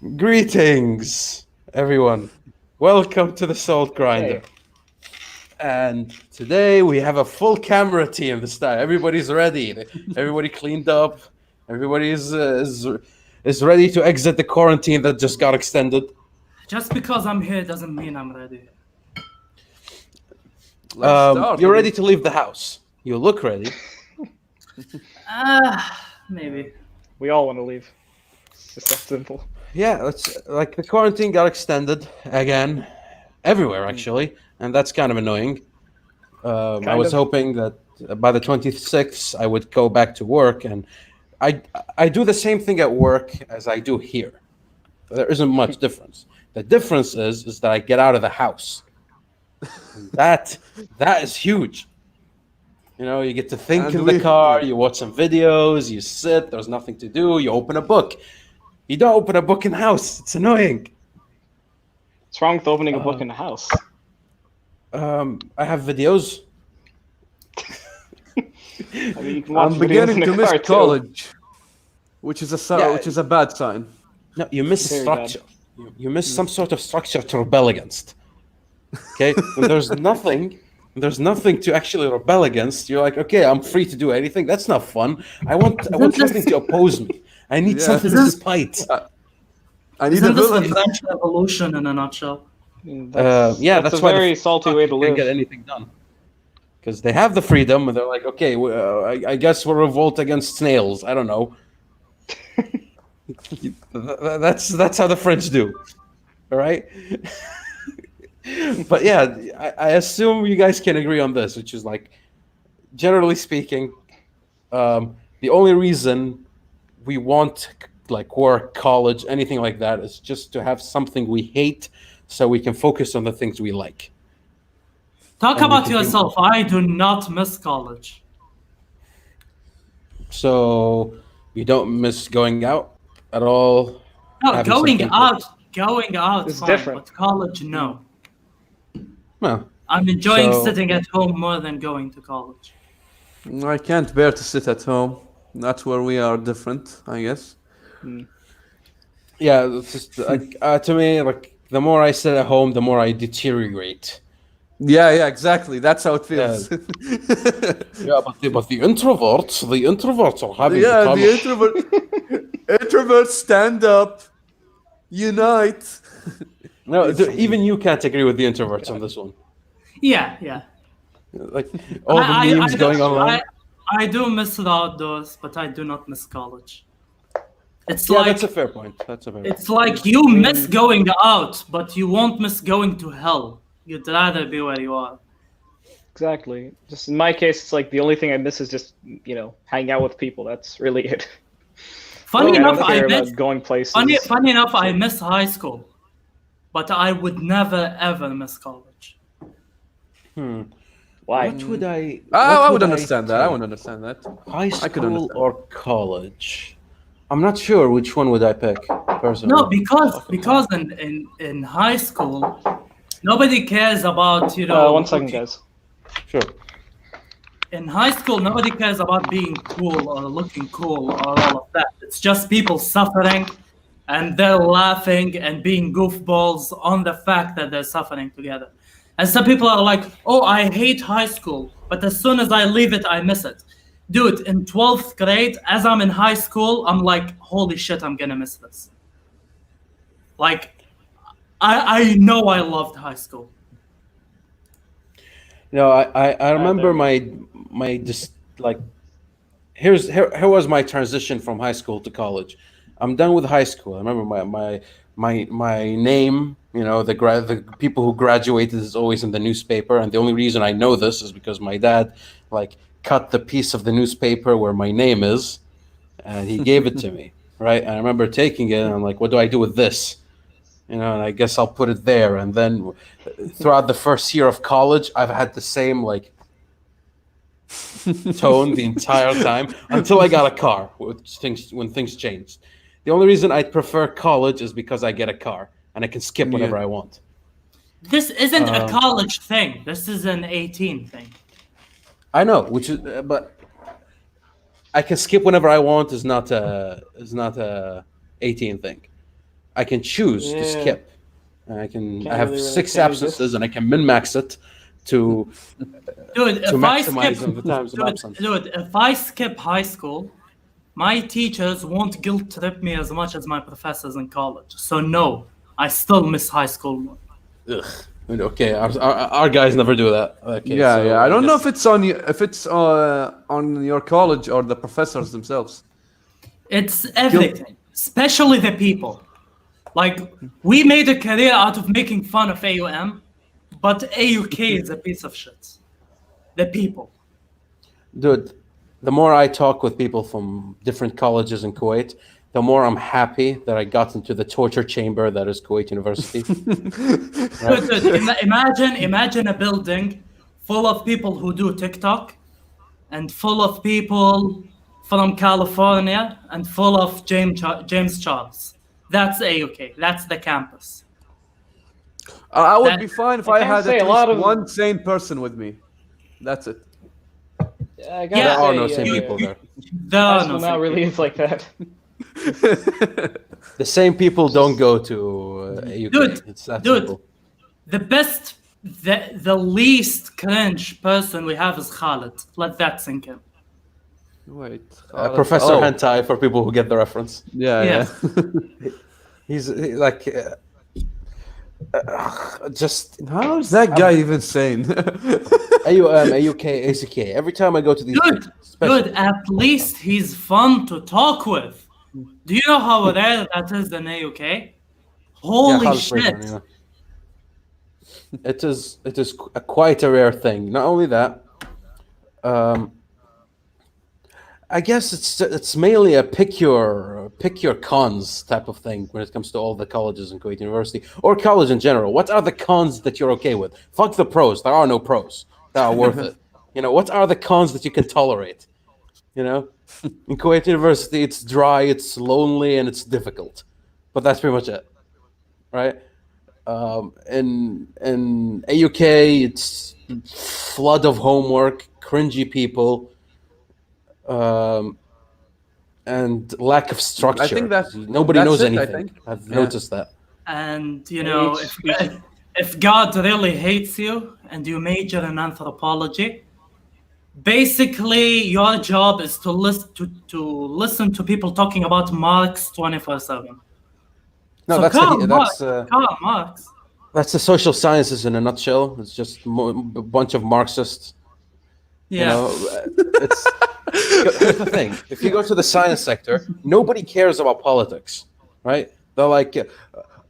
Greetings, everyone. Welcome to the Salt Grinder. Hey. And today we have a full camera team this time. Everybody's ready. Everybody cleaned up. Everybody is ready to exit the quarantine that just got extended. Just because I'm here doesn't mean I'm ready. You're ready to leave the house. You look ready. Maybe. We all want to leave. It's just that simple. Yeah, it's like the quarantine got extended again, everywhere actually, and that's kind of annoying. I was hoping that by the 26th I would go back to work, and I do the same thing at work as I do here. There isn't much difference. The difference is that I get out of the house. That is huge. You know, you get to think in the car, you watch some videos, you sit, there's nothing to do, you open a book. You don't open a book in the house. It's annoying. What's wrong with opening a book in the house? I have videos. I mean, you can watch I'm videos beginning in to the miss car, too. college, which is a bad sign. No, you miss Very structure. You miss some sort of structure to rebel against. Okay? When there's nothing to actually rebel against, you're like, okay, I'm free to do anything. That's not fun. I want something to oppose me. I need something to fight. I need a Isn't this the villain. French Revolution in a nutshell? That's That's a why very salty way to can't live. get anything done. Because they have the freedom, and they're like, okay, I guess we'll revolt against snails. I don't know. That's how the French do. All right. But yeah, I assume you guys can agree on this, which is like, generally speaking, the only reason we want like work, college, anything like that is just to have something we hate, so we can focus on the things we like. Talk And we about can do- yourself. I do not miss college. So you don't miss going out at all? No, Having going something out, It's fine, different. but college, no. Well, I'm enjoying So- sitting at home more than going to college. I can't bear to sit at home. That's where we are different, I guess. yeah, it's just like to me, like the more I sit at home, the more I deteriorate. Yeah, exactly. That's how it feels. Yeah, but the introverts are having the Yeah, time. the introverts stand up, unite. No, even you can't agree with the introverts on this one. Yeah. Like all the memes going online. I do miss the outdoors, but I do not miss college. It's Yeah, like that's a fair point. That's a fair point. it's like you miss going out, but you won't miss going to hell. You'd rather be where you are. Exactly. Just in my case, it's like the only thing I miss is just, hanging out with people. That's really it. Funny I enough, don't I care miss about going places. funny enough, I miss high school, but I would never ever miss college. Why? What would I? I what would understand that. I take? would understand that. High I could school understand. or college? I'm not sure which one would I pick personally. No, because in high school, nobody cares about One second, guys. Sure. In high school, nobody cares about being cool or looking cool or all of that. It's just people suffering, and they're laughing and being goofballs on the fact that they're suffering together. And some people are like, "Oh, I hate high school, but as soon as I leave it, I miss it." Dude, in 12th grade, as I'm in high school, I'm like, "Holy shit, I'm gonna miss this." Like, I know I loved high school. No, I remember my just like here was my transition from high school to college. I'm done with high school. I remember my name, the people who graduated is always in the newspaper, and the only reason I know this is because my dad like cut the piece of the newspaper where my name is, and he gave it to me, right? And I remember taking it, and I'm like, what do I do with this? And I guess I'll put it there. And then throughout the first year of college, I've had the same like tone the entire time until I got a car, when things changed. The only reason I prefer college is because I get a car and I can skip whenever I want. This isn't a college thing. This is an 18 thing. I know, which is, but I can skip whenever I want is not a 18 thing. I can choose to Yeah. skip. I Can't have really 6 can't do this. absences, and I can min-max it to Dude, to if I maximize skip, the times of absence. dude, if I skip high school, my teachers won't guilt trip me as much as my professors in college. So no, I still miss high school more. Ugh. Okay, our guys never do that. Okay, Yeah, so yeah. I don't know guess- if it's on you, if it's on your college or the professors themselves. It's everything, especially the people. Like, we made a career out of making fun of AUM, but AUK is a piece of shit. The people. Dude, the more I talk with people from different colleges in Kuwait, the more I'm happy that I got into the torture chamber that is Kuwait University. Dude, imagine a building full of people who do TikTok and full of people from California and full of James Charles. That's AUK. That's the campus. I would That- be fine if I I can't had say at a lot least of- one sane person with me. That's it. I gotta Yeah. There are say, no same people there. There High are school no now same really is like that. The same people don't go to AUK. Dude, It's that dude. simple. The best, the least cringe person we have is Khalid. Let that sink in. Wait. Professor oh, Hentai, for people who get the reference. Yeah, Yeah. yeah. He's like, just How is that guy even sane? AUM, AUK, ACK. Every time I go to these, Dude, at least he's fun to talk with. Do you know how rare that is in AUK? Holy Khalid shit. Freeman, yeah. It is quite a rare thing. Not only that, I guess it's mainly a pick your cons type of thing when it comes to all the colleges in Kuwait University or college in general. What are the cons that you're okay with? Fuck the pros. There are no pros that are worth it. You know, what are the cons that you can tolerate? You know, in Kuwait University, it's dry, it's lonely, and it's difficult. But that's pretty much it, right? In AUK, it's flood of homework, cringy people, and lack of structure. I think nobody that's knows it, I anything. think. I've Yeah. noticed that. And, you know, Each- if God really hates you and you major in anthropology, basically your job is to listen to people talking about Marx 24/7. No, So that's come on, Marx. that's the social sciences in a nutshell. It's just a bunch of Marxists. Yeah. You know, it's here's the thing: if you go to the science sector, nobody cares about politics, right? They're like,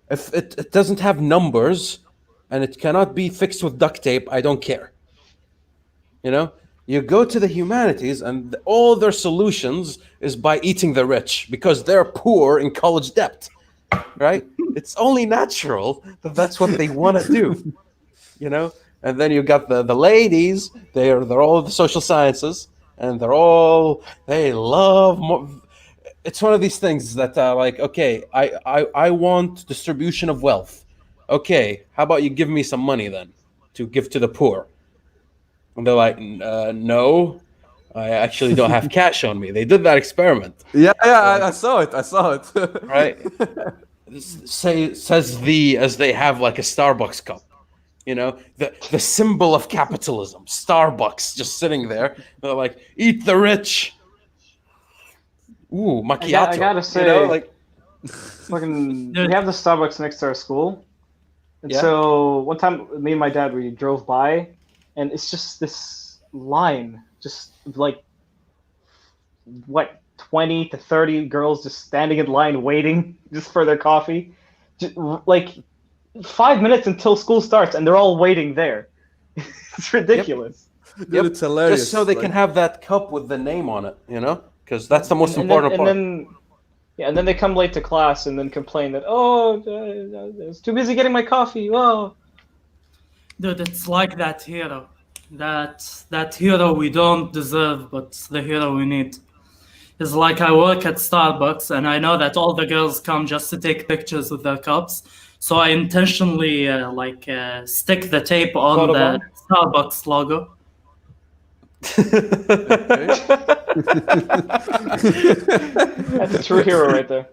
if it doesn't have numbers and it cannot be fixed with duct tape, I don't care. You know, you go to the humanities, and all their solutions is by eating the rich because they're poor in college debt, right? It's only natural that that's what they want to do, you know. And then you got the ladies; they're all the social sciences, and they love more. It's one of these things that like, okay, I want distribution of wealth. Okay, how about you give me some money then to give to the poor? And they're like, no, I actually don't have cash on me. They did that experiment, Yeah, I saw it. I saw it. right? Says as they have like a Starbucks cup, you know, the symbol of capitalism, Starbucks, just sitting there. They're like, eat the rich. Ooh, macchiato. I gotta say, you know, like, fucking, we have the Starbucks next to our school, and Yeah. so one time, me and my dad, we drove by, and it's just this line, just like what 20 to 30 girls just standing in line waiting just for their coffee, just, like 5 minutes until school starts, and they're all waiting there. It's ridiculous. Dude, it's hilarious. just so they can have that cup with the name on it, you know, because that's the most important part. And then they come late to class and then complain that, I was too busy getting my coffee. Oh, Dude, it's like that hero. That hero we don't deserve, but the hero we need. It's like I work at Starbucks, and I know that all the girls come just to take pictures with their cups. So I intentionally stick the tape on Photo the bomb? Starbucks logo. that's a true hero right there.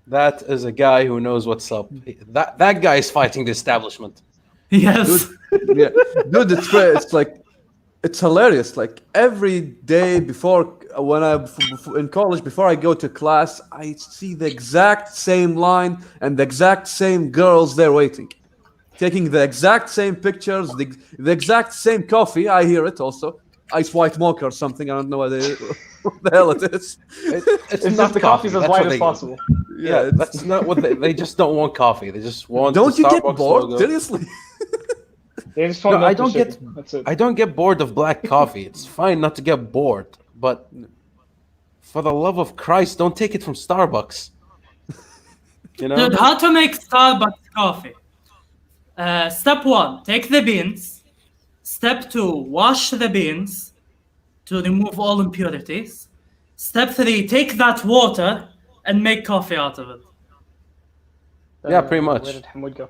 That is a guy who knows what's up. That guy is fighting the establishment. Yes. Dude, yeah, dude, it's like it's hilarious. Like every day before when in college, before I go to class, I see the exact same line and the exact same girls there waiting, taking the exact same pictures, the exact same coffee. I hear it also. Ice white mocha or something. I don't know what, what the hell it is. It's It's not just the coffee. coffee's as That's white what as they- possible. Yeah, it's- that's not what they just don't want coffee. They just want. Don't the you get Starbucks bored? logo. Seriously? They just want No, milk I and don't sugar. get. That's it. I don't get bored of black coffee. It's fine not to get bored, but for the love of Christ, don't take it from Starbucks. You know. Dude, how to make Starbucks coffee? Step 1, take the beans. Step 2, wash the beans to remove all impurities. Step 3, take that water and make coffee out of it. Yeah, pretty much. Where did Hamod go?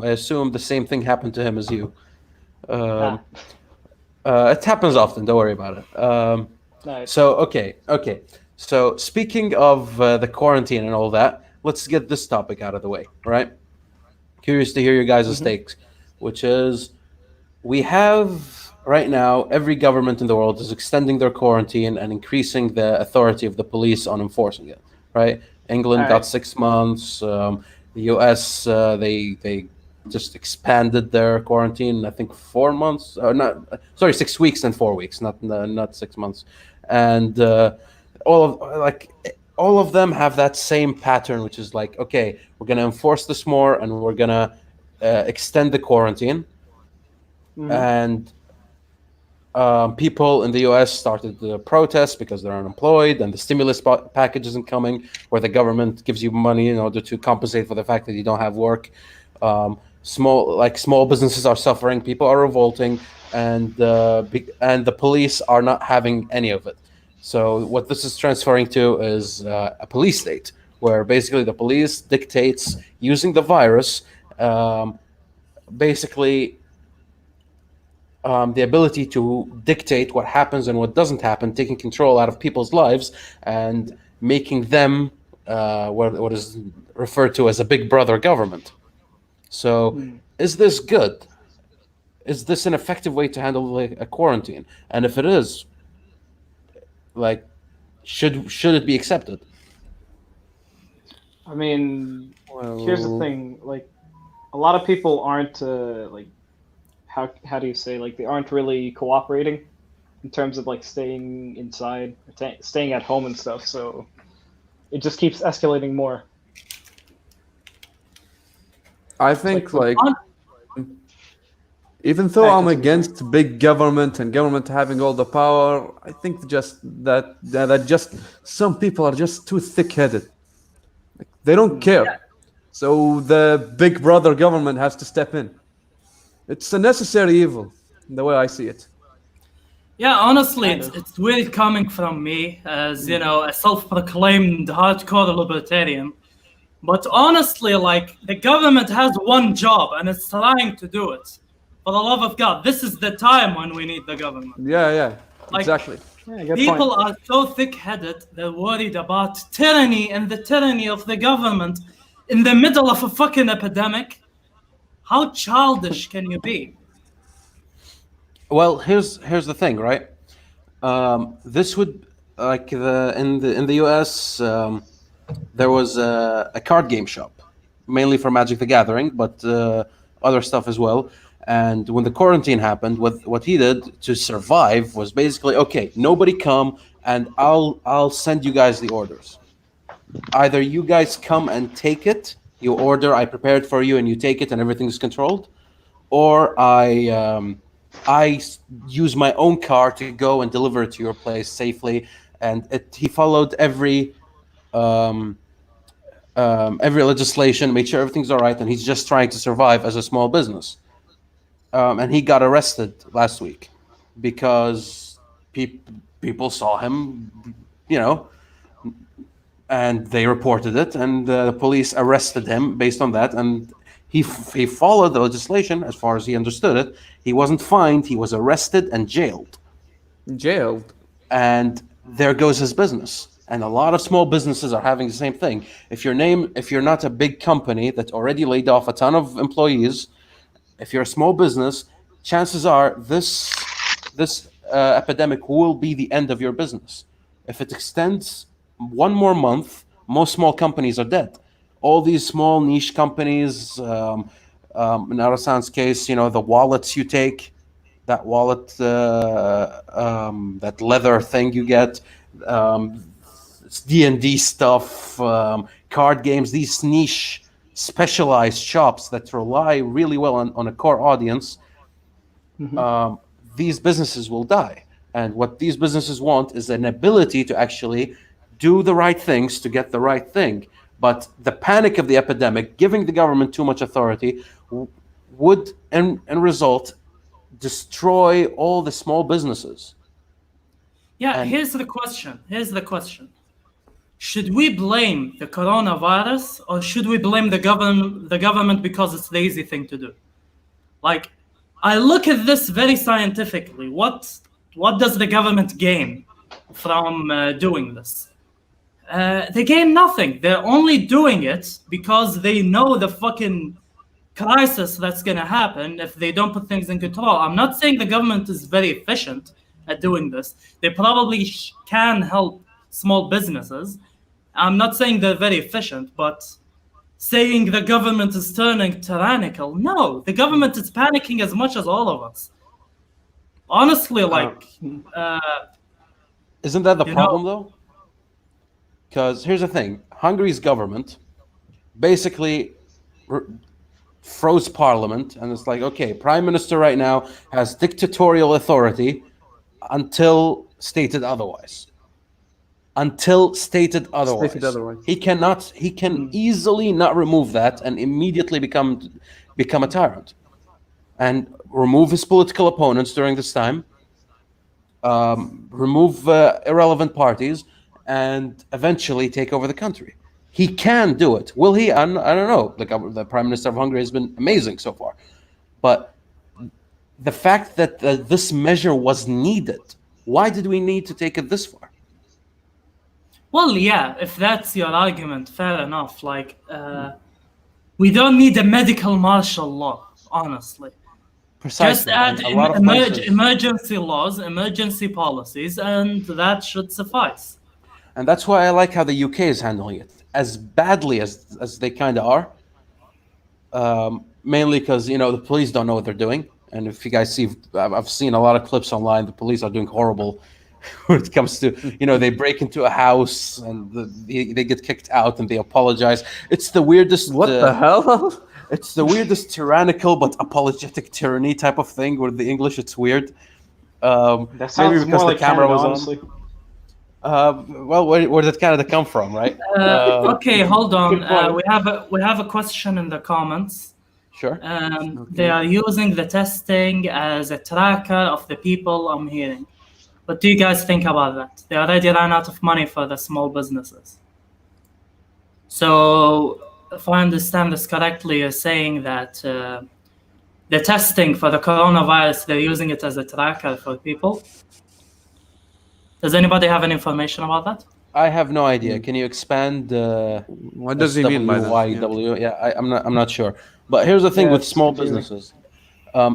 I assume the same thing happened to him as you. Ah, It happens often. Don't worry about it. nice. So okay. So speaking of the quarantine and all that, let's get this topic out of the way, right? Curious to hear your guys' takes, which is we have right now every government in the world is extending their quarantine and increasing the authority of the police on enforcing it, right? England got Alright. 6 months. The U.S. They just expanded their quarantine. I think 4 months. Not sorry, 6 weeks and 4 weeks. Not 6 months. And all of them have that same pattern, which is like, okay, we're gonna enforce this more, and we're gonna extend the quarantine. And people in the U.S. started to protest because they're unemployed, and the stimulus package isn't coming, where the government gives you money in order to compensate for the fact that you don't have work. Small businesses are suffering, people are revolting, and the police are not having any of it. So what this is transferring to is a police state, where basically the police dictates using the virus, basically. The ability to dictate what happens and what doesn't happen, taking control out of people's lives and making them what is referred to as a big brother government. So, is this good? Is this an effective way to handle a quarantine? And if it is, like, should it be accepted? I mean, here's the thing. Like, a lot of people aren't like, how do you say, like, they aren't really cooperating in terms of like staying inside, staying at home and stuff. So it just keeps escalating more. I think like- even though Yeah, I'm continue. against big government and government having all the power, I think just that just some people are just too thick-headed. Like, they don't care. So the big brother government has to step in. It's a necessary evil, the way I see it. Yeah, honestly, Kind it's, of. it's weird coming from me as, a self-proclaimed hardcore libertarian. But honestly, like, the government has one job and it's trying to do it. For the love of God, this is the time when we need the government. Yeah, Like, exactly. Yeah, good People point. are so thick-headed, they're worried about tyranny and the tyranny of the government in the middle of a fucking epidemic. How childish can you be? Well, here's the thing, right? This would like in the U.S. There was a card game shop, mainly for Magic the Gathering, but other stuff as well. And when the quarantine happened, what he did to survive was basically, okay, nobody come, and I'll send you guys the orders. Either you guys come and take it, you order, I prepared for you, and you take it, and everything's controlled, or I use my own car to go and deliver it to your place safely. And he followed every legislation, made sure everything's all right, and he's just trying to survive as a small business. And he got arrested last week because people saw him, and they reported it, and the police arrested him based on that. And he followed the legislation as far as he understood it. He wasn't fined; he was arrested and jailed. Jailed. And there goes his business. And a lot of small businesses are having the same thing. If you're not a big company that already laid off a ton of employees, if you're a small business, chances are this epidemic will be the end of your business. If it extends one more month, most small companies are dead. All these small niche companies, in Arasan's case, the wallets you take, that wallet, that leather thing you get, it's D&D stuff, card games, these niche specialized shops that rely really well on a core audience, these businesses will die. And what these businesses want is an ability to actually do the right things to get the right thing. But the panic of the epidemic, giving the government too much authority, would, in result, destroy all the small businesses. Yeah, And- here's the question. Should we blame the coronavirus or should we blame the government because it's the easy thing to do? Like, I look at this very scientifically. What does the government gain from doing this? They gain nothing. They're only doing it because they know the fucking crisis that's going to happen if they don't put things in control. I'm not saying the government is very efficient at doing this. They probably can help small businesses. I'm not saying they're very efficient, but saying the government is turning tyrannical, no, the government is panicking as much as all of us. Honestly, Isn't that the You problem, though? Because here's the thing. Hungary's government basically froze parliament, and it's like, okay, prime minister right now has dictatorial authority until stated otherwise. Until stated otherwise. He can easily not remove that and immediately become a tyrant. And remove his political opponents during this time, remove irrelevant parties, and eventually take over the country. He can do it. Will he? I don't know. The Prime Minister of Hungary has been amazing so far. But the fact that this measure was needed, why did we need to take it this far? well, yeah, if that's your argument, fair enough. We don't need a medical martial law, honestly. Precisely. Just add And a lot of places- emergency laws, emergency policies, and that should suffice. And that's why I like how the UK is handling it. As badly as they kind of are. Mainly because, the police don't know what they're doing. And if you guys see, I've seen a lot of clips online, the police are doing horrible when it comes to, they break into a house and they get kicked out and they apologize. It's the weirdest... What the hell? It's the weirdest tyrannical but apologetic tyranny type of thing. With the English, it's weird. That sounds more like Canada, honestly. Well, where did Canada come from, right? Okay, hold on. Good point. We have a question in the comments. Sure. They are using the testing as a tracker of the people, I'm hearing. What do you guys think about that? They already ran out of money for the small businesses. So, if I understand this correctly, you're saying that the testing for the coronavirus, they're using it as a tracker for people. Does anybody have any information about that? I have no idea. Can you expand? What does he mean by that? YW? Yeah, I'm not sure. But here's the thing Yeah, with it's small confusing. businesses.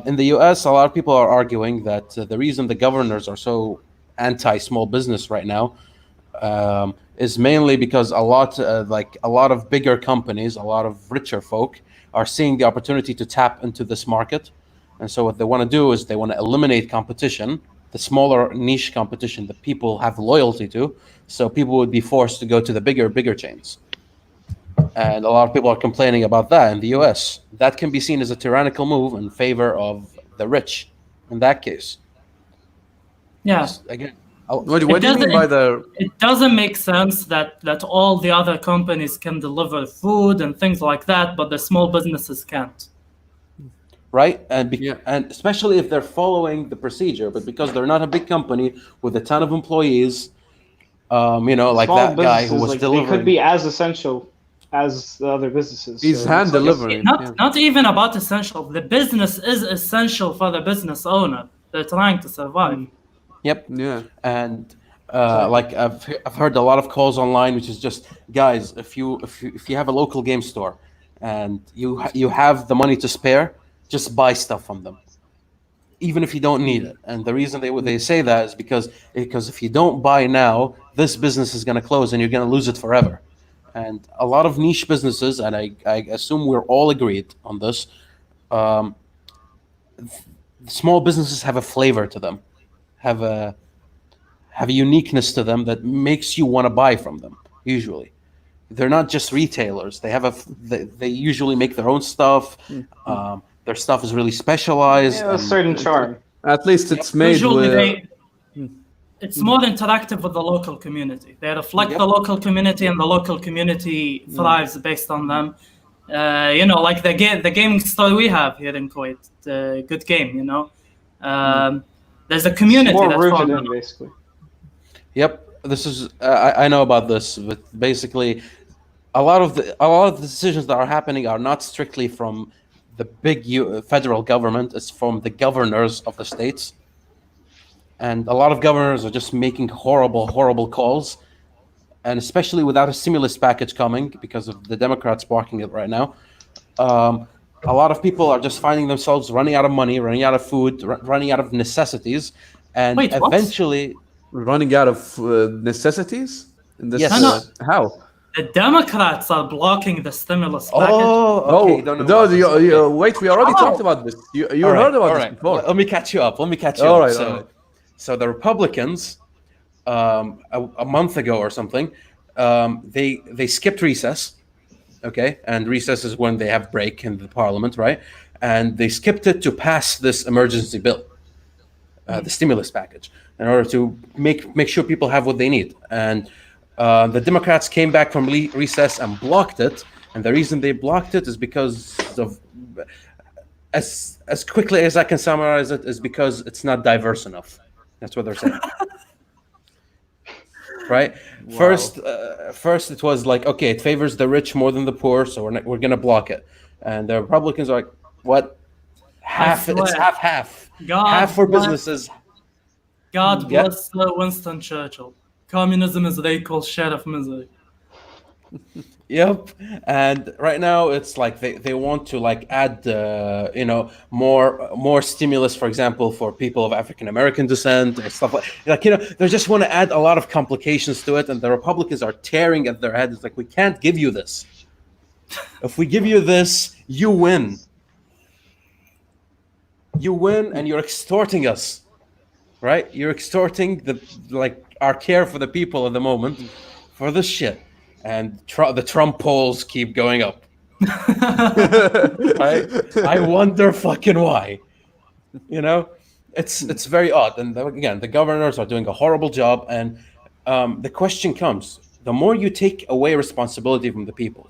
In the U.S., a lot of people are arguing that the reason the governors are so anti-small business right now is mainly because a lot of bigger companies, a lot of richer folk, are seeing the opportunity to tap into this market, and so what they want to do is they want to eliminate competition, the smaller niche competition that people have loyalty to, so people would be forced to go to the bigger chains. And a lot of people are complaining about that in the US. That can be seen as a tyrannical move in favor of the rich in that case. Yeah. Again, What do you mean by the... It doesn't make sense that all the other companies can deliver food and things like that, but the small businesses can't. right? And Yeah. and especially if they're following the procedure, but because they're not a big company with a ton of employees, like Small that guy who businesses, was they delivering. could be as essential as the other businesses. He's So hand it's like- delivering. Not even about essential. The business is essential for the business owner. They're trying to survive. Yep. Yeah. And Like I've heard a lot of calls online, which is just, guys, if you have a local game store and you have the money to spare, just buy stuff from them, even if you don't need it. And the reason they say that is because if you don't buy now, this business is going to close and you're going to lose it forever. And a lot of niche businesses, and I assume we're all agreed on this, small businesses have a flavor to them, have a uniqueness to them that makes you want to buy from them. Usually, they're not just retailers. They usually make their own stuff. Their stuff is really specialized. Yeah, a certain charm. At least it's made Usually with. it's more interactive with the local community. They reflect the local community, and the local community thrives based on them. Like the gaming store we have here in Kuwait, Good Game. There's a community More that's rooted formed. in, basically. Yep, this is I know about this. But basically, a lot of the decisions that are happening are not strictly from the big federal government. It's from the governors of the states, and a lot of governors are just making horrible calls, and especially without a stimulus package coming because of the Democrats blocking it right now. A lot of people are just finding themselves running out of money, running out of food, running out of necessities, and Wait, what? eventually. Running out of necessities? In this, Yes. How? The Democrats are blocking the stimulus package. Oh, okay. Don't know no, about this. wait, we already talked about this. You All right, heard about all this right. before. Let me catch you up. All All right. So the Republicans, a month ago or something, they skipped recess. Okay, and recess is when they have break in the parliament, right? And they skipped it to pass this emergency bill, the stimulus package, in order to make sure people have what they need. And the Democrats came back from recess and blocked it. And the reason they blocked it is because of, as quickly as I can summarize it, is because it's not diverse enough. That's what they're saying. Right? Wow. First it was like, okay, it favors the rich more than the poor, so we're going to block it. And the Republicans are like, what? Half? It's swear. half. God Half for bless- businesses. God Yeah. bless Winston Churchill. Communism is the equal share of misery. Yep. And right now it's like they want to like add more stimulus, for example, for people of African American descent or stuff like they just want to add a lot of complications to it, and the Republicans are tearing at their heads. It's like, we can't give you this. If we give you this, you win. You win, and you're extorting us, right? You're extorting our care for the people at the moment for this shit. And the Trump polls keep going up. I wonder fucking why. It's very odd. And again, the governors are doing a horrible job. And the question comes: the more you take away responsibility from the people,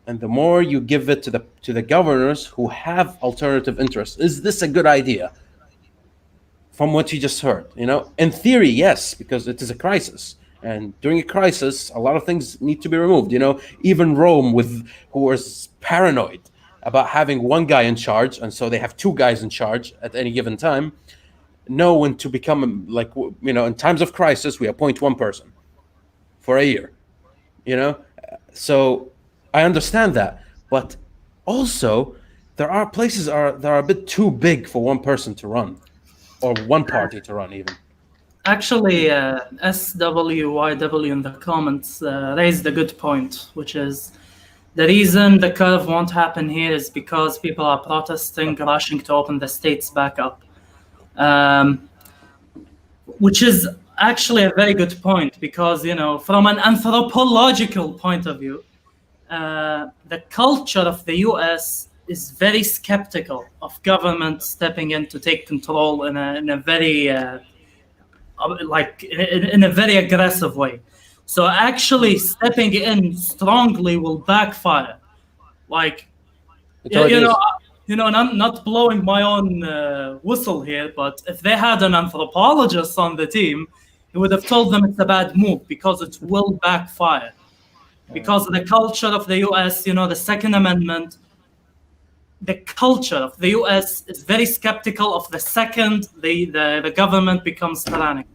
and the more you give it to the governors who have alternative interests, is this a good idea? From what you just heard, in theory, yes, because it is a crisis. And during a crisis, a lot of things need to be removed. Even Rome, who was paranoid about having one guy in charge, and so they have two guys in charge at any given time, know when to become in times of crisis, we appoint one person for a year. So I understand that, but also there are places that are a bit too big for one person to run, or one party to run even. Actually, SWYW in the comments raised a good point, which is the reason the curve won't happen here is because people are protesting, rushing to open the states back up. Which is actually a very good point, because, from an anthropological point of view, the culture of the US is very skeptical of government stepping in to take control in a very... in a very aggressive way. So actually stepping in strongly will backfire. And I'm not blowing my own whistle here, but if they had an anthropologist on the team, he would have told them it's a bad move because it will backfire. Because of the culture of the US, the Second Amendment, the culture of the US is very skeptical of the second the government becomes tyrannical.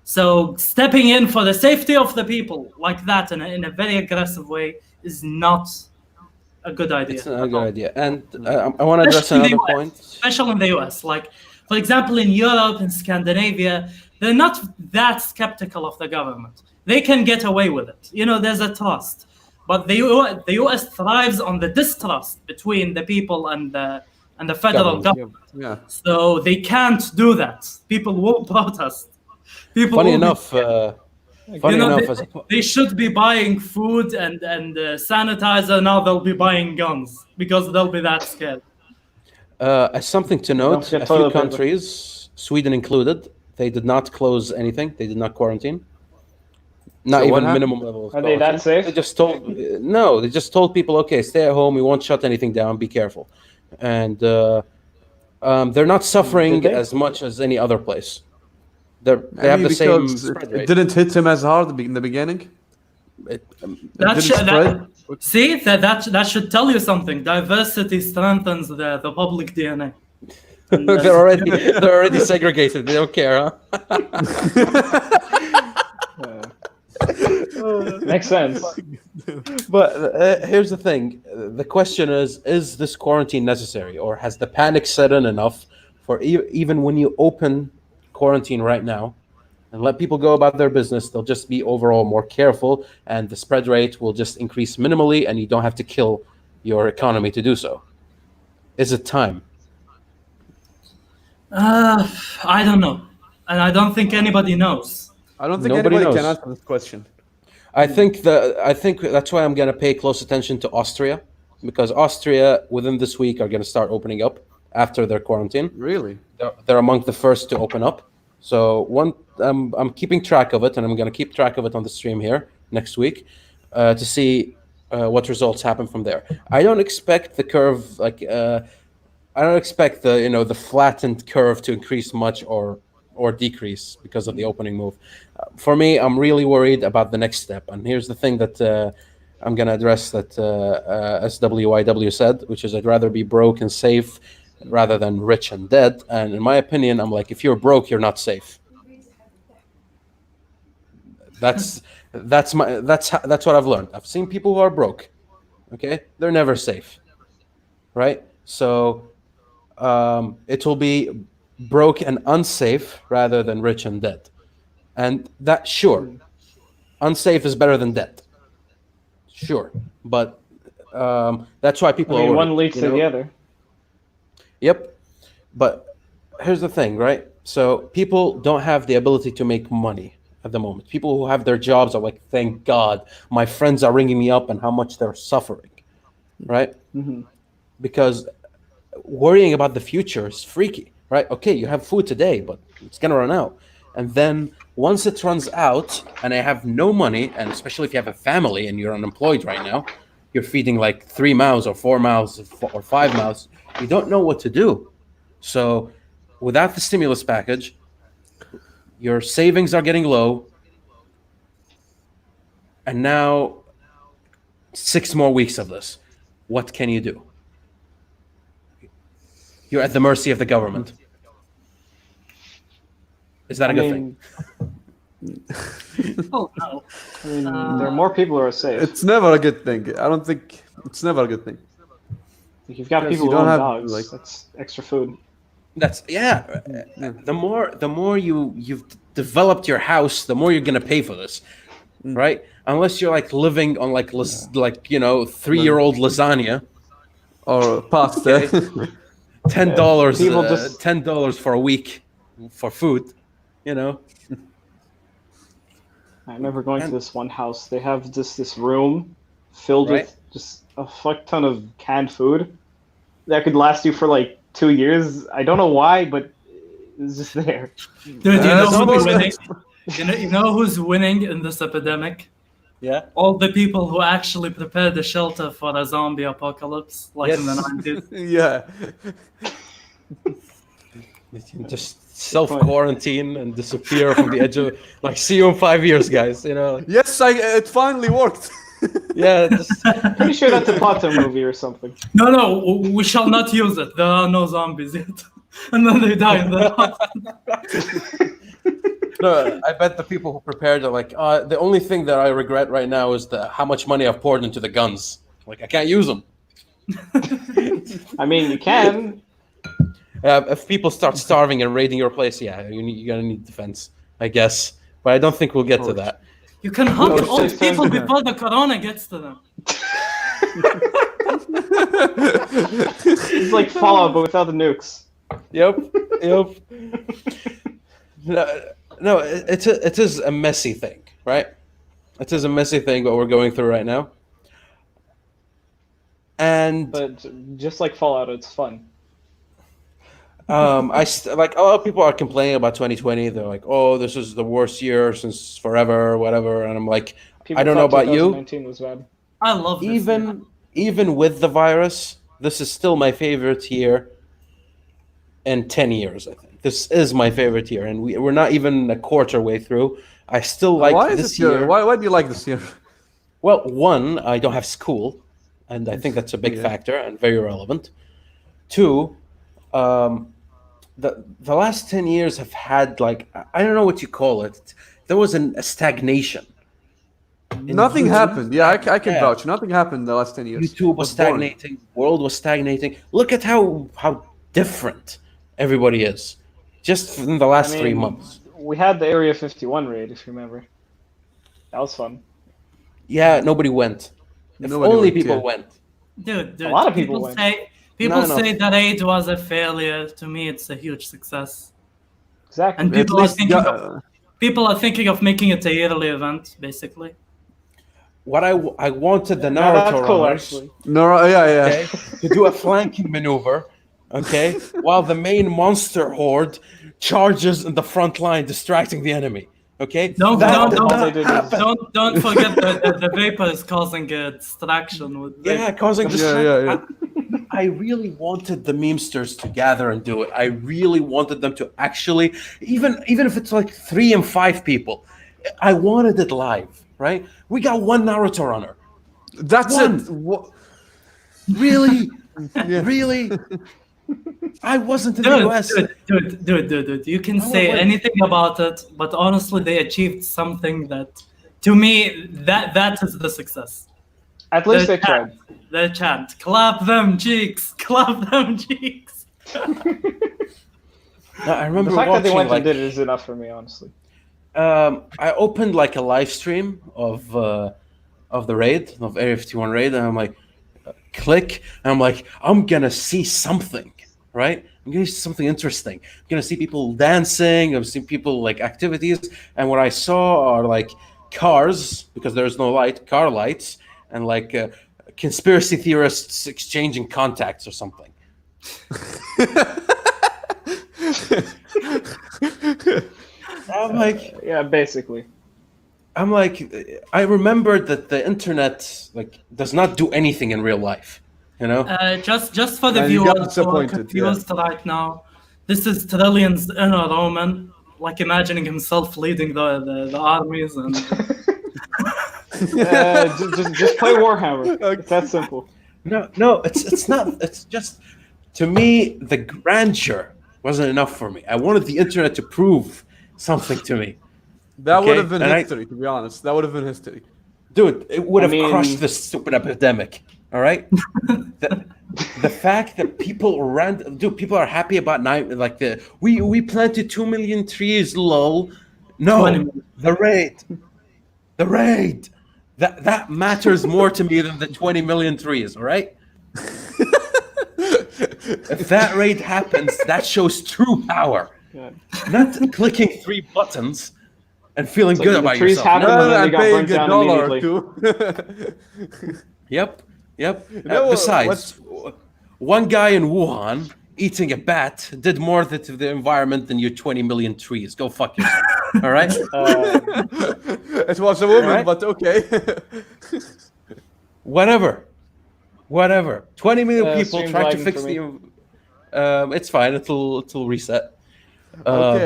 So stepping in for the safety of the people like that in a very aggressive way is not a good idea. It's not a good idea. And I want to address another point. Especially in the US. Like, for example, in Europe and Scandinavia, they're not that skeptical of the government. They can get away with it. You know, there's a trust. But the US thrives on the distrust between the people and the federal government. Yeah. So they can't do that. People will protest. Funny enough, they should be buying food and sanitizer. Now they'll be buying guns because they'll be that scared. as something to note, a few countries, Sweden included, they did not close anything. They did not quarantine. Not So what even happened? minimum level of Are they that quarantine. safe? They just told no. They just told people, okay, stay at home. We won't shut anything down. Be careful. And they're not suffering Did they? as much as any other place. They have Maybe the same because spread it rate. didn't hit him as hard in the beginning. It, That didn't should, spread? see that should tell you something. Diversity strengthens the public DNA. And that's- they're already segregated. They don't care, huh? Makes sense. But here's the thing: the question is this quarantine necessary, or has the panic set in enough for even when you open quarantine right now and let people go about their business, they'll just be overall more careful, and the spread rate will just increase minimally, and you don't have to kill your economy to do so. Is it time? I don't know, and I don't think anybody knows. I don't think Nobody anybody can knows. answer this question. I think that's why I'm going to pay close attention to Austria, because Austria within this week are going to start opening up after their quarantine. Really? They're among the first to open up. So I'm keeping track of it, and I'm going to keep track of it on the stream here next week to see what results happen from there. I don't expect the curve I don't expect the flattened curve to increase much or decrease because of the opening move. For me, I'm really worried about the next step. And here's the thing that I'm going to address that SWIW said, which is I'd rather be broke and safe rather than rich and dead. And in my opinion, I'm like, if you're broke, you're not safe. That's what I've learned. I've seen people who are broke. Okay, they're never safe, right? So it will be broke and unsafe rather than rich and dead. And that, sure, unsafe is better than dead. Sure, but that's why people are one worried, leads to the other. Yep. But here's the thing, right? So people don't have the ability to make money at the moment. People who have their jobs are like, thank God, my friends are ringing me up and how much they're suffering, right? Mm-hmm. Because worrying about the future is freaky, right? Okay, you have food today, but it's going to run out. And then once it runs out and I have no money, and especially if you have a family and you're unemployed right now, you're feeding like 3 mouths or 4 mouths or 5 mouths, you don't know what to do. So without the stimulus package, your savings are getting low. And now 6 more weeks of this. What can you do? You're at the mercy of the government. Is that a good thing? Oh no! I mean, there are more people who are safe. It's never a good thing. I don't think it's never a good thing. Like, you've got Because people you who don't own have, dogs. like- That's extra food. That's The more you've developed your house, the more you're gonna pay for this, right? Unless you're like living on like 3-year-old lasagna, Or pasta. $10 People just- $10 for a week for food, I remember going to this one house. They have this room filled Right. with just a fuck ton of canned food that could last you for like 2 years. I don't know why, but it's just there. Dude, you know who's suppose- winning? You know who's winning in this epidemic? Yeah. All the people who actually prepared the shelter for a zombie apocalypse, like in the Yes. 90s. Yeah. Just self-quarantine and disappear from the edge of, like, see you in 5 years, guys. Yes, it finally worked. Yeah. Just, Pretty sure that's a Potter movie or something. No, we shall not use it. There are no zombies yet. And then they die in the No, I bet the people who prepared are like, the only thing that I regret right now is how much money I've poured into the guns. Like, I can't use them. I mean, you can. If people start starving and raiding your place, yeah, you're gonna need defense, I guess. But I don't think we'll get to that. You can hunt No, old six people times- before the corona gets to them. It's like Fallout, but without the nukes. Yep. No, it is a messy thing, right? It is a messy thing what we're going through right now. And But just like Fallout, it's fun. like a lot of people are complaining about 2020. They're like, "Oh, this is the worst year since forever, or whatever." And I'm like, People I don't know thought about you. 2019 was bad. I love this. Even with the virus, this is still my favorite year in 10 years, I think. This is my favorite year, and we're not even a quarter way through. I still like Why is this it your, year. why do you like this year? Well, one, I don't have school, and I think that's a big factor and very relevant. Two, the last 10 years have had, like, I don't know what you call it. There was a stagnation. Nothing YouTube- happened. Yeah, I can Yeah. vouch. Nothing happened in the last 10 years. YouTube was It boring. stagnating, world was stagnating. Look at how different everybody is just in the last 3 months. We had the Area 51 raid, if you remember. That was fun. Yeah, nobody went. If Nobody only went, people yeah. went. Dude, A lot of people went. People No. say that aid was a failure. To me, it's a huge success. Exactly. And At people are least, thinking yeah, of people are making it a yearly event, basically. What I wanted the No, Naruto that's cool, runners, actually. no, yeah. okay, to do a flanking maneuver, okay, while the main monster horde charges in the front line, distracting the enemy. Okay, Don't That did all not they did happen. was- don't forget that the vapor is causing a distraction with Yeah, causing Yeah, distraction. I really wanted the memesters to gather and do it. I really wanted them to actually, even if it's like 3 and 5 people, I wanted it live. Right? We got one Naruto runner. That's One. it. Really, Yeah. really. I wasn't in the US. Dude, you can I say went. anything about it, but honestly, they achieved something that, to me, that is the success. At least they The tried. The chant, clap them cheeks, clap them cheeks. No, I remember The fact that they watching went like and did it is enough for me, honestly. I opened like a live stream of the raid of Area 51 raid, and I'm like, click, and I'm like, I'm gonna see something, right? I'm gonna see something interesting. I'm gonna see people dancing. I'm seeing people like activities, and what I saw are like cars because there's no light, car lights, and like conspiracy theorists exchanging contacts or something. I'm like, Yeah, basically. I remembered that the internet like does not do anything in real life, you know. Just for the And you got viewers who are disappointed, confused right now, this is Trillian's inner Roman, like imagining himself leading the armies and. Just play Warhammer. It's that simple. No, it's not. It's just to me the grandeur wasn't enough for me. I wanted the internet to prove something to me. That Okay, would have been and history, to be honest. That would have been history. Dude, it would I have mean- crushed this stupid epidemic. All right, the fact that people people are happy about like we planted 2 million trees. Lol. 20 No, million. the raid. That matters more to me than the 20 million trees. All right. If that raid happens, that shows true power. Yeah. Not clicking 3 buttons and feeling Like good the about trees yourself. happen- No, and then I'm they got paying burnt down $1 or immediately. 2. Yep. know, Besides, one guy in Wuhan eating a bat did more to the environment than your 20 million trees. Go fuck yourself. All right? It was a woman, Alright. but okay. Whatever. 20 million people stream's trying to lagging fix for the. It's fine. It'll reset. Okay.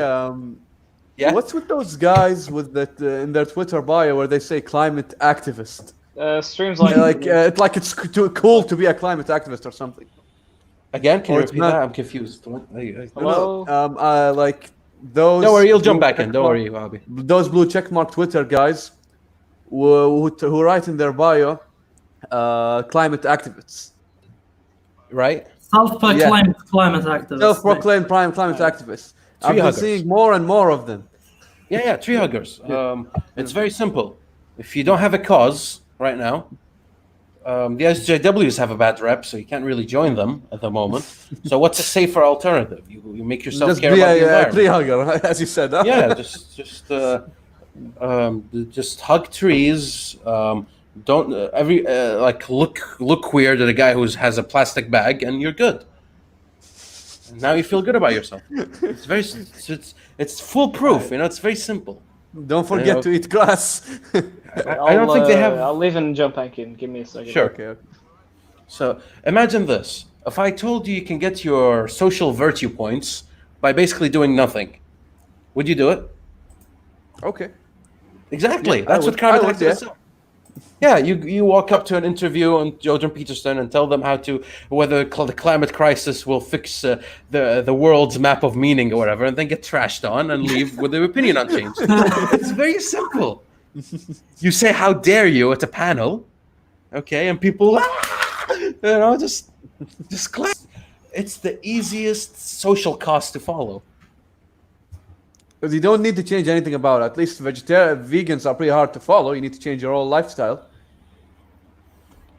Yeah. What's with those guys with that in their Twitter bio where they say climate activist? Streams like It's too cool to be a climate activist or something. Again, can you Or it's repeat not- that? I'm confused. Hello? Like those. Don't worry, you'll jump blue back in. Don't checkmark- worry, Bobby. Those blue checkmark Twitter guys who write in their bio, climate activists. Right? Self-proclaimed climate activists. Self-proclaimed climate activists. I've been huggers. seeing more and more of them. Yeah, tree huggers. It's very simple. If you don't have a cause right now, the SJWs have a bad rep, so you can't really join them at the moment. So what's a safer alternative? You make yourself Just care be about the a environment. tree hugger, as you said. Huh? Yeah, just hug trees. Don't look weird at a guy who has a plastic bag, and you're good. And now you feel good about yourself. It's foolproof. It's very simple. Don't forget to eat grass. I don't think they have. I'll leave and jump back in. Give me a second. Sure. Okay. So imagine this: if I told you can get your social virtue points by basically doing nothing, would you do it? Okay. Exactly. Yeah, That's I what climate would, activists are. Yeah, you walk up to an interview on Jordan Peterson and tell them whether the climate crisis will fix the world's map of meaning or whatever, and then get trashed on and leave with their opinion unchanged. It's very simple. You say "How dare you" at a panel, okay, and people, just clap. It's the easiest social cost to follow. Because you don't need to change anything about it. At least vegans are pretty hard to follow. You need to change your whole lifestyle.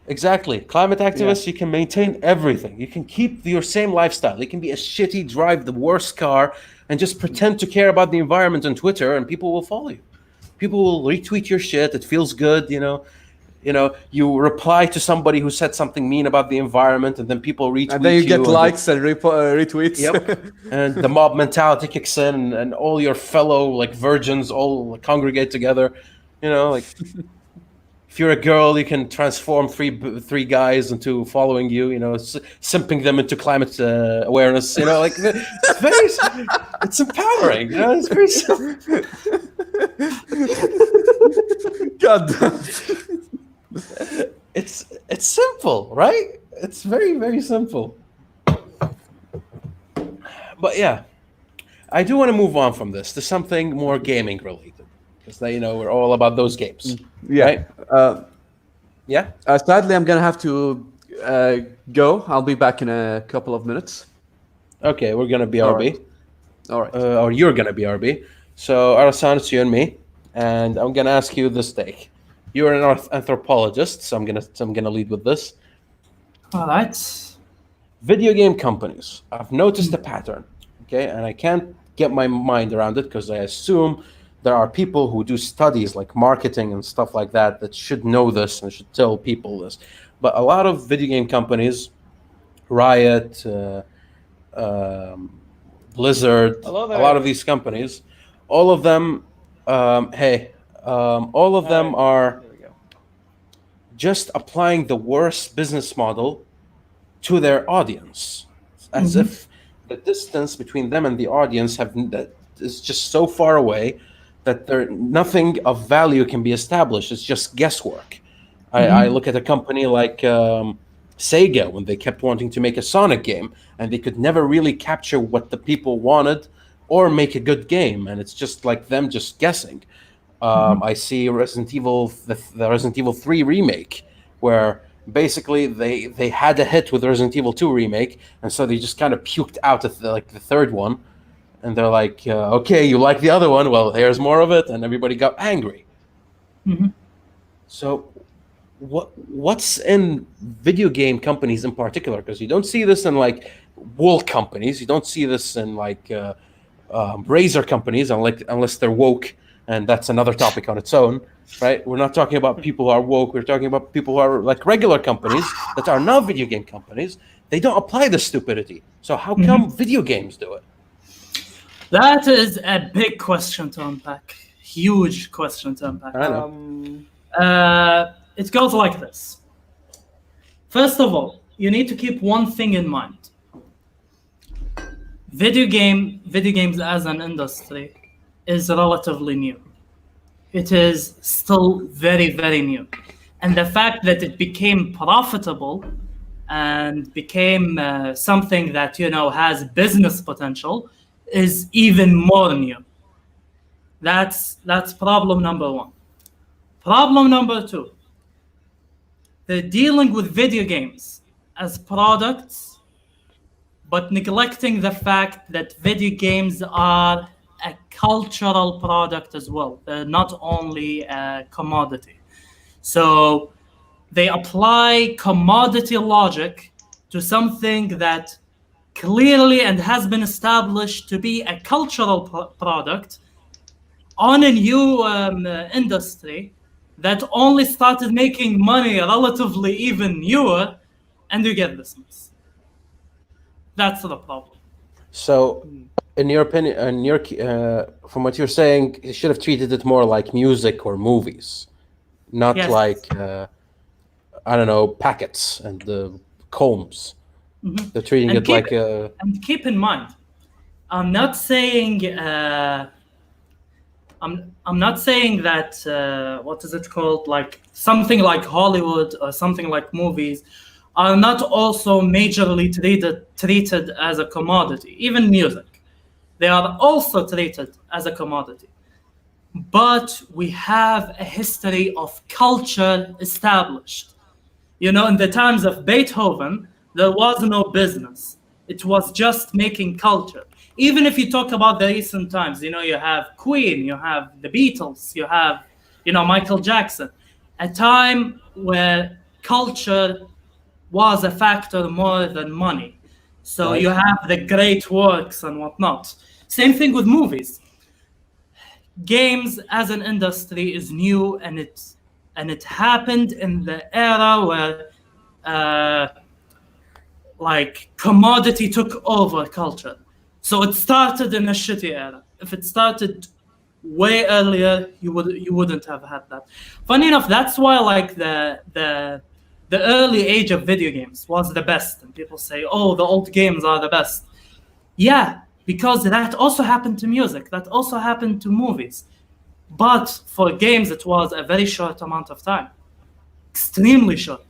Exactly. Climate activists, you can maintain everything. You can keep your same lifestyle. It can be a shitty drive, the worst car, and just pretend to care about the environment on Twitter, and people will follow you. People will retweet your shit. It feels good, You reply to somebody who said something mean about the environment, and then people retweet you. And then you get likes and retweets. Yep. And the mob mentality kicks in, and all your fellow virgins all congregate together. If you're a girl, you can transform three guys into following you. Simping them into climate awareness. It's empowering. It's very simple. God damn. It's simple, right? It's very, very simple. But yeah, I do want to move on from this to something more gaming related, because we're all about those games. Yeah. Right? Yeah. Sadly, I'm gonna have to go. I'll be back in a couple of minutes. Okay, we're gonna be RB. All right. Or you're gonna be RB. So Arasan, it's you and me, and I'm gonna ask you this take. You're an anthropologist, so I'm gonna lead with this. All right. Video game companies. I've noticed a pattern, okay, and I can't get my mind around it because I assume there are people who do studies like marketing and stuff like that should know this and should tell people this. But a lot of video game companies, Riot, Blizzard, a lot of these companies, all of them, all of them are just applying the worst business model to their audience, as if the distance between them and the audience is just so far away that nothing of value can be established. It's just guesswork. I look at a company like Sega, when they kept wanting to make a Sonic game, and they could never really capture what the people wanted or make a good game, and it's just like them just guessing. I see Resident Evil, the Resident Evil 3 remake, where basically they had a hit with Resident Evil 2 remake, and so they just kind of puked out the third one, and they're like, okay, you like the other one, well, here's more of it, and everybody got angry. So what's in video game companies in particular? Because you don't see this in wool companies, you don't see this in razor companies, unless they're woke, and that's another topic on its own, right? We're not talking about people who are woke. We're talking about people who are regular companies that are not video game companies. They don't apply this stupidity. So how come video games do it? That is a big question to unpack. Huge question to unpack. I know. It goes like this. First of all, you need to keep one thing in mind. Video games as an industry is relatively new. It is still very, very new. And the fact that it became profitable and became something that, has business potential is even more new. That's problem number one. Problem number two, they're dealing with video games as products, but neglecting the fact that video games are a cultural product as well. They're not only a commodity. So they apply commodity logic to something that clearly and has been established to be a cultural product on a new industry that only started making money relatively even newer, and you get this mess. That's the problem. So, in your opinion, from what you're saying, you should have treated it more like music or movies, not Yes. like I don't know, packets and combs. They're treating And it keep- like And keep in mind, I'm not saying I'm not saying that what is it called, like something like Hollywood or something like movies are not also majorly treated as a commodity. Even music, they are also treated as a commodity. But we have a history of culture established. You know, in the times of Beethoven, there was no business. It was just making culture. Even if you talk about the recent times, you know, you have Queen, you have the Beatles, you have, you know, Michael Jackson. A time where culture was a factor more than money. So Right. you have the great works and whatnot. Same thing with movies. Games as an industry is new, and it happened in the era where like commodity took over culture. So it started in a shitty era. If it started way earlier, you wouldn't have had that. Funny enough, that's why like the early age of video games was the best, and people say, oh, the old games are the best. Yeah, because that also happened to music, that also happened to movies. But for games, it was a very short amount of time. Extremely short.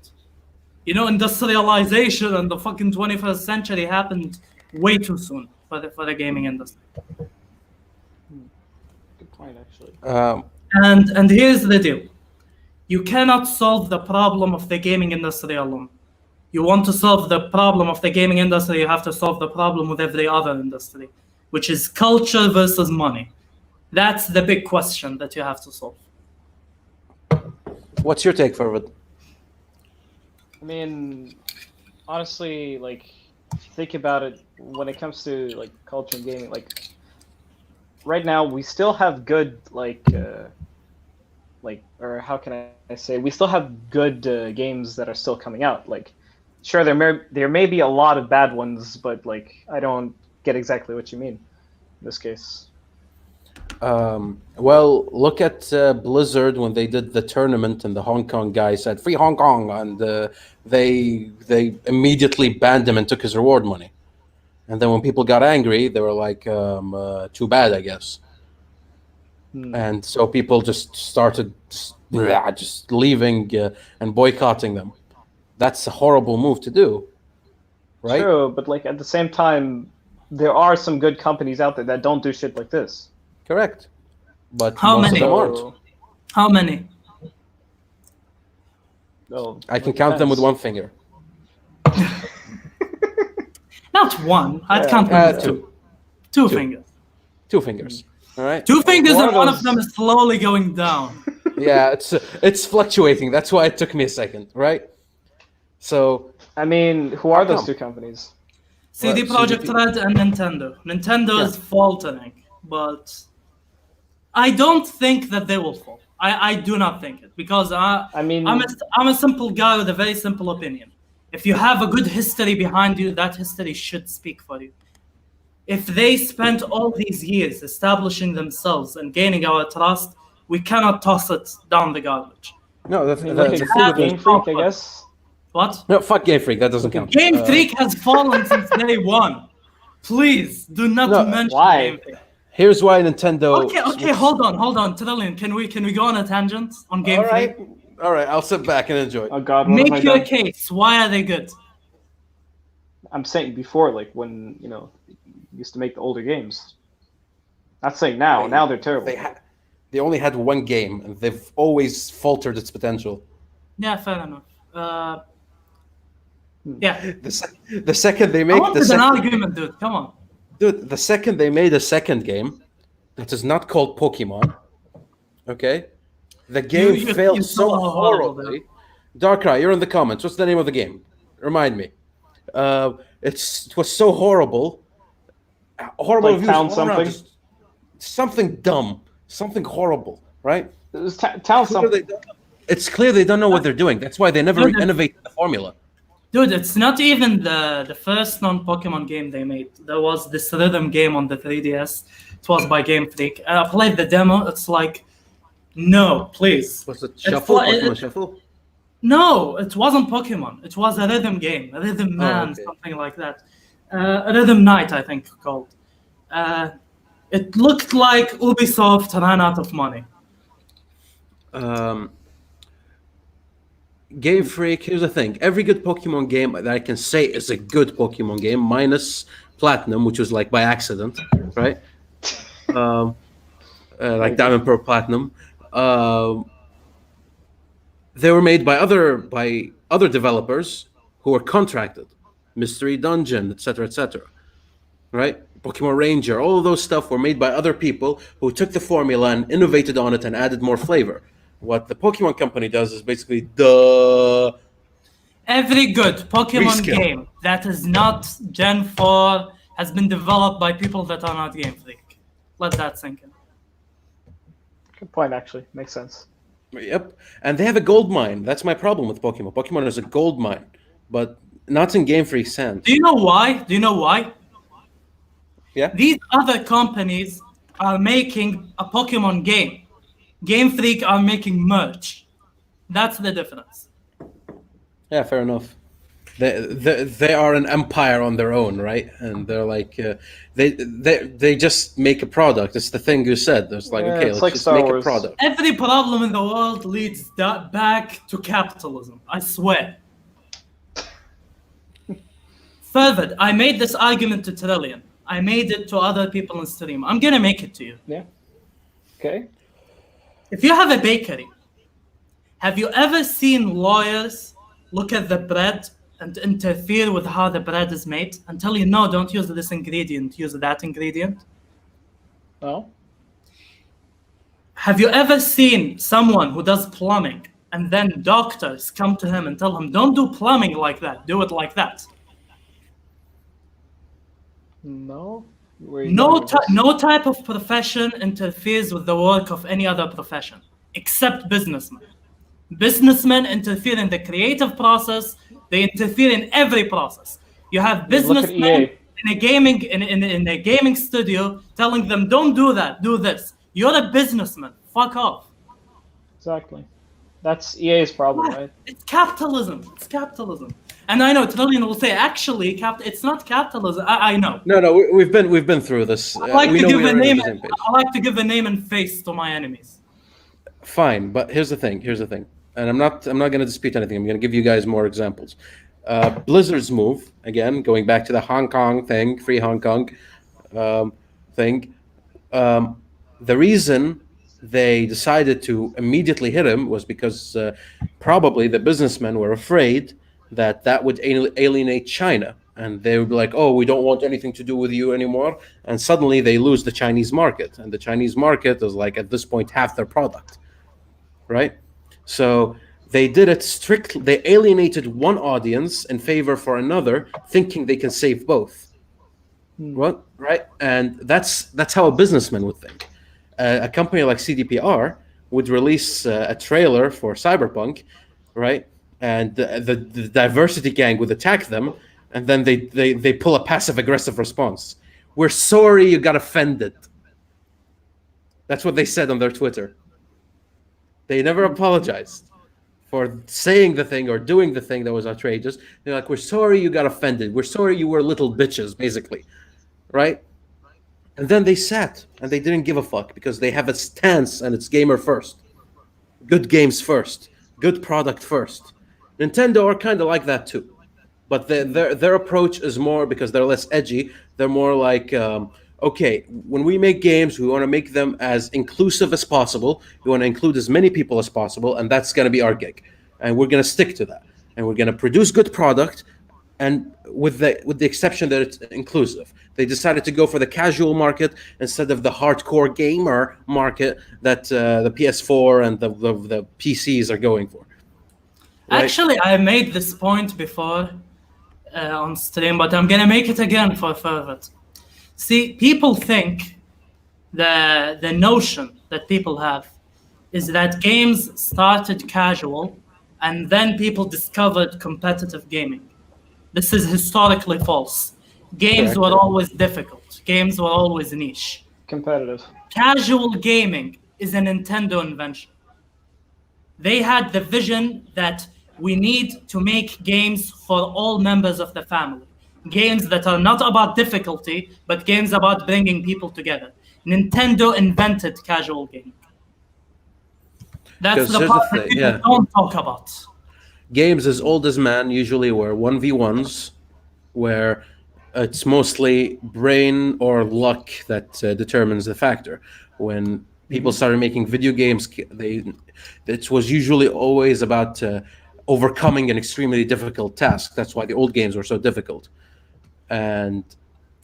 You know, industrialization and the fucking 21st century happened way too soon for the gaming industry. Good point, actually. And here's the deal. You cannot solve the problem of the gaming industry alone. You want to solve the problem of the gaming industry, you have to solve the problem with every other industry, which is culture versus money. That's the big question that you have to solve. What's your take, Fervid? I mean, honestly, like, if you think about it, when it comes to like culture and gaming, like, right now we still have good or how can I say, we still have good games that are still coming out. Like, sure, there may be a lot of bad ones, but like, I don't get exactly what you mean in this case. Well, look at Blizzard when they did the tournament, and the Hong Kong guy said "Free Hong Kong," and they immediately banned him and took his reward money. And then when people got angry, they were like, "Too bad, I guess." And so people just started just leaving and boycotting them. That's a horrible move to do, right? True, but like at the same time, there are some good companies out there that don't do shit like this. Correct. But How most many? of them aren't. How many? Oh, I can count them with one finger. Not one. I'd count them with two. Two fingers. 2 fingers. All right. 2 fingers, One and of one of those- them is slowly going down. Yeah, it's fluctuating. That's why it took me a second, right? So I mean, who are How those come? two companies? CD Well, Projekt CDP Red and Nintendo. Nintendo is faltering, but I don't think that they will fall. I do not think it, because I mean, I'm a simple guy with a very simple opinion. If you have a good history behind you, that history should speak for you. If they spent all these years establishing themselves and gaining our trust, we cannot toss it down the garbage. no, I mean, look at Game Freak, I guess. What? no, fuck Game Freak. That doesn't count. Game Freak has fallen since day one. Please do not No, mention why? Game Freak. Here's why Nintendo. Okay, hold on, Trillian. Can we go on a tangent on Game All right, Freak? all right. I'll sit back and enjoy. Oh God, what have I Make your done? case. Why are they good? I'm saying before, like when used to make the older games. Not saying now. Now they're terrible. They only had one game, and they've always faltered its potential. Yeah, fair enough. Yeah. The second they I make wanted an argument, dude. Come on. dude, the second they made a second game that is not called Pokemon, okay, the game failed you so saw how horrible horribly. Darkrai, you're in the comments. What's the name of the game? Remind me. It was so horrible. Horrible Like reviews Town all something? around, just something dumb, something horrible, right? It was Town Clear something. they don't- It's clear they don't know what they're doing. That's why they never innovate the formula. Dude, it's not even the first non-Pokemon game they made. There was this rhythm game on the 3DS. It was by Game Freak. I played the demo. It's like, no, please. Was it Shuffle? like- Pokemon Shuffle? No, it wasn't Pokemon. It was a rhythm game, a rhythm man, okay. something like that. A rhythm knight, I think, called. It looked like Ubisoft ran out of money. Game Freak, here's the thing. Every good Pokemon game that I can say is a good Pokemon game, minus Platinum, which was like by accident, right? Like Diamond, Pearl, Platinum. They were made by other developers who were contracted. Mystery Dungeon, etc., right? Pokemon Ranger, all of those stuff were made by other people who took the formula and innovated on it and added more flavor. What the Pokemon Company does is basically Every good Pokemon Reskin. game that is not Gen 4 has been developed by people that are not Game Freak. Let that sink in. Good point, actually. Makes sense. Yep, and they have a gold mine. That's my problem with Pokemon. Pokemon is a gold mine, but not in Game Freak's hands. Do you know why? Yeah. These other companies are making a Pokemon game. Game Freak are making merch. That's the difference. Yeah, fair enough. They are an empire on their own, right? And they're like they just make a product. It's the thing you said. It's like, Yeah, okay, it's let's like just Star make Wars. a product. Every problem in the world leads back to capitalism. I swear. Further, I made this argument to Trillion. I made it to other people in stream. I'm gonna make it to you. Yeah. Okay. If you have a bakery, have you ever seen lawyers look at the bread and interfere with how the bread is made and tell you, no, don't use this ingredient, use that ingredient? No. Have you ever seen someone who does plumbing and then doctors come to him and tell him, don't do plumbing like that, do it like that? No. Where are you No, going with this? no type of profession interferes with the work of any other profession, except businessmen. Businessmen interfere in the creative process. They interfere in every process. You have Look at businessmen EA. in a gaming studio telling them, don't do that, do this. You're a businessman. Fuck off. Exactly. That's EA's problem, right? It's capitalism. It's capitalism. And I know Trillion will say, actually, it's not capitalism. I know. No, we've been through this. I like we to know give we a are on the name. same page. I like to give a name and face to my enemies. Fine, but here's the thing. And I'm not going to dispute anything. I'm going to give you guys more examples. Blizzard's move, again, going back to the Hong Kong thing, free Hong Kong thing. The reason they decided to immediately hit him was because probably the businessmen were afraid that would alienate China. And they would be like, oh, we don't want anything to do with you anymore. And suddenly they lose the Chinese market. And the Chinese market is like, at this point, half their product. Right? So they did it strictly. They alienated one audience in favor for another, thinking they can save both. What? Right? And that's how a businessman would think. A company like CDPR would release a trailer for Cyberpunk, right? And the diversity gang would attack them, and then they pull a passive-aggressive response. We're sorry you got offended. That's what they said on their Twitter. They never apologized for saying the thing or doing the thing that was outrageous. They're like, we're sorry you got offended. We're sorry you were little bitches, basically, right? And then they sat, and they didn't give a fuck because they have a stance, and it's gamer first. Good games first. Good product first. Nintendo are kind of like that too. but their approach is more, because they're less edgy. They're more like, okay, when we make games, we want to make them as inclusive as possible. We want to include as many people as possible, and that's going to be our gig, and we're going to stick to that, and we're going to produce good product, and with the exception that it's inclusive. They decided to go for the casual market instead of the hardcore gamer market that the PS4 and the PCs are going for. Right? Actually, I made this point before on stream, but I'm gonna make it again for Fervid. See, people think the notion that people have is that games started casual and then people discovered competitive gaming. This is historically false. Games were always difficult. Games were always niche. Competitive. Casual gaming is a Nintendo invention. They had the vision that we need to make games for all members of the family. Games that are not about difficulty, but games about bringing people together. Nintendo invented casual gaming. That's the part that people don't talk about. Games as old as man usually were 1v1s, where it's mostly brain or luck that determines the factor. When people started making video games, it was usually always about overcoming an extremely difficult task. That's why the old games were so difficult. And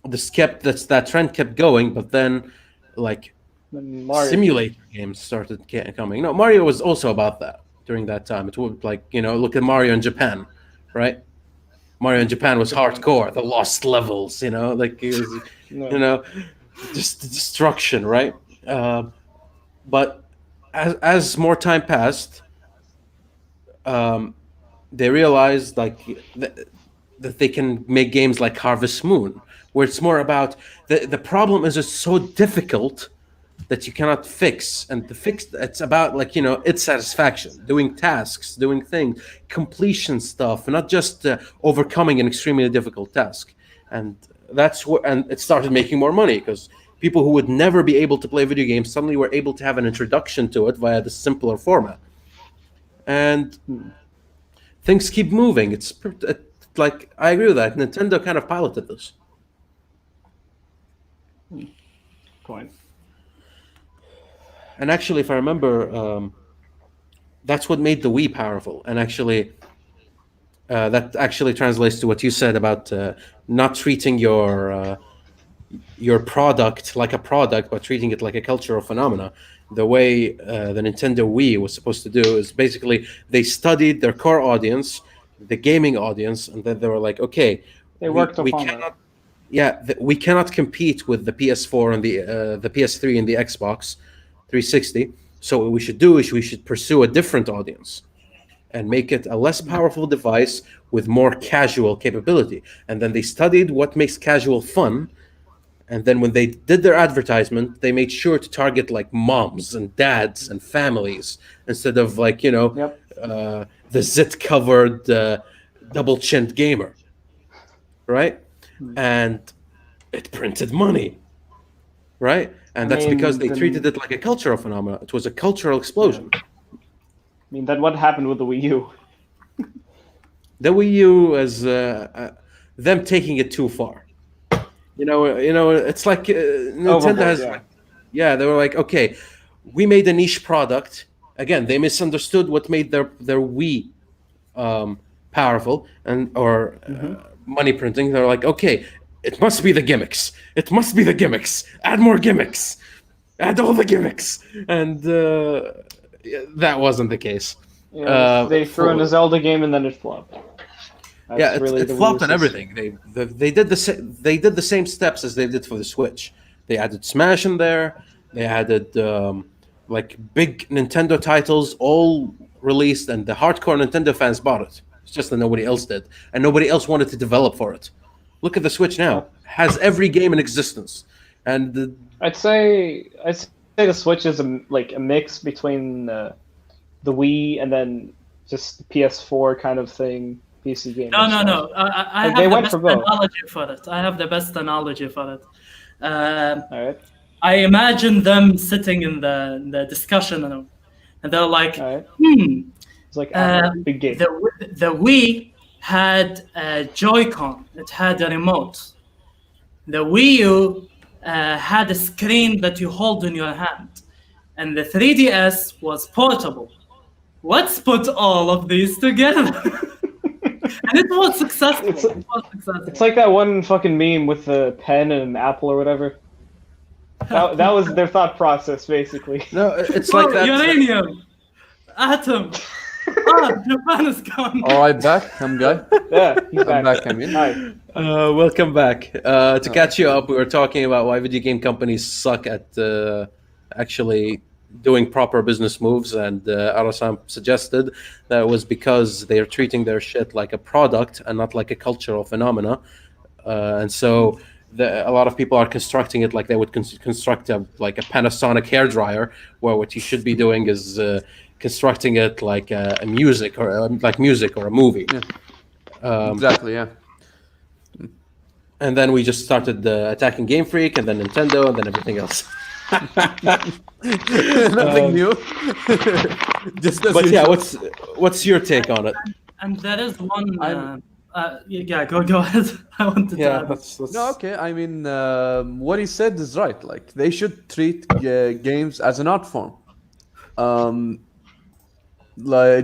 that trend kept going, but then like simulator games started coming. No, Mario was also about that during that time. It was like, look at Mario in Japan, right? Mario in Japan was hardcore, the lost levels, like it was, just destruction, right? But as more time passed, they realized like that they can make games like Harvest Moon, where it's more about the problem is it's so difficult that you cannot fix, and it's about like its satisfaction, doing tasks, doing things, completion stuff, not just overcoming an extremely difficult task. And and it started making more money because people who would never be able to play video games suddenly were able to have an introduction to it via the simpler format. And things keep moving. It's like, I agree with that. Nintendo kind of piloted this. Point. And actually, if I remember, that's what made the Wii powerful. And actually, that actually translates to what you said about not treating your product like a product, but treating it like a cultural phenomena. The way the Nintendo Wii was supposed to do is basically they studied their core audience, the gaming audience, and then they were like, okay, they worked upon that. We cannot compete with the PS4 and the PS3 and the Xbox 360. So what we should do is we should pursue a different audience and make it a less powerful device with more casual capability. And then they studied what makes casual fun. And then when they did their advertisement, they made sure to target like moms and dads and families instead of like, the zit-covered double-chinned gamer, right? And it printed money, right? And that's because they treated it like a cultural phenomenon. It was a cultural explosion. I mean, then what happened with the Wii U? The Wii U is them taking it too far. It's like Nintendo has, they were like, okay, we made a niche product. Again, they misunderstood what made their Wii powerful or money printing. They're like, okay, it must be the gimmicks. It must be the gimmicks. Add more gimmicks. Add all the gimmicks. And that wasn't the case. They threw in a Zelda game and then it flopped. That's it flopped on everything. They did the same steps as they did for the Switch. They added Smash in there. They added like big Nintendo titles, all released, and the hardcore Nintendo fans bought it. It's just that nobody else did, and nobody else wanted to develop for it. Look at the Switch now; has every game in existence, and I'd say the Switch is a mix between the Wii and then just the PS4 kind of thing. PC games. No. I have the best analogy for it. I have the best analogy for it. All right. I imagine them sitting in the discussion and they're like, It's like big game. The Wii had a Joy-Con. It had a remote. The Wii U had a screen that you hold in your hand. And the 3DS was portable. Let's put all of these together. And it was successful. It's like that one fucking meme with the pen and an apple or whatever. That was their thought process, basically. No, it's like that. Uranium, atom. Japan is gone. All right, back. I'm Guy. Yeah, he's I'm back. back. I'm in. Hi. Welcome back. To catch you up, we were talking about why video game companies suck at actually doing proper business moves, and Arasan suggested that it was because they're treating their shit like a product and not like a cultural phenomena, and so a lot of people are constructing it like they would construct a Panasonic hairdryer, where what you should be doing is constructing it like a music or a movie. Yeah. Exactly. Yeah. And then we just started attacking Game Freak, and then Nintendo, and then everything else. Nothing new. Just as But usual. yeah, what's your take on it? And there is one. Yeah, go ahead. I wanted to add. Let's... No, okay. I mean, what he said is right. Like, they should treat games as an art form.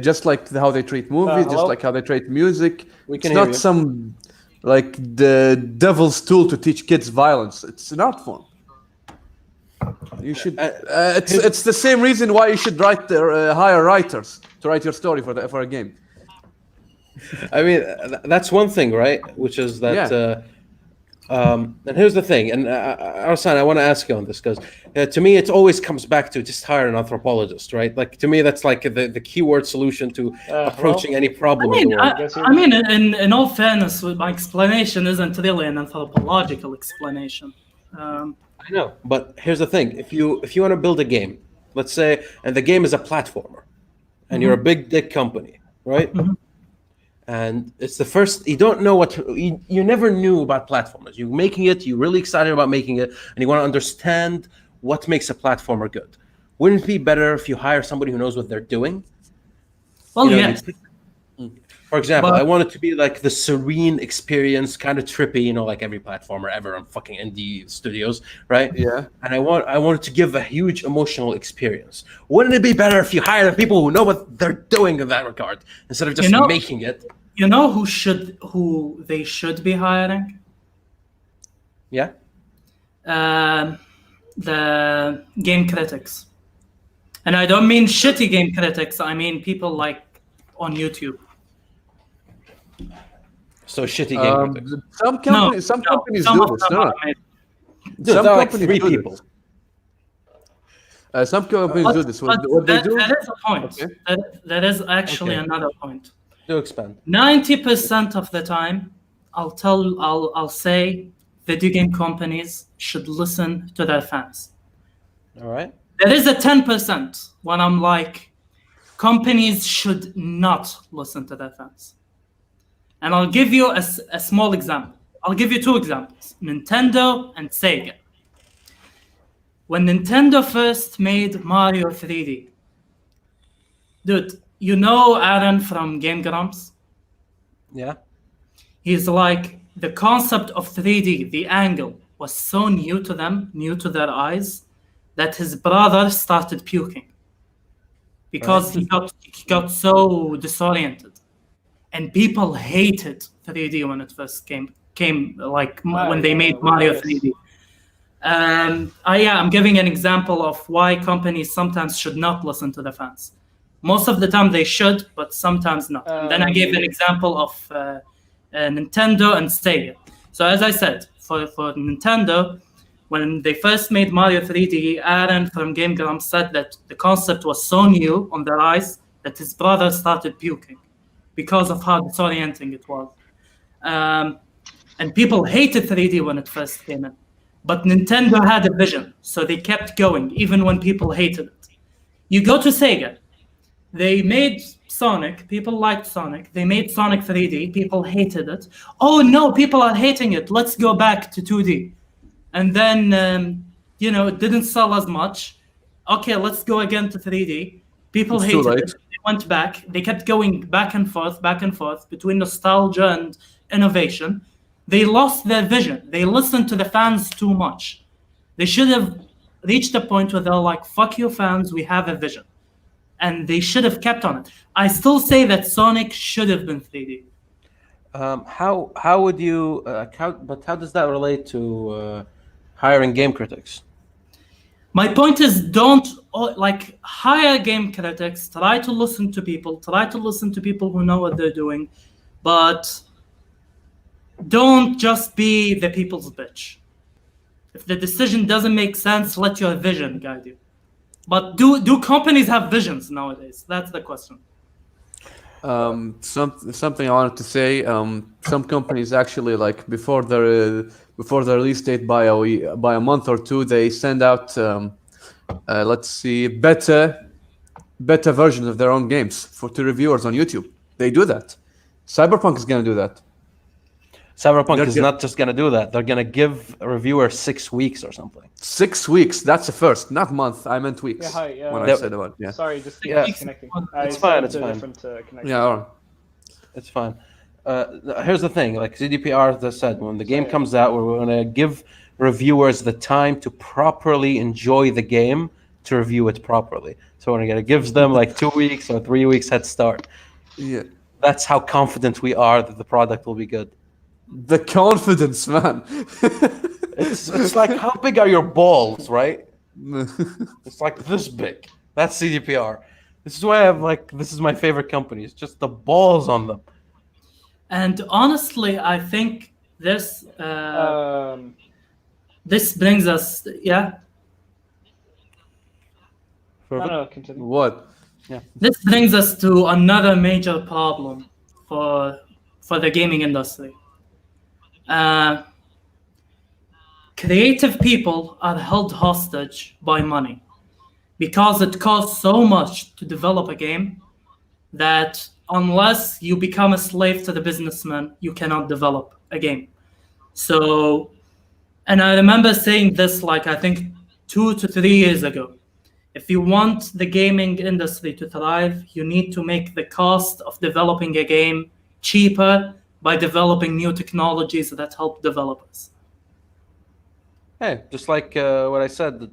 Just like how they treat movies, just like how they treat music. We can it's hear not you. some like the devil's tool to teach kids violence. It's an art form. You should. It's the same reason why you should hire writers to write your story for a game. I mean, that's one thing, right? Which is that. And here's the thing, and Arasan, I want to ask you on this because to me, it always comes back to just hire an anthropologist, right? Like to me, that's like the keyword solution to approaching any problem in the world. I mean, in all fairness, my explanation isn't really an anthropological explanation. I know, but here's the thing: if you want to build a game, let's say, and the game is a platformer, and you're a big dick company, right? Mm-hmm. And it's the first, you don't know you never knew about platformers. You're making it, you're really excited about making it, and you want to understand what makes a platformer good. Wouldn't it be better if you hire somebody who knows what they're doing? Well, yes. For example, I want it to be like the serene experience, kind of trippy, like every platformer ever on fucking indie studios, right? Yeah. And I want it to give a huge emotional experience. Wouldn't it be better if you hire the people who know what they're doing in that regard instead of just making it? You know who they should be hiring? Yeah. The game critics, and I don't mean shitty game critics. I mean people like on YouTube. So shitty game critics. Some companies some do of this. them No. are amazing. Dude, Some there are like companies 3 do people. this. Some companies do this. What they do? That is a point. Okay. That is actually Okay. another point. Do expand. 90% of the time, I'll say video game companies should listen to their fans. All right. There is a 10% when I'm like, companies should not listen to their fans. And I'll give you a small example. I'll give you 2 examples, Nintendo and Sega. When Nintendo first made Mario 3D, dude, you know Aaron from Game Grumps? Yeah. He's like, the concept of 3D, the angle, was so new to them, new to their eyes, that his brother started puking. Because he got so disoriented. And people hated 3D when it first came when they made Mario 3D. I'm giving an example of why companies sometimes should not listen to the fans. Most of the time they should, but sometimes not. And then I gave an example of Nintendo and Sega. So as I said, for Nintendo, when they first made Mario 3D, Aaron from Game Grumps said that the concept was so new on their eyes that his brother started puking because of how disorienting it was. And people hated 3D when it first came in. But Nintendo had a vision, so they kept going, even when people hated it. You go to Sega, they made Sonic, people liked Sonic. They made Sonic 3D, people hated it. Oh no, people are hating it, let's go back to 2D. And then, it didn't sell as much. Okay, let's go again to 3D. People hated it. They went back. They kept going back and forth between nostalgia and innovation. They lost their vision. They listened to the fans too much. They should have reached a point where they're like, fuck you fans, we have a vision. And they should have kept on it. I still say that Sonic should have been 3D. How would you? How does that relate to hiring game critics? My point is, don't hire game critics. Try to listen to people. Try to listen to people who know what they're doing, but don't just be the people's bitch. If the decision doesn't make sense, let your vision guide you. But do companies have visions nowadays? That's the question. Something I wanted to say. Some companies actually, like before the release date by a month or two, they send out beta versions of their own games to reviewers on YouTube. They do that. Cyberpunk is gonna do that. Cyberpunk is not just gonna do that. They're gonna give a reviewer 6 weeks or something. 6 weeks. That's a first, not month. I meant weeks. Yeah, hi. When I said about Sorry, just disconnecting. It's fine. It's fine. Connection. Yeah, all right. It's fine. Here's the thing: like CDPR has said, when the game comes out, we're gonna give reviewers the time to properly enjoy the game to review it properly. So we're gonna give them like 2 weeks or 3 weeks head start. Yeah, that's how confident we are that the product will be good. The confidence, man. It's like, how big are your balls, right? It's like this big. That's CDPR. This is why this is my favorite company. It's just the balls on them. And honestly, I think this this brings us, No, continue. What? Yeah. This brings us to another major problem for the gaming industry. Creative people are held hostage by money because it costs so much to develop a game that unless you become a slave to the businessman, you cannot develop a game. So, and I remember saying this I think 2 to 3 years ago. If you want the gaming industry to thrive, you need to make the cost of developing a game cheaper by developing new technologies that help developers. Hey, just like what I said,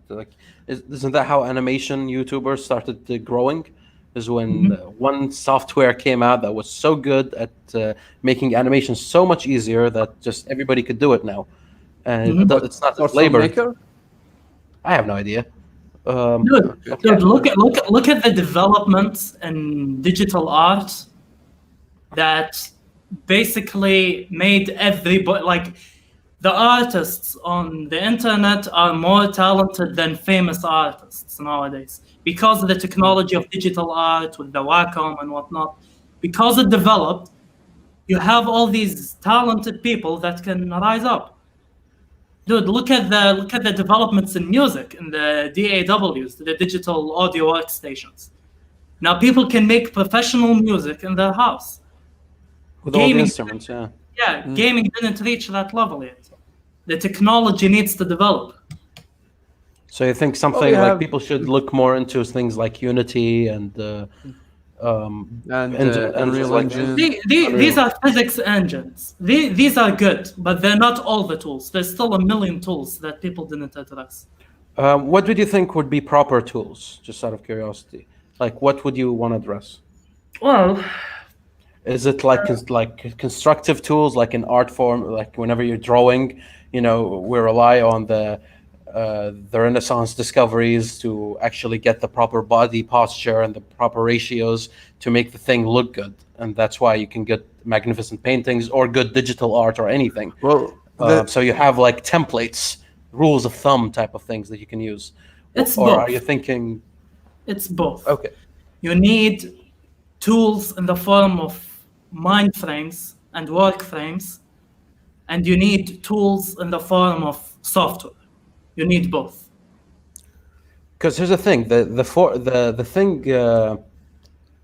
isn't that how animation YouTubers started growing? Is when one software came out that was so good at making animation so much easier that just everybody could do it now, and it's not just labor. Maker? I have no idea. Dude, look at the developments in digital art that basically made everybody the artists on the internet are more talented than famous artists nowadays because of the technology of digital art with the Wacom and whatnot. Because it developed, you have all these talented people that can rise up. Dude, look at the developments in music, in the DAWs, the digital audio workstations. Now people can make professional music in their house. With all the instruments, yeah. Yeah, gaming didn't reach that level yet. The technology needs to develop. So you think people should look more into things like Unity and Unreal Engine. These are physics engines. These are good, but they're not all the tools. There's still a million tools that people didn't address. What would you think would be proper tools, just out of curiosity? What would you want to address? Well, is it like constructive tools, like in art form, like whenever you're drawing, we rely on the Renaissance discoveries to actually get the proper body posture and the proper ratios to make the thing look good, and that's why you can get magnificent paintings or good digital art or anything. Well, so you have templates, rules of thumb type of things that you can use. It's or both. Are you thinking? It's both. Okay. You need tools in the form of mind frames and work frames, and you need tools in the form of software. You need both. Because here's the thing: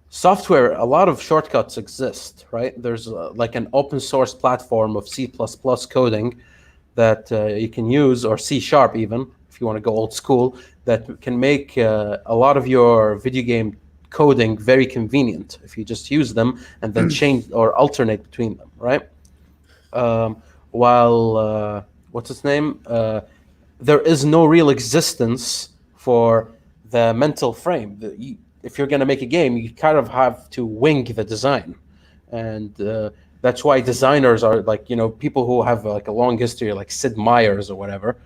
software. A lot of shortcuts exist, right? There's an open source platform of C++ coding that you can use, or C# even, if you want to go old school, that can make a lot of your video game coding very convenient if you just use them and then change or alternate between them, right? While what's its name? There is no real existence for the mental frame. If you're going to make a game, you kind of have to wing the design, and that's why designers are like, people who have like a long history, like Sid Meier's or whatever,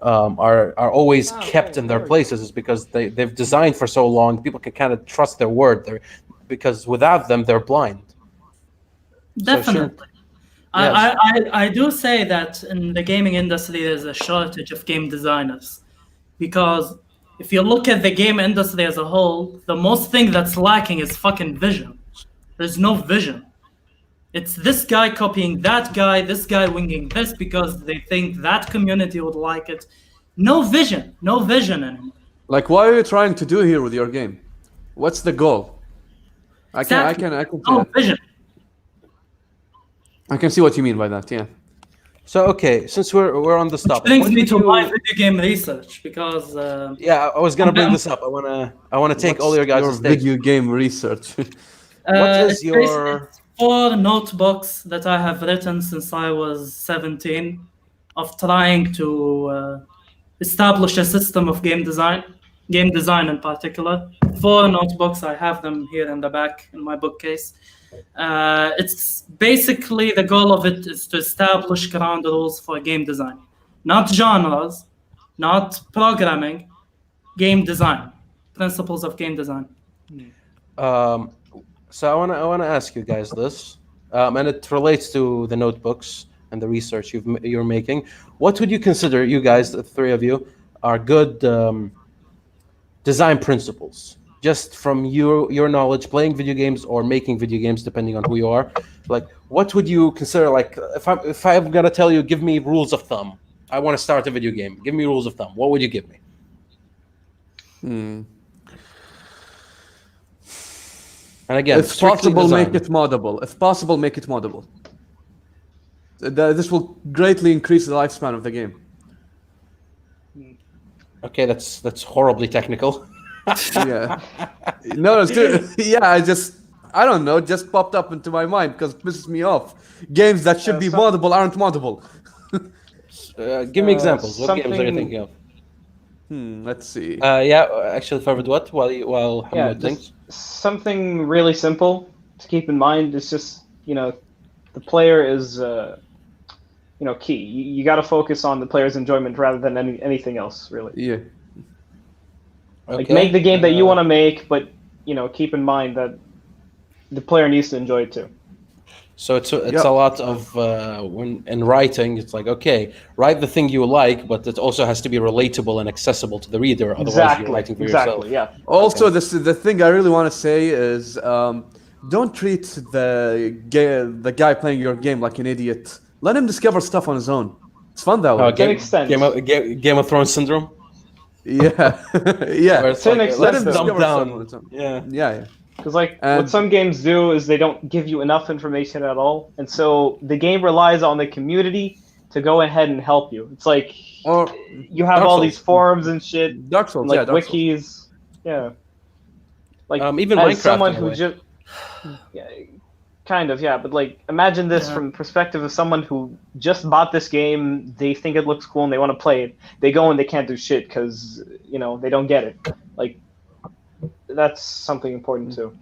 are always kept in their places, is because they've designed for so long. People can kind of trust their word, because without them, they're blind. Definitely. So yes. I do say that in the gaming industry, there's a shortage of game designers, because if you look at the game industry as a whole, the most thing that's lacking is fucking vision. There's no vision. It's this guy copying that guy, this guy winging this because they think that community would like it. No vision anymore. Like, what are you trying to do here with your game? What's the goal? I can see No that. vision. I can see what you mean by that. Yeah. So okay, since we're on this topic, Brings me to my video game research, because yeah, I was gonna bring this up. I wanna take all your guys' video game research. What is your 4 notebooks that I have written since I was 17 of trying to establish a system of game design in particular. 4 notebooks, I have them here in the back in my bookcase. It's basically, the goal of it is to establish ground rules for game design, not genres, not programming, game design, principles of game design. So I wanna ask you guys this, and it relates to the notebooks and the research you're making. What would you consider, you guys, the 3 of you, are good design principles? Just from your knowledge, playing video games or making video games, depending on who you are. Like, what would you consider? Like, if I'm gonna tell you, give me rules of thumb. I want to start a video game. Give me rules of thumb. What would you give me? And again, if possible, make it moddable. If possible, make it moddable. This will greatly increase the lifespan of the game. Okay, that's horribly technical. Yeah. No, it's good. Yeah, I don't know, just popped up into my mind because it pisses me off. Games that should be moddable aren't moddable. Give me examples. What games are you thinking of? Let's see. Yeah, actually, Fervid, what? While Hamod thinks? Something really simple to keep in mind is just, the player is, key. You got to focus on the player's enjoyment rather than anything else, really. Yeah. Like, make the game that you want to make, but, keep in mind that the player needs to enjoy it too. So it's a lot of when in writing, it's like, okay, write the thing you like, but it also has to be relatable and accessible to the reader. Otherwise, you're writing for yourself. Yeah. Also, the thing I really want to say is, don't treat the guy playing your game like an idiot. Let him discover stuff on his own. It's fun that way. To an extent. Game of Thrones syndrome. Yeah, yeah. Let him dumb down. Yeah. Because what some games do is they don't give you enough information at all, and so the game relies on the community to go ahead and help you. It's like you have all these forums and shit, Dark Souls, and wikis. Yeah. Like even as Minecraft, someone who just kind of, but imagine this from the perspective of someone who just bought this game. They think it looks cool and they want to play it. They go and they can't do shit because they don't get it. That's something important too.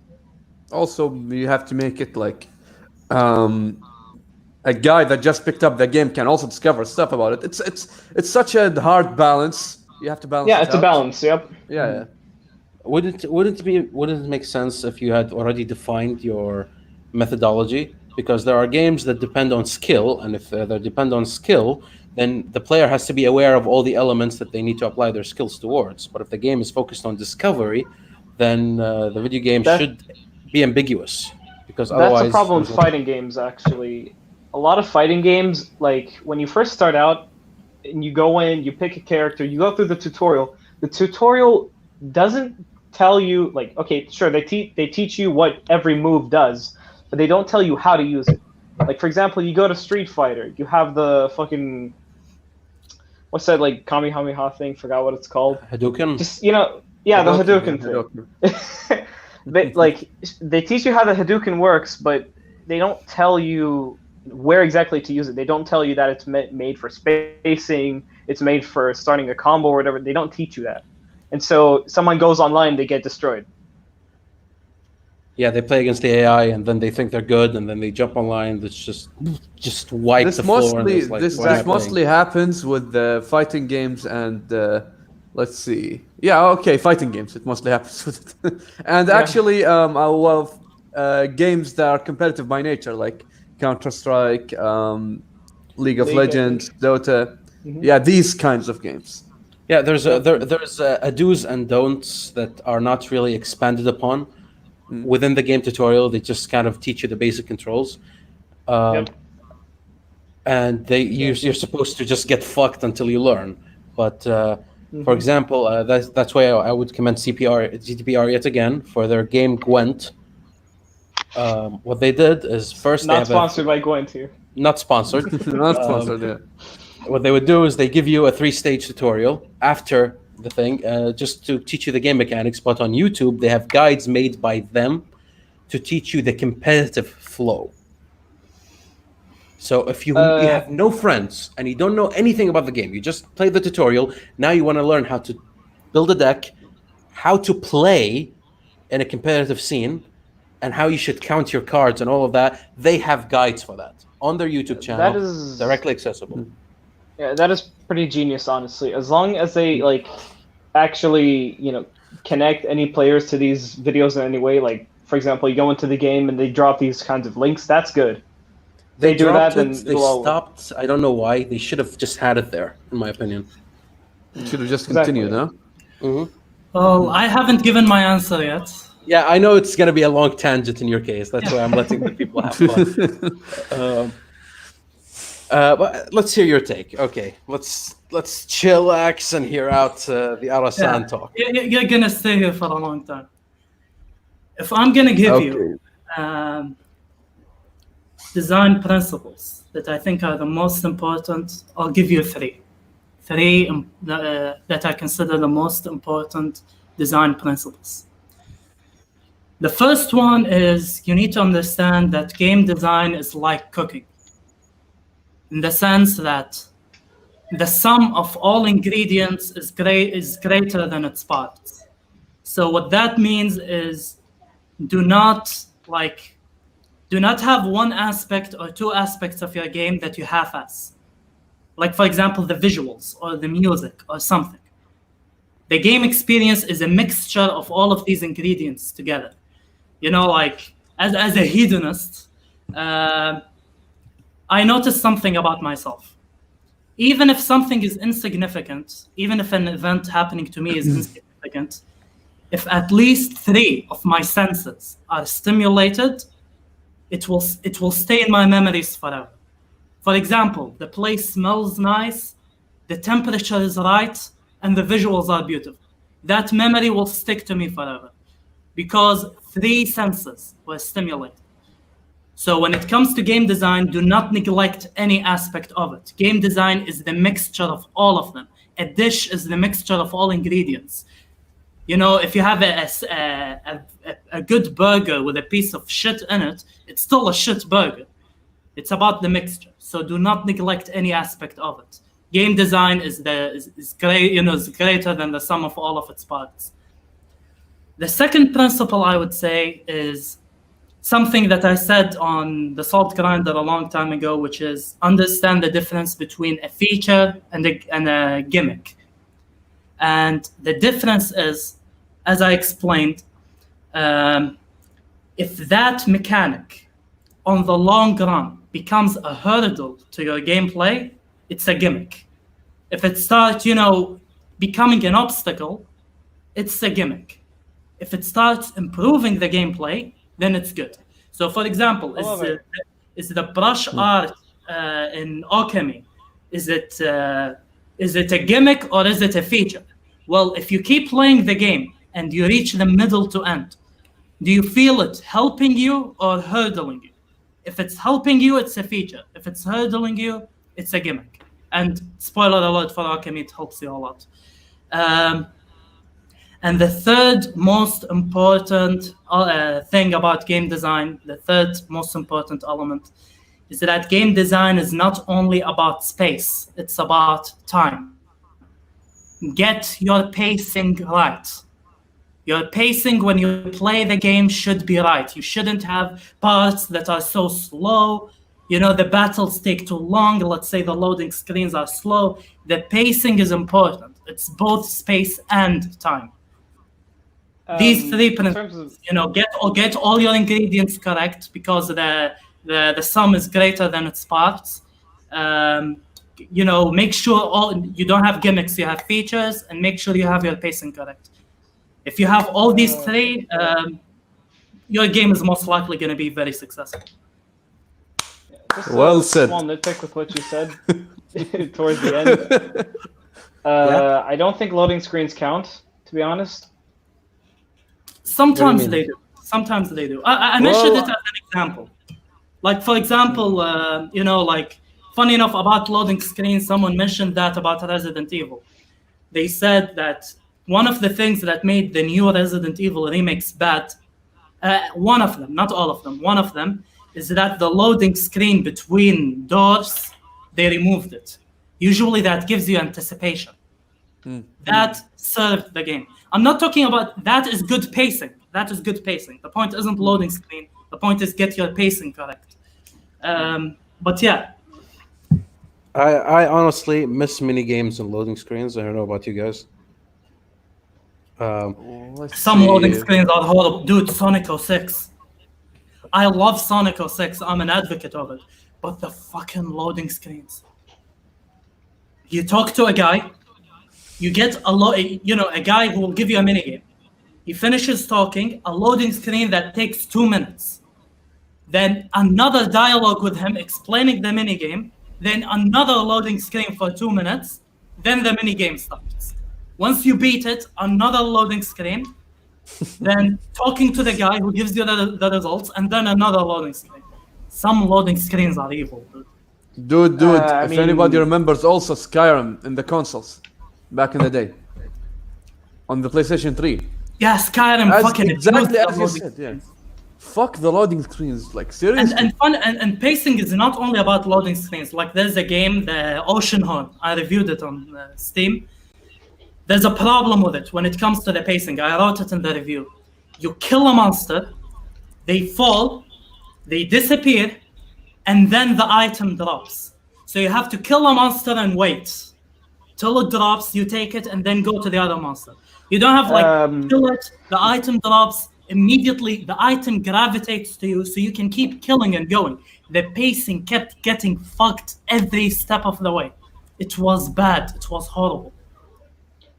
Also, you have to make it like a guy that just picked up the game can also discover stuff about it. It's such a hard balance. You have to balance. Yeah, it's a balance. Yep. Yeah. Wouldn't it make sense if you had already defined your methodology? Because there are games that depend on skill, and if they depend on skill, then the player has to be aware of all the elements that they need to apply their skills towards. But if the game is focused on discovery, then the video game should be ambiguous, because otherwise... That's a problem with fighting games, actually. A lot of fighting games, like, when you first start out, and you go in, you pick a character, you go through the tutorial doesn't tell you, like, okay, sure, they teach you what every move does, but they don't tell you how to use it. Like, for example, you go to Street Fighter, you have the fucking... What's that, like, Kamehameha thing? Forgot what it's called. Hadouken? Just, the Hadouken thing. they teach you how the Hadouken works, but they don't tell you where exactly to use it. They don't tell you that it's made for spacing, it's made for starting a combo or whatever. They don't teach you that. And so someone goes online, they get destroyed. Yeah, they play against the AI, and then they think they're good, and then they jump online. That's just wipe the floor. This mostly happens with the fighting games and let's see. Yeah, okay, fighting games. It mostly happens with it. And actually, I love games that are competitive by nature, like Counter-Strike, League of Legends, Dota. Mm-hmm. Yeah, these kinds of games. Yeah, there's a do's and don'ts that are not really expanded upon within the game tutorial. They just kind of teach you the basic controls, and you're supposed to just get fucked until you learn. But for example, that's why I would commend GDPR yet again for their game Gwent. What they did is first not sponsored by Gwent here. Not sponsored. Not sponsored. Yeah. What they would do is they give you a 3-stage tutorial after the thing, just to teach you the game mechanics. But on YouTube, they have guides made by them to teach you the competitive flow. So if you have no friends and you don't know anything about the game, you just play the tutorial. Now you want to learn how to build a deck, how to play in a competitive scene, and how you should count your cards and all of that. They have guides for that on their YouTube channel. That is directly accessible. Yeah, that is pretty genius, honestly. As long as they actually, connect any players to these videos in any way. Like, for example, you go into the game and they drop these kinds of links. That's good. They do that, then they stopped. I don't know why. They should have just had it there, in my opinion. Should have just continued, huh? Mm-hmm. Well, I haven't given my answer yet. Yeah, I know it's going to be a long tangent in your case. That's why I'm letting the people have fun. But let's hear your take. Okay, let's chillax and hear out the Arasan talk. You're gonna stay here for a long time. If I'm gonna give you design principles that I think are the most important, I'll give you three that I consider the most important design principles. The first one is you need to understand that game design is like cooking, in the sense that the sum of all ingredients is greater than its parts. So what that means is do not have one aspect or two aspects of your game that you half-ass. Like, for example, the visuals or the music or something. The game experience is a mixture of all of these ingredients together. As a hedonist, I noticed something about myself. Even if something is insignificant, even if an event happening to me is insignificant, if at least 3 of my senses are stimulated, it will stay in my memories forever. For example, the place smells nice, the temperature is right, and the visuals are beautiful. That memory will stick to me forever because 3 senses were stimulated. So when it comes to game design, do not neglect any aspect of it. Game design is the mixture of all of them. A dish is the mixture of all ingredients. If you have a good burger with a piece of shit in it, it's still a shit burger. It's about the mixture. So do not neglect any aspect of it. Game design is greater than the sum of all of its parts. The second principle I would say is something that I said on the Salt Grinder a long time ago, which is understand the difference between a feature and a gimmick. And the difference is, as I explained, if that mechanic on the long run becomes a hurdle to your gameplay, it's a gimmick. If it starts, becoming an obstacle, it's a gimmick. If it starts improving the gameplay, then it's good. So, for example, is the brush art in alchemy, is it a gimmick or is it a feature? Well, if you keep playing the game and you reach the middle to end, do you feel it helping you or hurdling you? If it's helping you, it's a feature. If it's hurdling you, it's a gimmick. And spoiler alert for alchemy, it helps you a lot. And the third most important thing about game design, the third most important element, is that game design is not only about space, it's about time. Get your pacing right. Your pacing when you play the game should be right. You shouldn't have parts that are so slow. The battles take too long. Let's say the loading screens are slow. The pacing is important. It's both space and time. These three principles, get all your ingredients correct because the sum is greater than its parts. Make sure you don't have gimmicks, you have features, and make sure you have your pacing correct. If you have all these three, your game is most likely going to be very successful. Just well said. Small nitpick with what you said towards the end. I don't think loading screens count, to be honest. Sometimes they do. Sometimes they do. I mentioned it as an example. Like, for example, funny enough, about loading screens, someone mentioned that about Resident Evil. They said that one of the things that made the new Resident Evil remakes bad, one of them, not all of them, one of them, is that the loading screen between doors, they removed it. Usually that gives you anticipation. That served the game. I'm not talking about that is good pacing. That is good pacing. The point isn't loading screen. The point is get your pacing correct. But yeah. I honestly miss mini games and loading screens. I don't know about you guys. Some loading screens are horrible. Dude, Sonic 06. I love Sonic 06. I'm an advocate of it. But the fucking loading screens. You talk to a guy, you get a guy who will give you a minigame. He finishes talking, a loading screen that takes 2 minutes. Then another dialogue with him explaining the minigame. Then another loading screen for 2 minutes. Then the minigame starts. Once you beat it, another loading screen. Then talking to the guy who gives you the results, and then another loading screen. Some loading screens are evil, dude. Dude, if anybody remembers also Skyrim in the consoles back in the day. On the PlayStation 3. Yeah, Skyrim fucking exactly as you said, yeah. Fuck the loading screens, like seriously. And pacing is not only about loading screens. Like there's a game, the Ocean Horn. I reviewed it on Steam. There's a problem with it when it comes to the pacing. I wrote it in the review. You kill a monster, they fall, they disappear, and then the item drops. So you have to kill a monster and wait till it drops. You take it and then go to the other monster. You don't have kill it, the item drops, immediately the item gravitates to you so you can keep killing and going. The pacing kept getting fucked every step of the way. It was bad. It was horrible.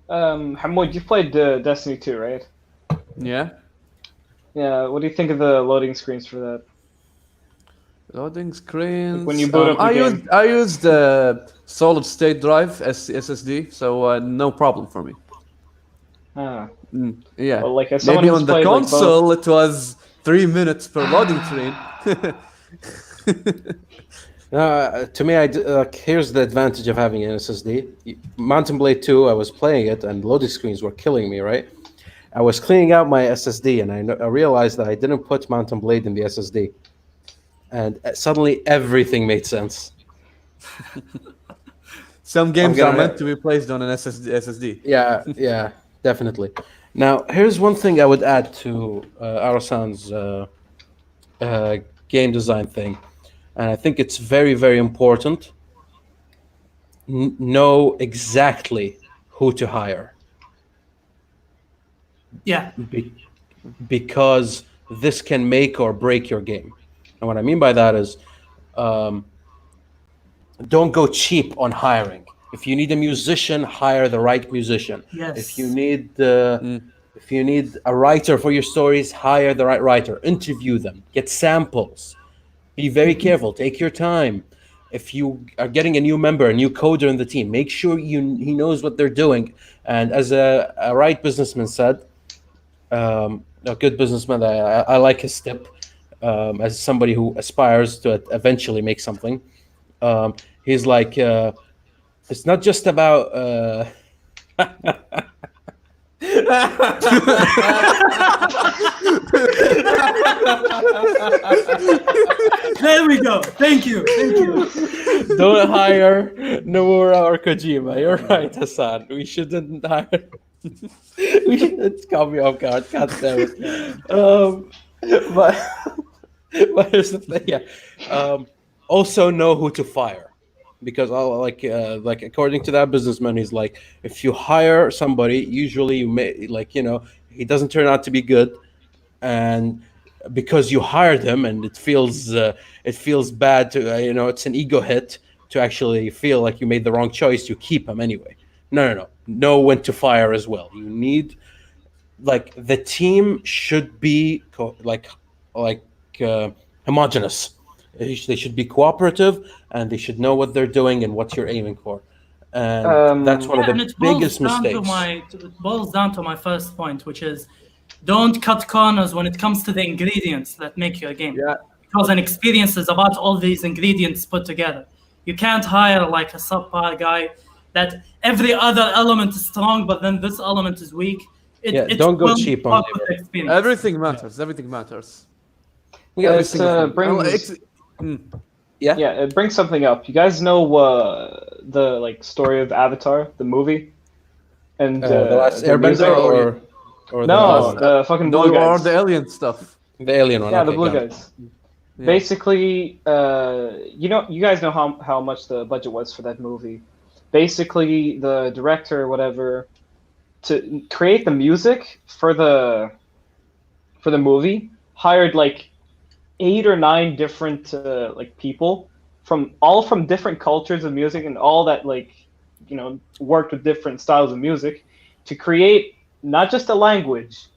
Hamod, you played Destiny 2, right? Yeah. Yeah, what do you think of the loading screens for that? Loading screens. Like when you boot up the game. I used the solid state drive as SSD, so no problem for me. Yeah. Well, like, as maybe on the played, console it was 3 minutes per loading screen. To me, here's the advantage of having an SSD. Mountain Blade 2, I was playing it, and loading screens were killing me, right? I was cleaning out my SSD, and I realized that I didn't put Mountain Blade in the SSD. And suddenly, everything made sense. Some games are meant to be placed on an SSD. Yeah, definitely. Now, here's one thing I would add to Arasan's game design thing. And I think it's very, very important. Know exactly who to hire. Yeah. Because this can make or break your game. And what I mean by that is, don't go cheap on hiring. If you need a musician, hire the right musician. Yes. If you need a writer for your stories, hire the right writer. Interview them. Get samples. Be very careful. Take your time. If you are getting a new member, a new coder in the team, make sure he knows what they're doing. And as a right businessman said, a good businessman, I like his tip. As somebody who aspires to eventually make something, he's like, it's not just about There we go. Thank you. Don't hire Nomura or Kojima. You're right, Hassan. We shouldn't hire. It's caught me off guard. God damn it. But here's the thing. Yeah. Also know who to fire, because like according to that businessman, he's like, if you hire somebody, usually you may he doesn't turn out to be good, and because you hired him, and it feels bad to it's an ego hit to actually feel like you made the wrong choice. You keep him anyway. No. Know when to fire as well. You need the team should be homogenous. They should be cooperative, and they should know what they're doing and what you're aiming for. And that's one of the biggest mistakes. It boils down to my first point, which is don't cut corners when it comes to the ingredients that make your game. Yeah. Because an experience is about all these ingredients put together. You can't hire like a subpar guy that every other element is strong, but then this element is weak. Don't go cheap on it. Everything matters. Everything matters. It brings something up. You guys know the story of Avatar, the movie, and the last Airbender, or the fucking blue guys, or the alien stuff. The alien one. Yeah, the blue guys. Yeah. Basically, you guys know how much the budget was for that movie. Basically, the director or whatever, to create the music for the movie, hired 8 or 9 different people from different cultures of music, and all that worked with different styles of music to create not just a language,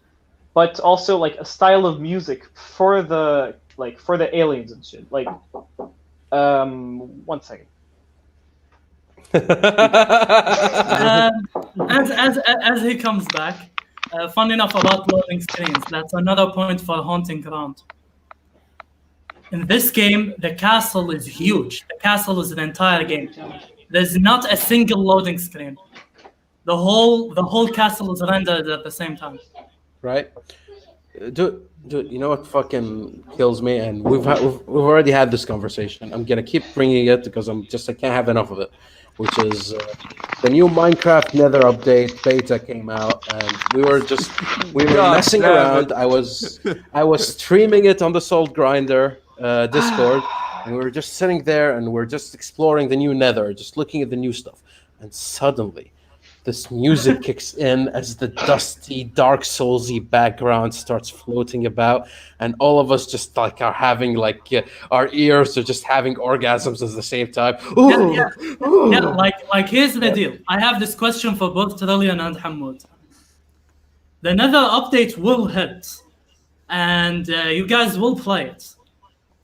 but also a style of music for the aliens and shit. One second. As he comes back, fun enough about loading screens, that's another point for Haunting Ground. In this game, the castle is huge. The castle is an entire game. There's not a single loading screen. The whole castle is rendered at the same time. Right? Dude, you know what fucking kills me? And we've already had this conversation. I'm gonna keep bringing it because I can't have enough of it. Which is the new Minecraft Nether update beta came out, and we were messing around. I was streaming it on the Salt Grinder Discord, and we were just sitting there and we're just exploring the new Nether, just looking at the new stuff, and suddenly this music kicks in as the dusty, Dark Soulsy background starts floating about, and all of us just are having our ears are just having orgasms at the same time. Here's the deal. I have this question for both Trillian and Hamod. The Nether update will hit, and you guys will play it.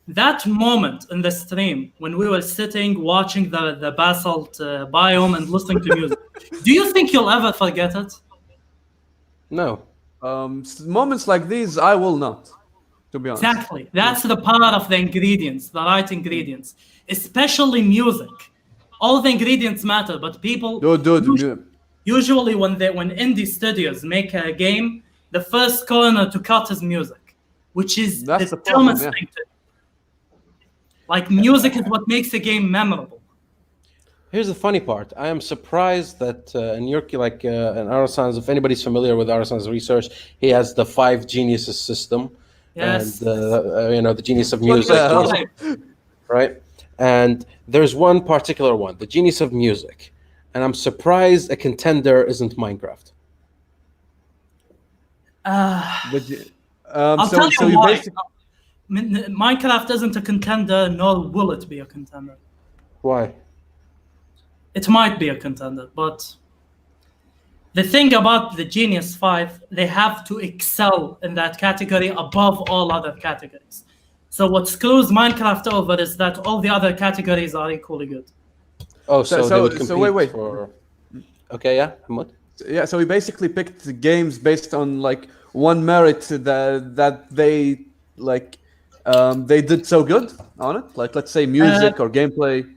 That moment in the stream when we were sitting watching the basalt biome and listening to music, do you think you'll ever forget it? No. Moments like these, I will not, to be honest. Exactly. That's the part of the ingredients, the right ingredients, especially music. All the ingredients matter, but people usually when indie studios make a game, the first corner to cut is music, which is the dumbest thing to do. Music is what makes a game memorable. Here's the funny part. I am surprised that in Arasan's, if anybody's familiar with Arasan's research, he has the 5 geniuses system. Yes. And the genius of music. Right? And there's one particular one, the genius of music. And I'm surprised a contender isn't Minecraft. I'll tell you why. Minecraft isn't a contender, nor will it be a contender. Why? It might be a contender, but the thing about the Genius 5, they have to excel in that category above all other categories. So what screws Minecraft over is that all the other categories are equally good. Oh, so they would compete wait. for... Okay, yeah, Hamod? Yeah, so we basically picked the games based on one merit that they they did so good on it. Let's say music or gameplay.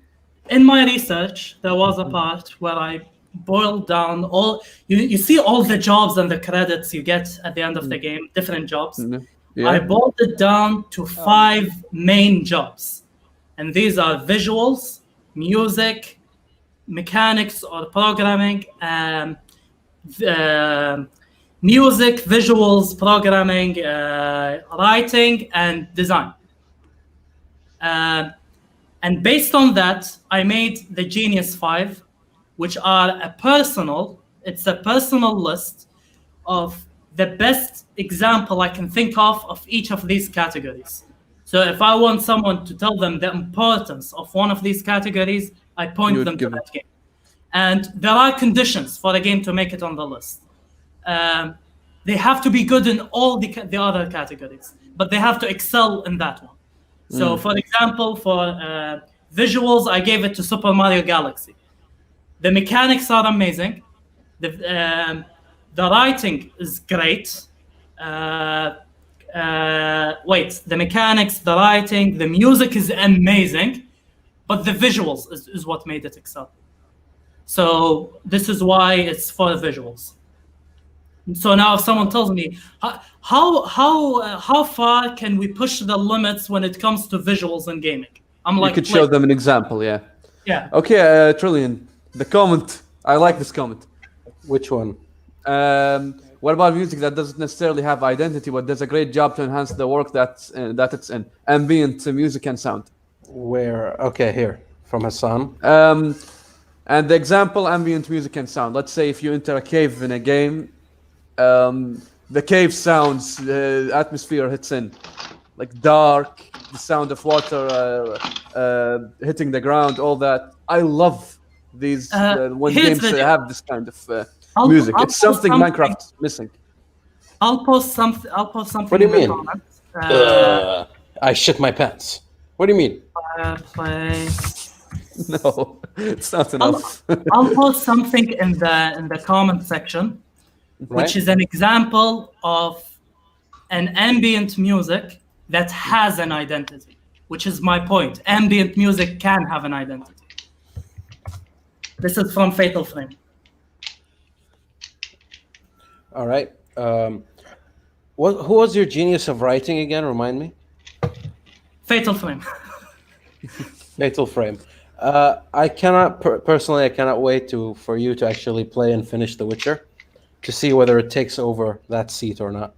In my research, there was a part where I boiled down all. You see all the jobs and the credits you get at the end of the game, different jobs. Yeah. I boiled it down to 5 main jobs, and these are visuals, music, mechanics or programming, music, visuals, programming, writing, and design. And based on that, I made the Genius 5, which are it's a personal list of the best example I can think of each of these categories. So if I want someone to tell them the importance of one of these categories, I point them to that game. And there are conditions for the game to make it on the list. They have to be good in all the other categories, but they have to excel in that one. So, for example, for visuals, I gave it to Super Mario Galaxy. The mechanics are amazing. The writing is great. The mechanics, the writing, the music is amazing, but the visuals is what made it excel. So this is why it's for visuals. So now if someone tells me, how far can we push the limits when it comes to visuals in gaming? I'm like, you could show them an example, yeah. Yeah. Okay, Trillion, the comment. I like this comment. Which one? What about music that doesn't necessarily have identity, but does a great job to enhance the work that it's in? Ambient music and sound. Where? Okay, here from Hassan. And the example, ambient music and sound. Let's say if you enter a cave in a game, the cave sounds, the atmosphere hits in, like dark, the sound of water hitting the ground, all that. I love these when games have this kind of music. It's something Minecraft's missing. I'll post something. What do you mean? I shit my pants. What do you mean? Play. No, it's not enough. I'll post something in the comment section, which is an example of an ambient music that has an identity, which is my point. Ambient music can have an identity. This is from Fatal Frame. All right. Who was your genius of writing again? Remind me. Fatal Frame. Fatal Frame. I cannot personally. I cannot wait for you to actually play and finish The Witcher, to see whether it takes over that seat or not,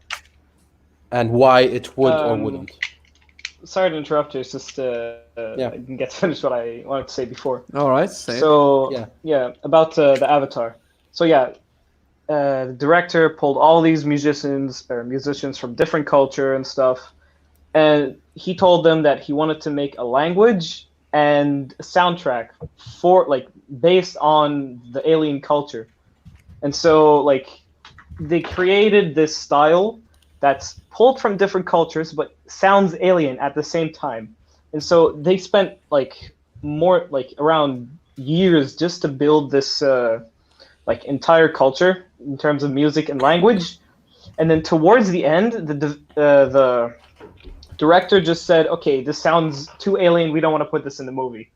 and why it would or wouldn't. Sorry to interrupt you. It's just I didn't get to finish what I wanted to say before. All right. So about the Avatar. So the director pulled all these musicians from different culture and stuff, and he told them that he wanted to make a language and a soundtrack based on the alien culture. And so they created this style that's pulled from different cultures but sounds alien at the same time. And so they spent around years just to build this entire culture in terms of music and language. And then towards the end, the director just said, okay, this sounds too alien, we don't want to put this in the movie.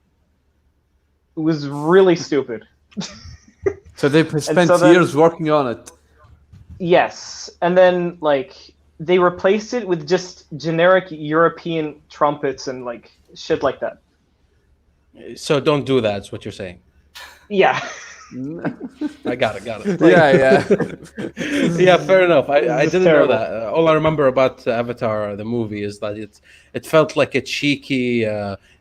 It was really stupid. So they spent years working on it. Yes. And then they replaced it with just generic European trumpets and shit like that. So don't do that, is what you're saying. Yeah. I got it. Yeah. Yeah, fair enough. I didn't know that. All I remember about Avatar, the movie, is that it felt like a cheeky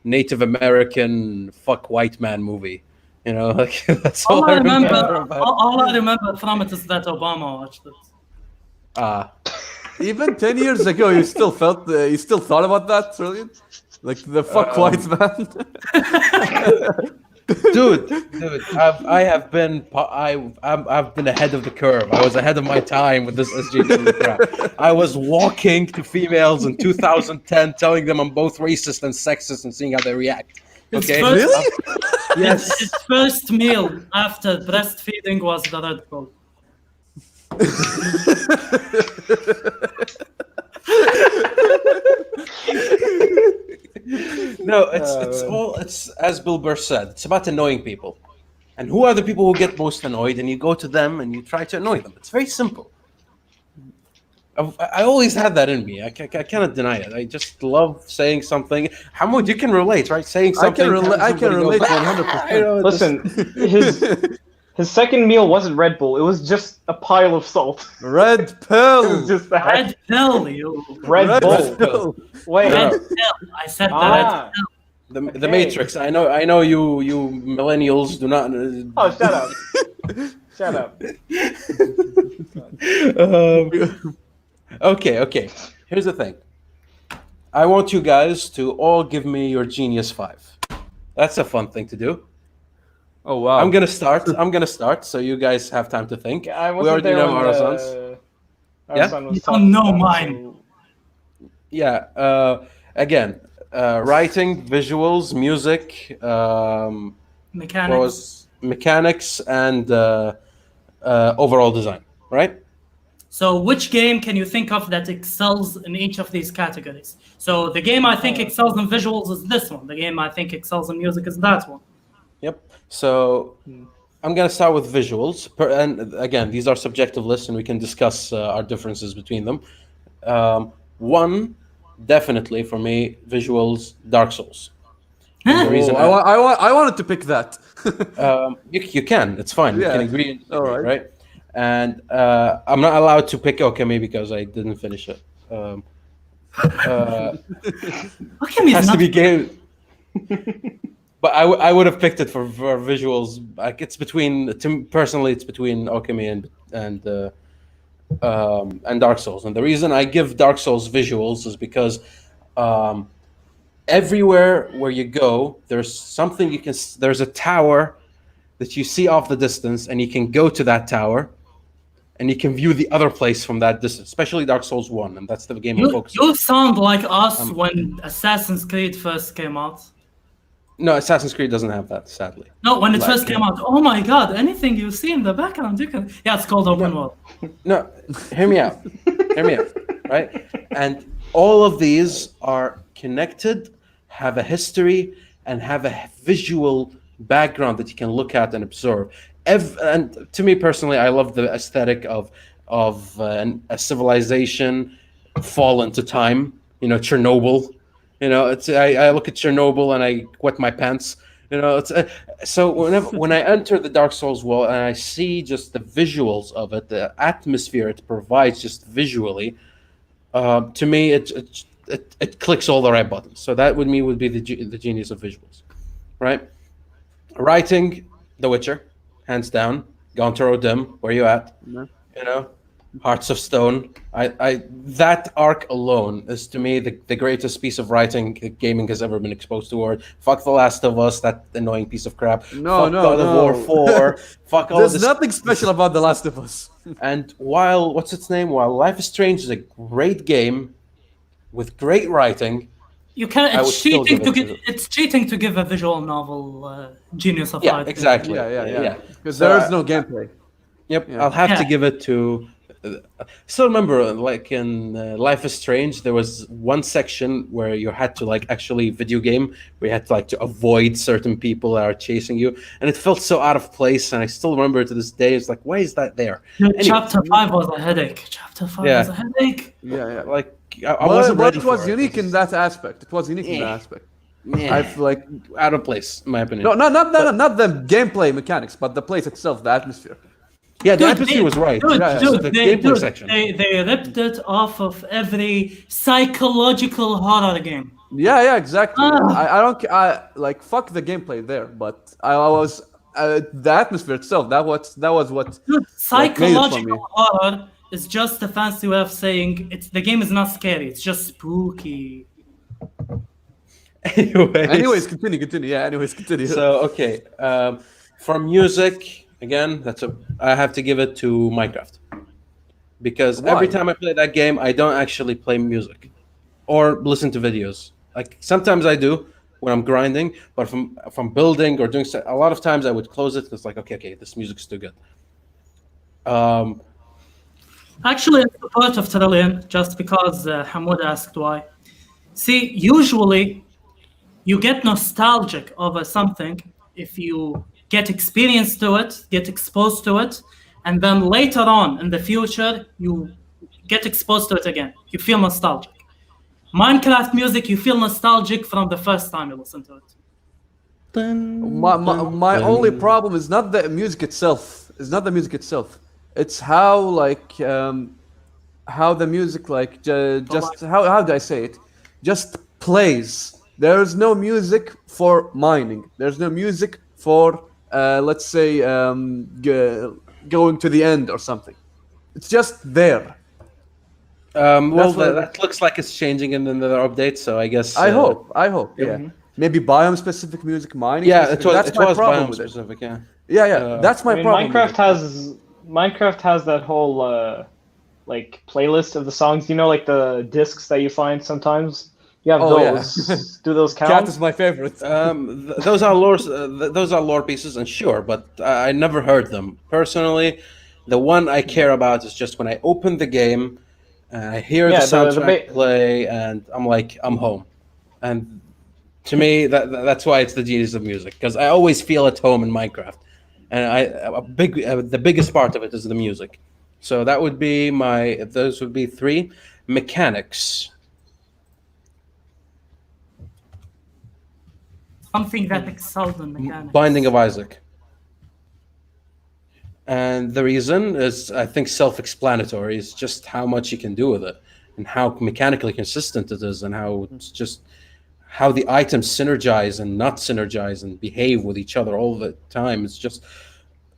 Native American fuck white man movie. You know, that's all I remember. All I remember from it is that Obama watched it. Even 10 years ago, you still thought about that, Trillion? Like the fuck white man. Dude, I've been ahead of the curve. I was ahead of my time with this SJW crap. I was walking to females in 2010, telling them I'm both racist and sexist, and seeing how they react. Okay, really? Yes. His first meal after breastfeeding was the Red Bull. No, it's as Bill Burr said. It's about annoying people. And who are the people who get most annoyed? And you go to them and you try to annoy them. It's very simple. I always had that in me. I cannot deny it. I just love saying something. Hamod, you can relate, right? Saying something. I can relate 100%. Listen, his second meal wasn't Red Bull. It was just a pile of salt. Red It pill. was just that. Red pill, you. Red Bull. pill. Wait. Red pill. I said the red pill. The Matrix. I know you millennials do not. Oh, shut up. Shut up. Okay. Here's the thing. I want you guys to all give me your Genius 5. That's a fun thing to do. Oh wow. I'm gonna start. So you guys have time to think. I We wasn't already there know when Arasan's. Yeah? Arasan was You talking don't know about it, mine. so- Yeah. Again, writing, visuals, music, Mechanics. mechanics, and overall design. Right? So which game can you think of that excels in each of these categories? So the game I think excels in visuals is this one. The game I think excels in music is that one. Yep. So I'm gonna start with visuals. And again, these are subjective lists, and we can discuss our differences between them. One, definitely for me, visuals, Dark Souls. Huh? The reason I wanted to pick that. you can. It's fine. We Yeah. can agree and disagree, All right. right? And I'm not allowed to pick Okami because I didn't finish it. Okami Has is to not be game. But I would have picked it for visuals. Like it's between, personally, it's between Okami and Dark Souls. And the reason I give Dark Souls visuals is because everywhere where you go, there's something you can. There's a tower that you see off the distance, and you can go to that tower, and you can view the other place from that distance. Especially Dark Souls 1, and that's the game I'm focusing on. You sound like us when Assassin's Creed first came out. No, Assassin's Creed doesn't have that, sadly. No, when it first came out, oh my god, anything you see in the background, you can... Yeah, it's called open world. No, hear me out. Right? And all of these are connected, have a history, and have a visual background that you can look at and observe. And to me personally, I love the aesthetic of a civilization fall into time. Chernobyl. I look at Chernobyl and I wet my pants. It's so when I enter the Dark Souls world and I see just the visuals of it, the atmosphere it provides just visually, to me it clicks all the right buttons. So that would be the genius of visuals, right? Writing, The Witcher, hands down. Gone to Rodim, where you at? Hearts of Stone. I that arc alone is to me the greatest piece of writing gaming has ever been exposed to. Or fuck The Last of Us, that annoying pice of crap. Fuck God of War 4. Fuck all There's this. nothing special about The Last of Us. And while Life is Strange is a great game with great writing, You can. I would It's still cheating give to it give. to- It's cheating to give a visual novel genius of yeah, writing. exactly. Yeah. Because So, there is no gameplay. Yep, Yeah. I'll have to Yeah. give it to. I still remember, like in Life is Strange, there was one section where you had to actually video game, where you had to avoid certain people that are chasing you, and it felt so out of place. And I still remember to this day, it's like, why is that there? Dude, Anyway. Chapter 5 was a headache. Chapter 5 Yeah. was a headache. Yeah. Like I wasn't But ready it was for unique in that aspect. It was unique in Yeah. that aspect. Yeah. I feel like Out of place, in my opinion. not the gameplay mechanics, but the place itself, the atmosphere. Yeah, the Dude, atmosphere was right. Dude, Yeah, dude, the they, gameplay dude, section. they ripped it off of every psychological horror game. Yeah, exactly. Ah. I don't. Like fuck the gameplay there, but I was the atmosphere itself. That was what. Dude, made it for me. psychological horror is just a fancy way of saying the game is not scary. It's just spooky. Anyways, continue. Yeah, anyways, continue. So okay, for music again, I have to give it to Minecraft, because Why? every time I play that game, I don't actually play music or listen to videos. Like sometimes I do when I'm grinding, but if I'm building or doing a lot of times I would close it. It's like okay, this music's too good. Actually, it's a part of Trillion, just because Hamod asked why. See, usually you get nostalgic over something if you get experience to it, get exposed to it, and then later on in the future, you get exposed to it again. You feel nostalgic. Minecraft music, you feel nostalgic from the first time you listen to it. My only problem is not the music itself. It's not the music itself. It's how how the music just how do I say it? Just plays. There is no music for mining. There's no music for let's say going to the end or something. It's just there. Well, that looks like it's changing in another update, so I guess. I hope. Yeah. Maybe biome-specific music, mining. Yeah, it was. That's my problem biome with it. specific. Yeah. Yeah. That's my problem. Minecraft has that whole like playlist of the songs. You know, like the discs that you find sometimes. You have those. Yeah. Do those count? Cat is my favorite. Those are lore. Those are lore pieces, and sure, but I never heard them personally. The one I care about is just when I open the game. I hear the soundtrack play, and I'm like, I'm home. And to me, that's why it's the genius of music, because I always feel at home in Minecraft, and the biggest part of it is the music. So that would be those would be 3 mechanics. Something that excels in mechanics. Binding of Isaac. And the reason is, I think, self-explanatory. It's just how much you can do with it, and how mechanically consistent it is, and how it's just how the items synergize and not synergize and behave with each other all the time. It's just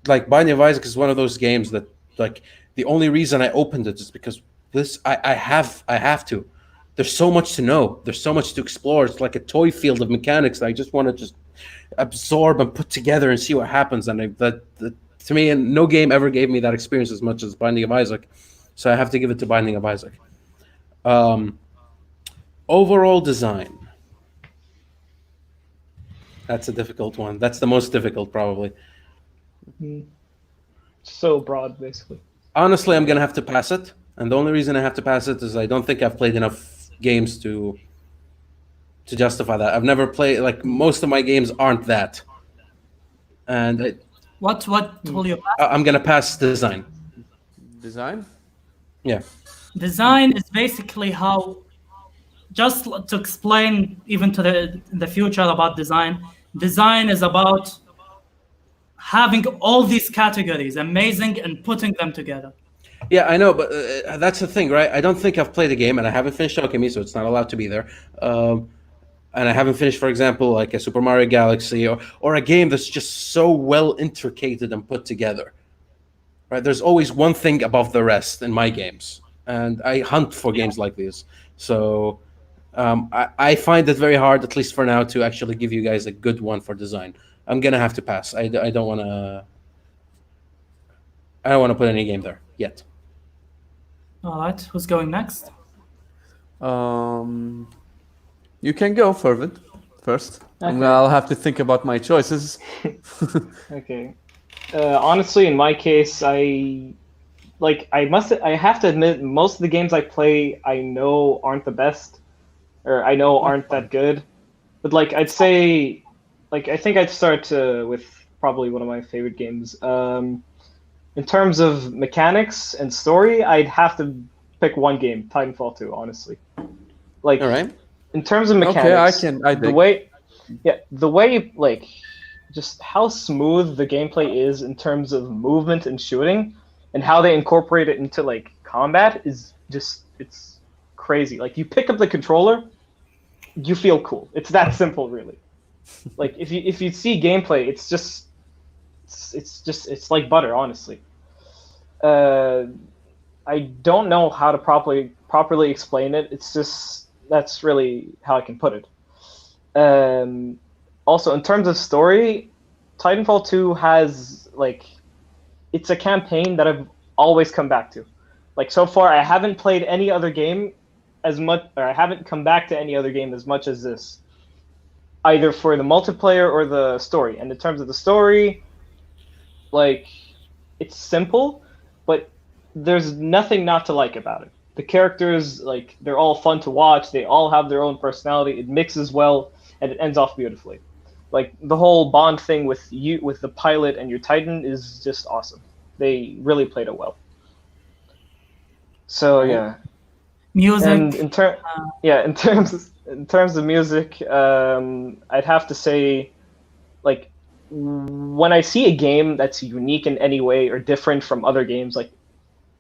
like Binding of Isaac is one of those games that, like, the only reason I opened it is because I have to. There's so much to know. There's so much to explore. It's like a toy field of mechanics that I just want to just absorb and put together and see what happens. And to me, and no game ever gave me that experience as much as Binding of Isaac, so I have to give it to Binding of Isaac. Overall design. That's a difficult one. That's the most difficult, probably. Mm-hmm. So broad, basically. Honestly, I'm gonna have to pass it, and the only reason I have to pass it is I don't think I've played enough games to justify that. I've never played, like, most of my games aren't that, and. What will you pass? I'm gonna pass design. Design? Yeah. Design is basically how, just to explain even to the future about design. Design is about having all these categories amazing and putting them together. Yeah, I know, but that's the thing, right? I don't think I've played a game, and I haven't finished Alchemy, so it's not allowed to be there. And I haven't finished, for example, like a Super Mario Galaxy or a game that's just so well intricated and put together. Right? There's always one thing above the rest in my games, and I hunt for games like these. So I find it very hard, at least for now, to actually give you guys a good one for design. I'm gonna have to pass. I don't want to put any game there yet. All right, who's going next? You can go, Fervid, first. Okay. I'll have to think about my choices. Okay. Honestly, in my case, I have to admit, most of the games I play, I know aren't the best, or I know aren't that good. But like, I'd say, like, I think I'd start with probably one of my favorite games. In terms of mechanics and story, I'd have to pick one game, Titanfall 2, honestly. Like, all right. In terms of mechanics, the way like just how smooth the gameplay is in terms of movement and shooting, and how they incorporate it into like combat is just, it's crazy. Like, you pick up the controller, you feel cool. It's that simple, really. Like, if you see gameplay, it's like butter, honestly. I don't know how to properly explain it. It's just, that's really how I can put it. Also, in terms of story, Titanfall 2 has, like, it's a campaign that I've always come back to. Like, so far, I haven't played any other game as much, or I haven't come back to any other game as much as this, either for the multiplayer or the story. And in terms of the story, like, it's simple, but there's nothing not to like about it. The characters, like, they're all fun to watch. They all have their own personality. It mixes well, and it ends off beautifully. Like the whole bond thing with the pilot and your Titan is just awesome. They really played it well. So yeah. Music. And in terms of music, I'd have to say, like, when I see a game that's unique in any way or different from other games, like,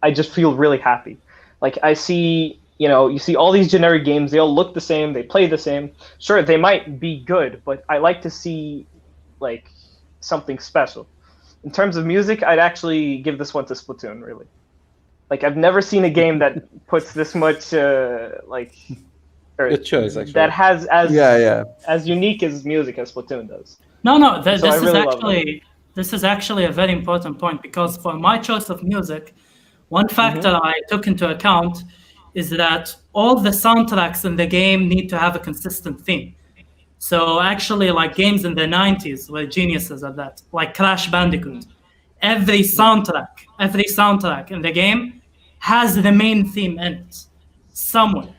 I just feel really happy. Like, I see, you see all these generic games, they all look the same, they play the same. Sure, they might be good, but I like to see, like, something special. In terms of music, I'd actually give this one to Splatoon, really. Like, I've never seen a game that puts this much, Good choice, actually. that has as unique as music as Splatoon does. No, So this is actually a very important point, because for my choice of music, one factor I took into account is that all the soundtracks in the game need to have a consistent theme. So actually, like games in the 90s were geniuses at that, like Crash Bandicoot. Every soundtrack in the game has the main theme in it somewhere,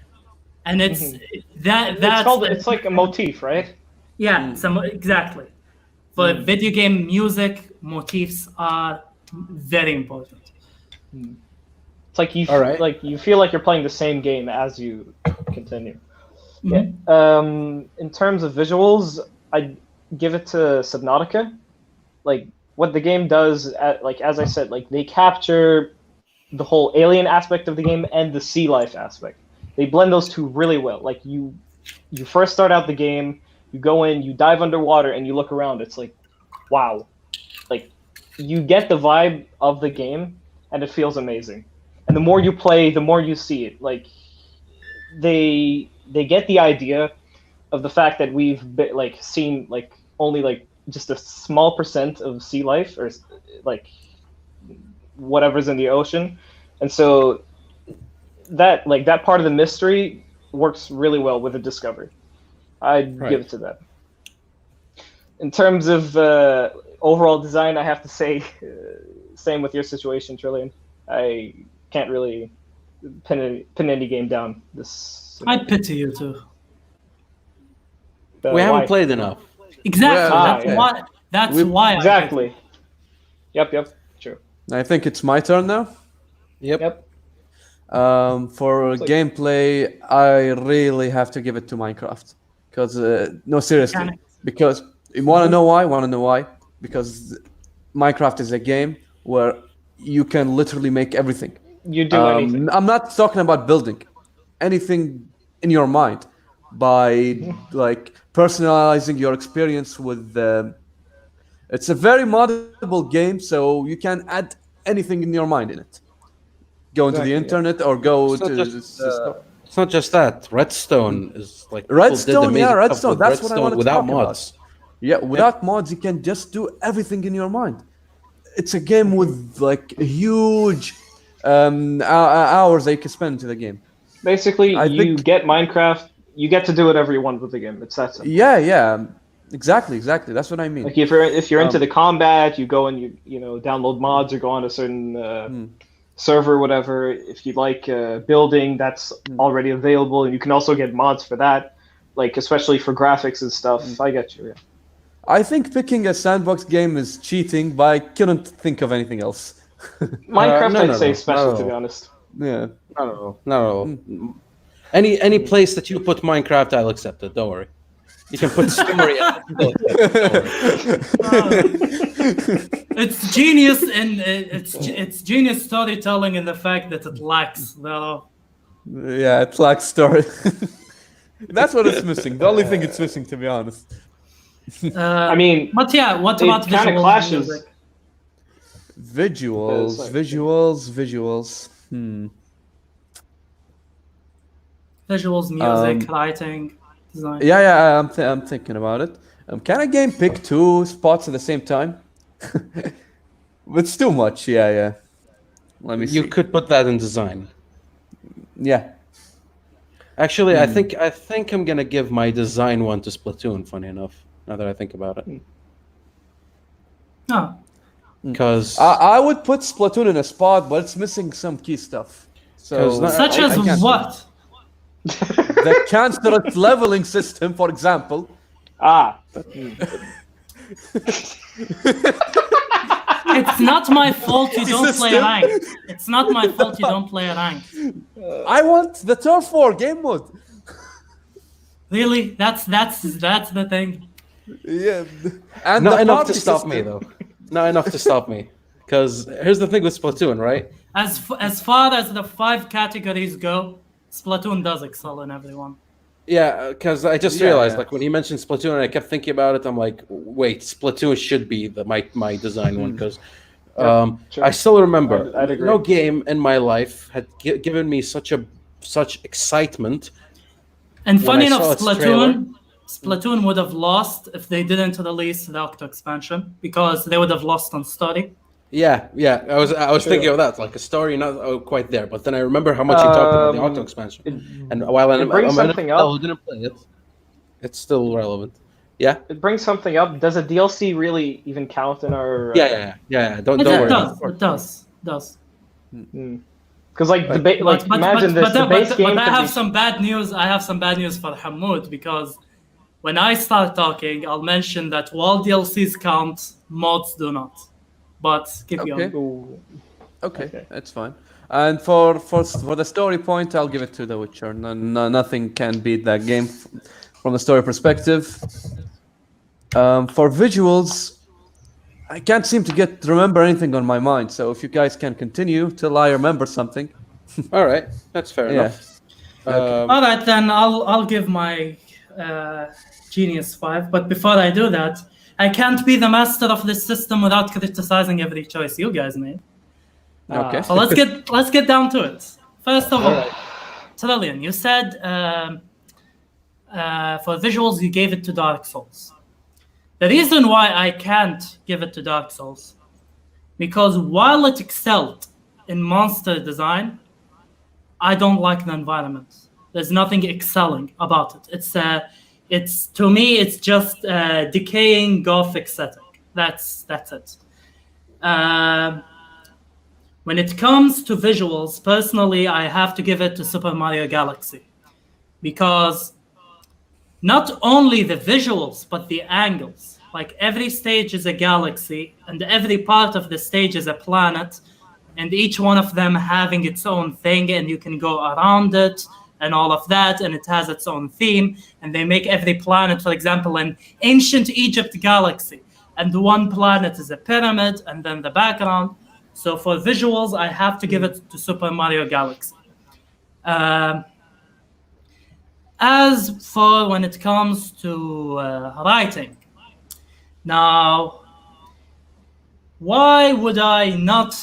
and it's it's like a motif, right? Yeah, exactly. For video game music, motifs are very important. It's like you feel like you're playing the same game as you continue. Yeah. In terms of visuals, I'd give it to Subnautica. Like what the game does, as I said, like they capture the whole alien aspect of the game and the sea life aspect. They blend those two really well. Like you first start out the game, you go in, you dive underwater, and you look around. It's like, wow, like you get the vibe of the game, and it feels amazing. And the more you play, the more you see it. Like they get the idea of the fact that we've seen only just a small percent of sea life or like whatever's in the ocean, and so that part of the mystery works really well with the discovery. I'd give it to that. In terms of overall design, I have to say, same with your situation, Trillion. I can't really pin any game down. I pity you too. We haven't played enough. Exactly. That's why. Exactly. Yep. True. I think it's my turn now. Yep. For gameplay, I really have to give it to Minecraft. Because no, seriously. Because you want to know why? Because Minecraft is a game where you can literally make everything. You do anything. I'm not talking about building anything in your mind by like personalizing your experience with. It's a very moddable game, so you can add anything in your mind in it. Go into the internet or go to. It's not just that. Redstone is like Redstone. Yeah, Redstone. That's what I want to without talk mods. About. Yeah, without mods, you can just do everything in your mind. It's a game with like huge hours that you can spend into the game. Basically, you get Minecraft, you get to do whatever you want with the game. It's that simple. Yeah, exactly. That's what I mean. Like if you're into the combat, you go and you download mods or go on a certain server, whatever. If you like building, that's already available, and you can also get mods for that, like especially for graphics and stuff. I get you. Yeah. I think picking a sandbox game is cheating, but I couldn't think of anything else. Minecraft, I'd say special, to be honest. Yeah. No. Any place that you put Minecraft, I'll accept it. Don't worry. You can put story. It's genius, and it's genius storytelling in the fact that it lacks. Yeah, it lacks story. That's what it's missing. The only thing it's missing, to be honest. I mean, but yeah, what about visuals? Music? Visuals. Visuals, music, lighting, design. Yeah, I'm thinking about it. Can a game pick two spots at the same time? It's too much. Yeah. Let me see. You could put that in design. Yeah. Actually, I think I'm gonna give my design one to Splatoon. Funny enough, now that I think about it. Oh. Because I would put Splatoon in a spot, but it's missing some key stuff. So such as what? The cancerous leveling system, for example. It's not my fault you don't play ranked. It's not my fault you don't play ranked. I want the turf war game mode. Really? That's the thing. Yeah, and Not the enough to party stop system. me, though. Not enough to stop me. Because here's the thing with Splatoon, right? As far as the 5 categories go, Splatoon does excel in everyone. Yeah, because I just Yeah, realized, yeah. like, when he mentioned Splatoon, and I kept thinking about it, I'm like, wait, Splatoon should be my design one, because sure. I still remember I'd agree. no game in my life had given me such excitement. And When funny I enough, saw its trailer- Splatoon would have lost if they didn't release the Octo expansion, because they would have lost on story. Yeah, I was thinking of that, like a story not quite there, but then I remember how much he talked about the Octo expansion, and while I'm brings an something NFL up. who didn't play it, it's still relevant. Yeah, It brings something up. Does a DLC really even count in our? yeah. Don't It worry. does. Because like debate, like imagine this: the base game. But I could have be- some bad news. I have some bad news for Hamod, because when I start talking, I'll mention that while DLCs count, mods do not. But keep going. Ooh. Okay, that's fine. And for the story point, I'll give it to The Witcher. Nothing can beat that game from the story perspective. For visuals, I can't seem to remember anything on my mind. So if you guys can continue till I remember something. All right, that's fair enough. All right, then I'll give my Genius 5. But before I do that, I can't be the master of this system without criticizing every choice you guys made. Okay. So let's get down to it. First of all, Trillian, you said for visuals you gave it to Dark Souls. The reason why I can't give it to Dark Souls, because while it excelled in monster design, I don't like the environment. There's nothing excelling about it. It's to me, it's just a decaying Gothic setting. That's it. When it comes to visuals, personally, I have to give it to Super Mario Galaxy, because not only the visuals, but the angles. Like every stage is a galaxy, and every part of the stage is a planet, and each one of them having its own thing, and you can go around it and all of that, and it has its own theme, and they make every planet, for example, an ancient Egypt galaxy, and one planet is a pyramid, and then the background. So for visuals, I have to give it to Super Mario Galaxy. As for when it comes to writing, now, why would I not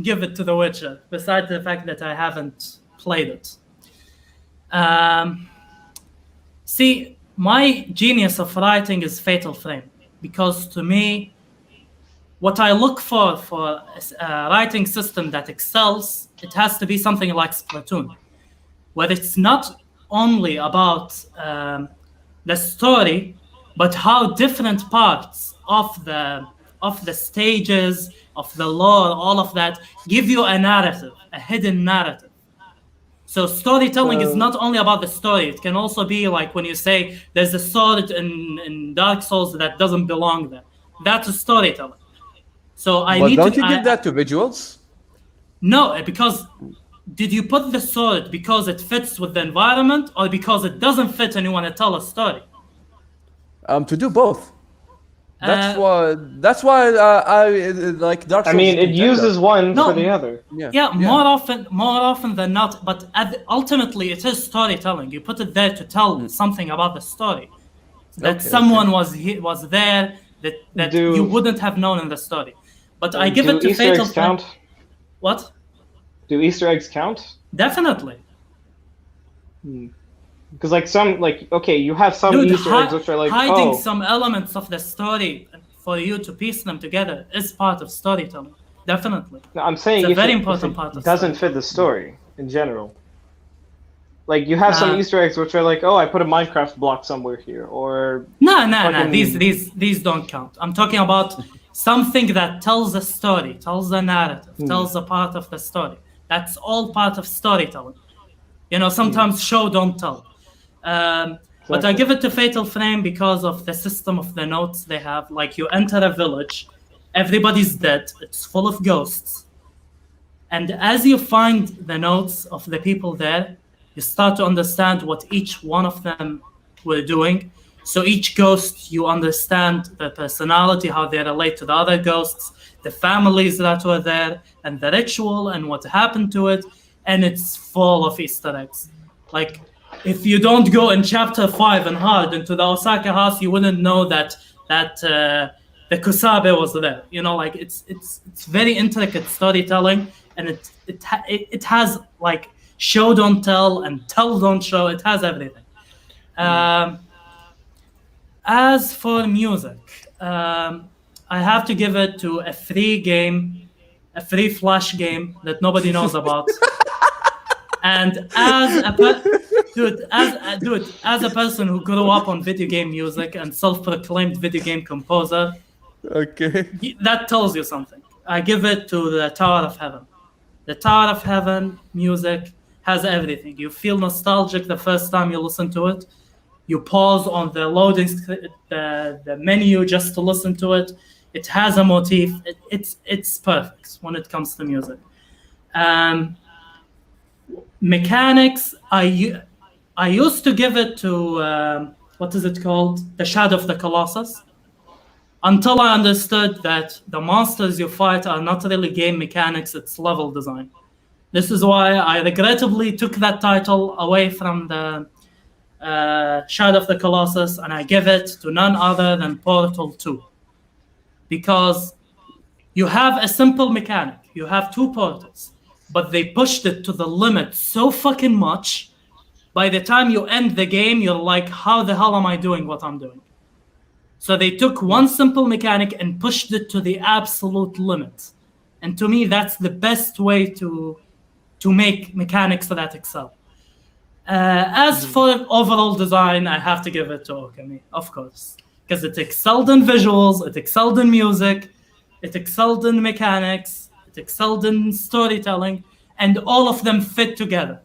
give it to The Witcher, besides the fact that I haven't played it? See, my genius of writing is Fatal Frame, because to me, what I look for a writing system that excels, it has to be something like Splatoon, where it's not only about the story, but how different parts of the stages, of the lore, all of that, give you a narrative, a hidden narrative. So storytelling is not only about the story. It can also be like when you say there's a sword in Dark Souls that doesn't belong there. That's a storytelling. So Don't you give that to visuals? No, because did you put the sword because it fits with the environment, or because it doesn't fit and you want to tell a story? To do both. That's why I like Dark Souls. I mean, it uses one for the other. Yeah, more often than not. But ultimately, it is storytelling. You put it there to tell something about the story, that someone was there that you wouldn't have known in the story. But I give it to Easter Fatal eggs count? What? Do Easter eggs count? Definitely. Because you have some Easter eggs which are like hiding some elements of the story for you to piece them together is part of storytelling. Definitely. No, I'm saying it's a very it important part of doesn't fit the story in general. Like you have some Easter eggs which are like, I put a Minecraft block somewhere here, or no. These don't count. I'm talking about something that tells a story, tells a narrative, tells a part of the story. That's all part of storytelling. Sometimes show don't tell. But I give it to Fatal Frame because of the system of the notes they have. Like, you enter a village, everybody's dead, it's full of ghosts. And as you find the notes of the people there, you start to understand what each one of them were doing. So each ghost, you understand the personality, how they relate to the other ghosts, the families that were there, and the ritual and what happened to it. And it's full of Easter eggs. Like, if you don't go in chapter 5 and hard into the Osaka house, you wouldn't know that the Kusabe was there. You know, like, it's very intricate storytelling, and it has like show don't tell and tell don't show. It has everything. As for music, I have to give it to a free Flash game that nobody knows about. And as a person who grew up on video game music and self-proclaimed video game composer, Okay. that tells you something. I give it to the Tower of Heaven. The Tower of Heaven music has everything. You feel nostalgic the first time you listen to it. You pause on the loading the menu just to listen to it. It has a motif. It's perfect when it comes to music. Mechanics, I used to give it to what is it called? The Shadow of the Colossus. Until I understood that the monsters you fight are not really game mechanics, it's level design. This is why I regrettably took that title away from the Shadow of the Colossus, and I give it to none other than Portal 2. Because you have a simple mechanic. You have 2 portals, but they pushed it to the limit so fucking much. By the time you end the game, you're like, how the hell am I doing what I'm doing? So they took one simple mechanic and pushed it to the absolute limit. And to me, that's the best way to make mechanics that excel. As for overall design, I have to give it to Okami, of course. Because it excelled in visuals, it excelled in music, it excelled in mechanics, it excelled in storytelling, and all of them fit together.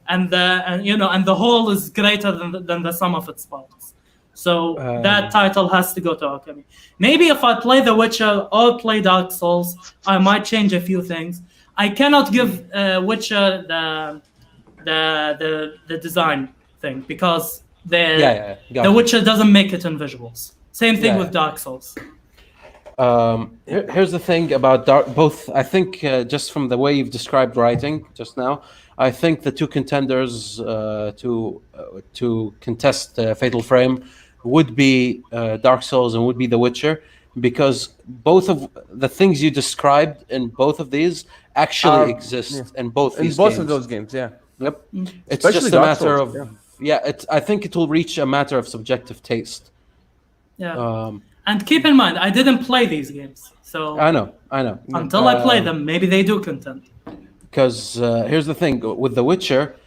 And the whole is greater than the sum of its parts. So that title has to go to Okami. Maybe if I play The Witcher or play Dark Souls, I might change a few things. I cannot give Witcher the design thing because The Witcher doesn't make it in visuals. Same thing with Dark Souls. Here's the thing about both. I think just from the way you've described writing just now, I think the 2 contenders to contest Fatal Frame would be Dark Souls and would be The Witcher, because both of the things you described in both of these actually exist in both these games. of those games, yeah. Yep. It's Especially just a Dark matter Souls, of I think it will reach a matter of subjective taste. Yeah. And keep in mind, I didn't play these games, so I know. until I play them, maybe they do contend. Because here's the thing with The Witcher,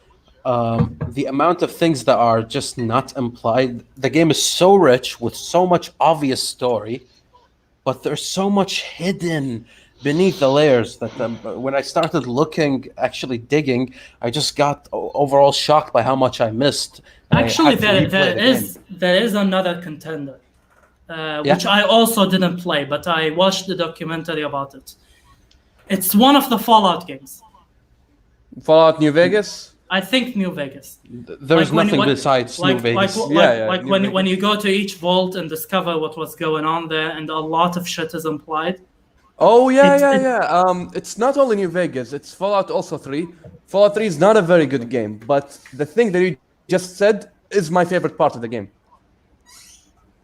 the amount of things that are just not implied. The game is so rich with so much obvious story, but there's so much hidden beneath the layers that when I started looking, actually digging, I just got overall shocked by how much I missed. Actually, there is another contender, which I also didn't play, but I watched the documentary about it. It's one of the Fallout games. Fallout New Vegas? I think New Vegas. There's nothing besides New Vegas. When you go to each vault and discover what was going on there, and a lot of shit is implied. Oh, yeah. It's not only New Vegas, it's Fallout also 3. Fallout 3 is not a very good game, but the thing that you just said is my favorite part of the game.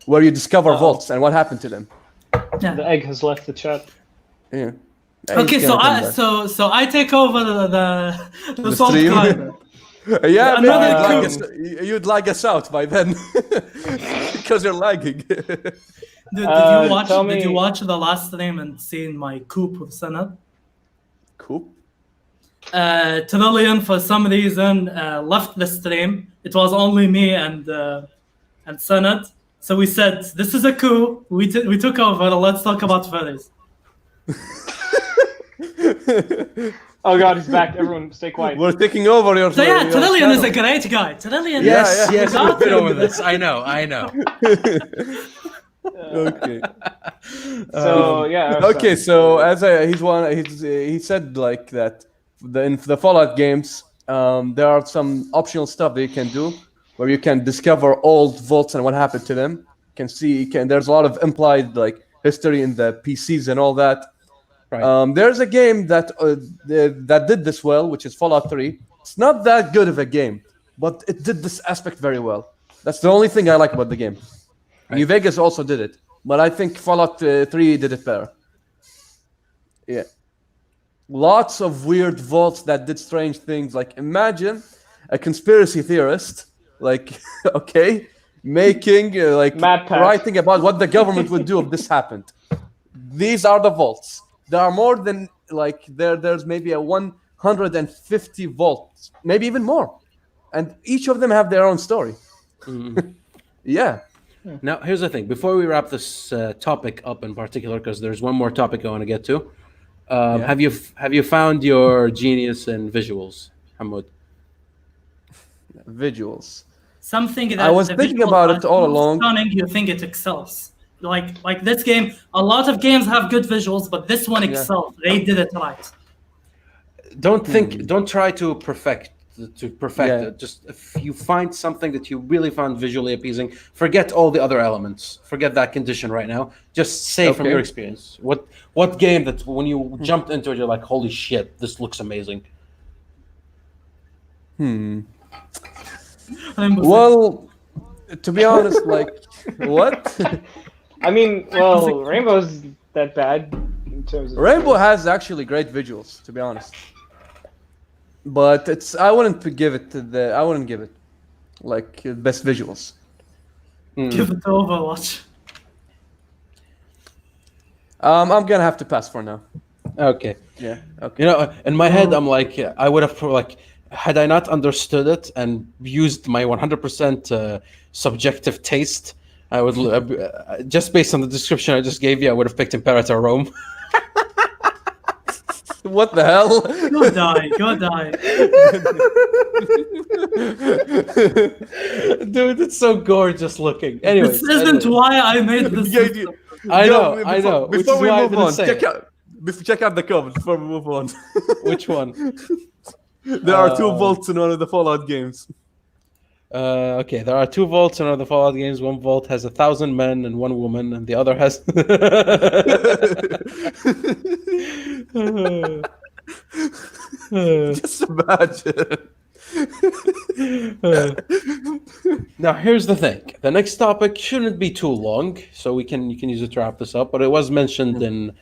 Where you discover vaults and what happened to them. Yeah. The egg has left the chat. Yeah. Okay, so I take over the salt stream. climber. Yeah, Another you'd lag us out by then because you're lagging. Did you watch the last stream and seen my coop with Sanad? Cool. Trillian, for some reason, left the stream. It was only me and Sanad. So we said, this is a coup. We took over. Let's talk about furries. Oh god, he's back. Everyone, stay quiet. We're taking over your. So yeah, your Trillian is channel. a great guy. Trillian. Yes, is yes, got we've been him. over this. I know. Okay. So yeah. Okay, so as he said like that in the Fallout games, there are some optional stuff that you can do where you can discover old vaults and what happened to them. There's a lot of implied like history in the PCs and all that. Right. There's a game that did this well, which is Fallout 3. It's not that good of a game, but it did this aspect very well. That's the only thing I like about the game. Right. New Vegas also did it, but I think Fallout 3 did it better. Yeah. Lots of weird vaults that did strange things. Like, imagine a conspiracy theorist, like, okay, making, writing about what the government would do if this happened. These are the vaults. There are more than, there's maybe a 150 vaults, maybe even more. And each of them have their own story. Yeah. Now, here's the thing. Before we wrap this topic up in particular, because there's one more topic I want to get to. Have you found your genius in visuals, Hamod? Visuals. Something that I was the thinking visuals about are it all so along. Stunning, you think it excels. Like this game, a lot of games have good visuals, but this one excels. They did it right. Don't try to perfect Yeah. it. Just if you find something that you really found visually appeasing, forget all the other elements. Forget that condition right now. Just say from your experience, what game that when you jumped into it, you're like, holy shit, this looks amazing. Well, to be honest, like, what? I mean, well, Rainbow's that bad in terms of Rainbow has actually great visuals, to be honest. But I wouldn't give it like best visuals. Give it to Overwatch. I'm gonna have to pass for now. Okay. Yeah. Okay. You know, in my head, I'm like, I would have had I not understood it and used my 100% subjective taste, I would just based on the description I just gave you, I would have picked Imperator Rome. What the hell? Go die. Dude, it's so gorgeous looking. Anyways, This isn't why I made this. I know. Before we move on, check out the comments before we move on. Which one? There are 2 vaults in one of the Fallout games. Okay, there are 2 vaults in one of the Fallout games. One vault has 1,000 men and 1 woman, and the other has. Just imagine. Now, here's the thing. The next topic shouldn't be too long, so you can use it to wrap this up. But it was mentioned in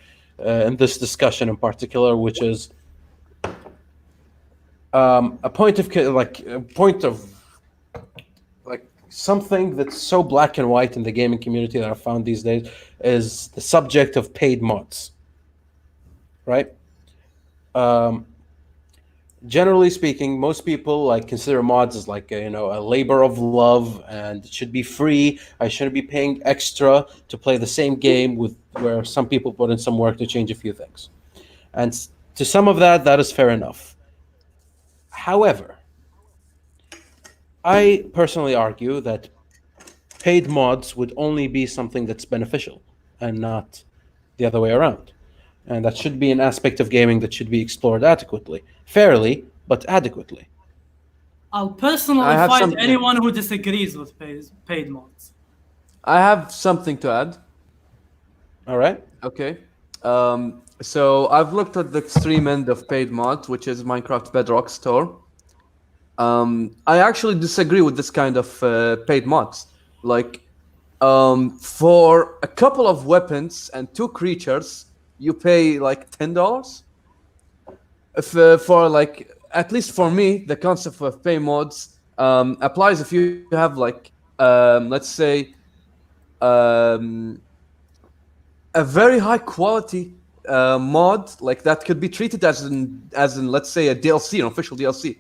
this discussion in particular, which is a point of something that's so black and white in the gaming community that I found these days is the subject of paid mods. Right? Generally speaking, most people consider mods as a labor of love, and it should be free. I shouldn't be paying extra to play the same game where some people put in some work to change a few things. And to some of that is fair enough. However, I personally argue that paid mods would only be something that's beneficial and not the other way around. And that should be an aspect of gaming that should be explored adequately. Fairly, but adequately. I'll personally fight anyone who disagrees with paid mods. I have something to add. All right. Okay. So I've looked at the extreme end of paid mods, which is Minecraft Bedrock store. I actually disagree with this kind of paid mods. For a couple of weapons and 2 creatures, you pay $10. At least for me, the concept of pay mods applies if you have let's say a very high quality mod that could be treated as in let's say a DLC, an official DLC.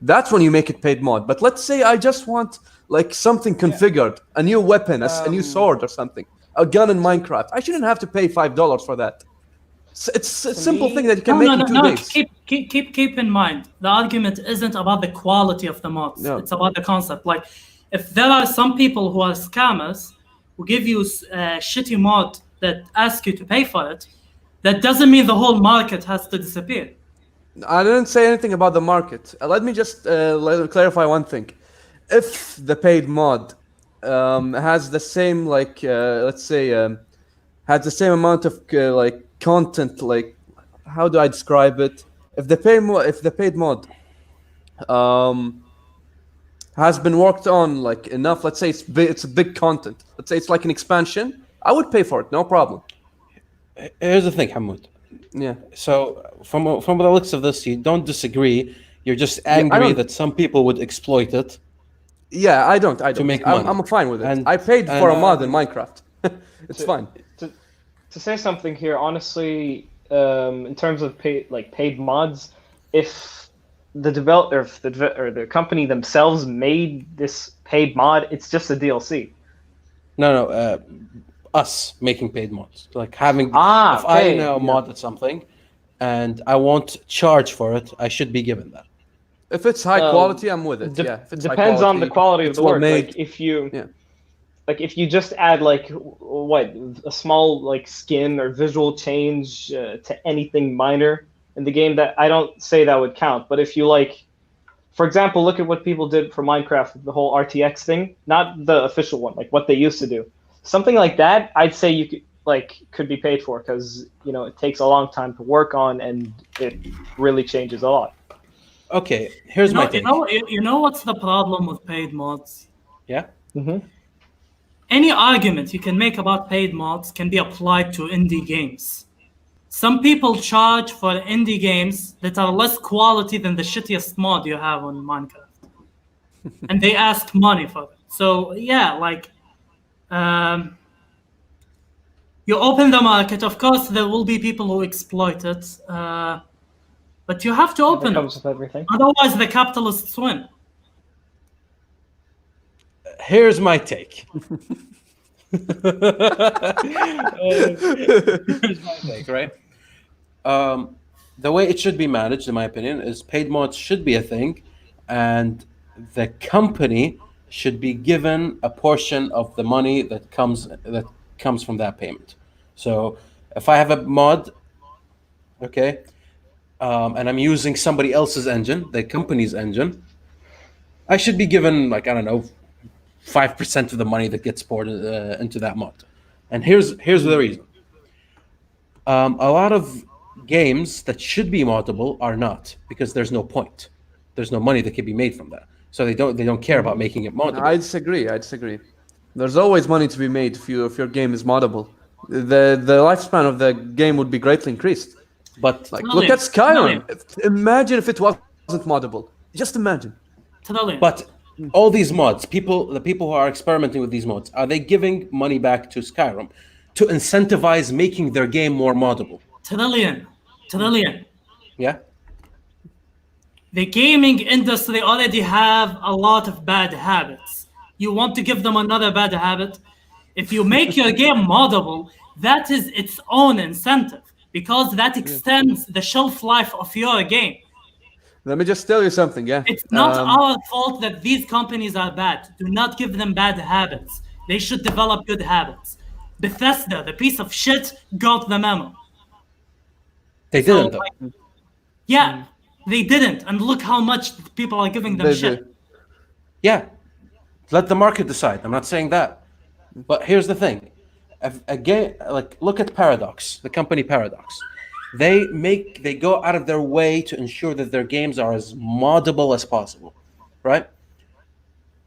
That's when you make it paid mod. But let's say I just want something configured, a new weapon, a new sword or something, a gun in Minecraft. I shouldn't have to pay $5 for that. It's a To simple me- thing that you can No, make no, in no, 2 no. days. Keep in mind, the argument isn't about the quality of the mods. No. It's about the concept. Like, if there are some people who are scammers who give you a shitty mod that ask you to pay for it, that doesn't mean the whole market has to disappear. I didn't say anything about the market. Let me just clarify one thing. If the paid mod has the same, like, let's say, has the same amount of like content, like, how do I describe it? If the paid mod has been worked on like enough, let's say it's a big content. Let's say it's like an expansion. I would pay for it, no problem. Here's the thing, Hamod. Yeah. So from the looks of this, you don't disagree. You're just I angry don't- that some people would exploit it. Yeah, I don't. make I'm, money. I'm fine with it. And- I paid for a and, mod in Minecraft. It's to- fine. To say something here, honestly, in terms of paid mods, if the developer, or the company themselves made this paid mod, it's just a DLC. No, us making paid mods, like having. If okay, I now modded something, and I won't charge for it, I should be given that. If it's high quality, I'm with it. Yeah. If it's high depends on the quality of it's the well work. made. Like if you, Yeah. like if you just add like a small like skin or visual change to anything minor in the game, that I don't say that would count. But if you like, for example, look at what people did for Minecraft, the whole RTX thing, not the official one, like what they used to do. Something like that, I'd say you could be paid for, because it takes a long time to work on and it really changes a lot. Okay, here's my take. You know what's the problem with paid mods? Yeah. Any argument you can make about paid mods can be applied to indie games. Some people charge for indie games that are less quality than the shittiest mod you have on Minecraft. And they ask money for it. So, yeah, like, you open the market. Of course, there will be people who exploit it. But you have to That open comes it. with everything. Otherwise, the capitalists win. Here's my take. Right? The way it should be managed, in my opinion, is paid mods should be a thing, and the company should be given a portion of the money that comes from that payment. So if I have a mod, okay, and I'm using somebody else's engine, the company's engine, I should be given, like, I don't know, 5% of the money that gets poured into that mod. And here's the reason. A lot of games that should be moddable are not, because there's no point. There's no money that can be made from that. So they don't care about making it moddable. I disagree. There's always money to be made if your game is moddable. The lifespan of the game would be greatly increased. But Like, look at Totally. Skyrim. Imagine if it wasn't moddable. Just imagine. Totally. But all these mods, the people who are experimenting with these mods, are they giving money back to Skyrim to incentivize making their game more moddable? Trillion. Yeah. The gaming industry already have a lot of bad habits. You want to give them another bad habit? If you make your game moddable, that is its own incentive, because that extends the shelf life of your game. Let me just tell you something, yeah? It's not our fault that these companies are bad. Do not give them bad habits. They should develop good habits. Bethesda, the piece of shit, got the memo. They So, didn't, though. like, yeah, they didn't. And look how much people are giving them shit. Yeah. Let the market decide. I'm not saying that. But here's the thing. Again, like, look at Paradox, the company Paradox. They go out of their way to ensure that their games are as moddable as possible, right?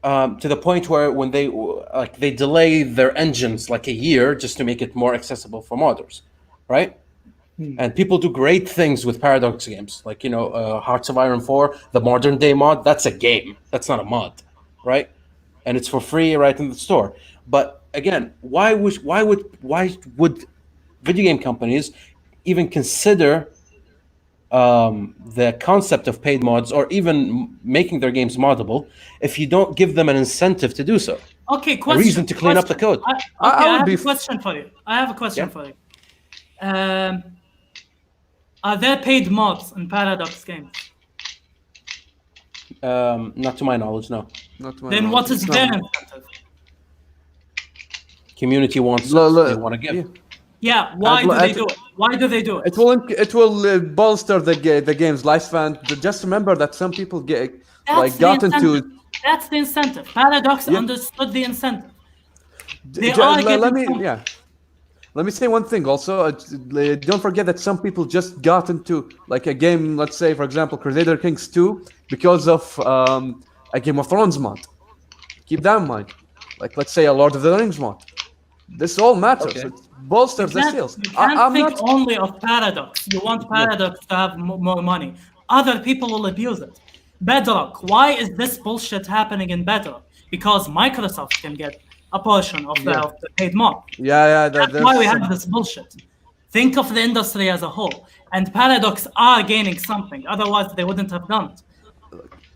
To the point where when they delay their engines like a year just to make it more accessible for modders, right? And people do great things with Paradox games, like, Hearts of Iron 4, the modern day mod. That's a game. That's not a mod, right? And it's for free right in the store. But again, why would video game companies even consider the concept of paid mods, or even making their games moddable, if you don't give them an incentive to do so? Okay, A question. reason to clean up the code. I would have be a question for you. I have a question for you. Are there paid mods in Paradox games? Not to my knowledge, no. Not to my Then knowledge. what is It's their not- incentive? Community wants Lo- it. lo- They want to give. yeah. Yeah, why And do they at- do it? Why do they do it? It will bolster the game's lifespan. Just remember that some people got into. That's the incentive. Paradox Yeah. understood the incentive. They Ju- are le- getting let me something. yeah. Let me say one thing also. Don't forget that some people just got into like a game. Let's say, for example, Crusader Kings 2 because of a Game of Thrones mod. Keep that in mind. Like let's say a Lord of the Rings mod. This all matters. Okay. It bolsters the sales. You can't I'm think not. only of Paradox. You want Paradox to have more money. Other people will abuse it. Bedrock. Why is this bullshit happening in Bedrock? Because Microsoft can get a portion of the paid mod. Yeah. That's why we have this bullshit. Think of the industry as a whole. And Paradox are gaining something. Otherwise, they wouldn't have done it.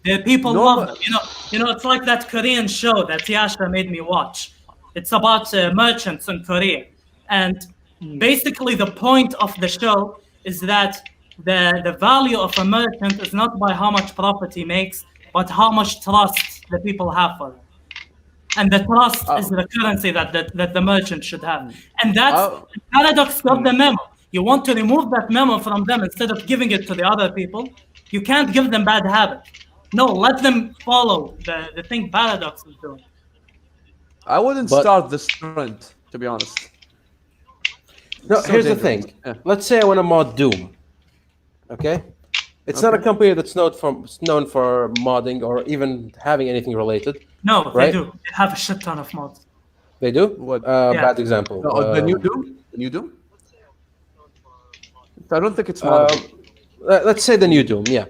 The people No, love but- it. You know, it's like that Korean show that Yasha made me watch. It's about merchants in Korea. And basically the point of the show is that the value of a merchant is not by how much profit he makes, but how much trust the people have for him. And the trust is the currency that the merchant should have. And that's Paradox got the memo. You want to remove that memo from them instead of giving it to the other people. You can't give them bad habits. No, let them follow the thing Paradox is doing. I wouldn't But- start this trend, to be honest. No, So here's the dangerous. thing. Yeah. Let's say I want to mod Doom. Okay? It's not a company that's known for modding or even having anything related. No, Right? they do. They have a shit ton of mods. They do? What? Yeah. Bad example. The new Doom? The new Doom? I don't think it's moddable. Let's say the new Doom, yeah.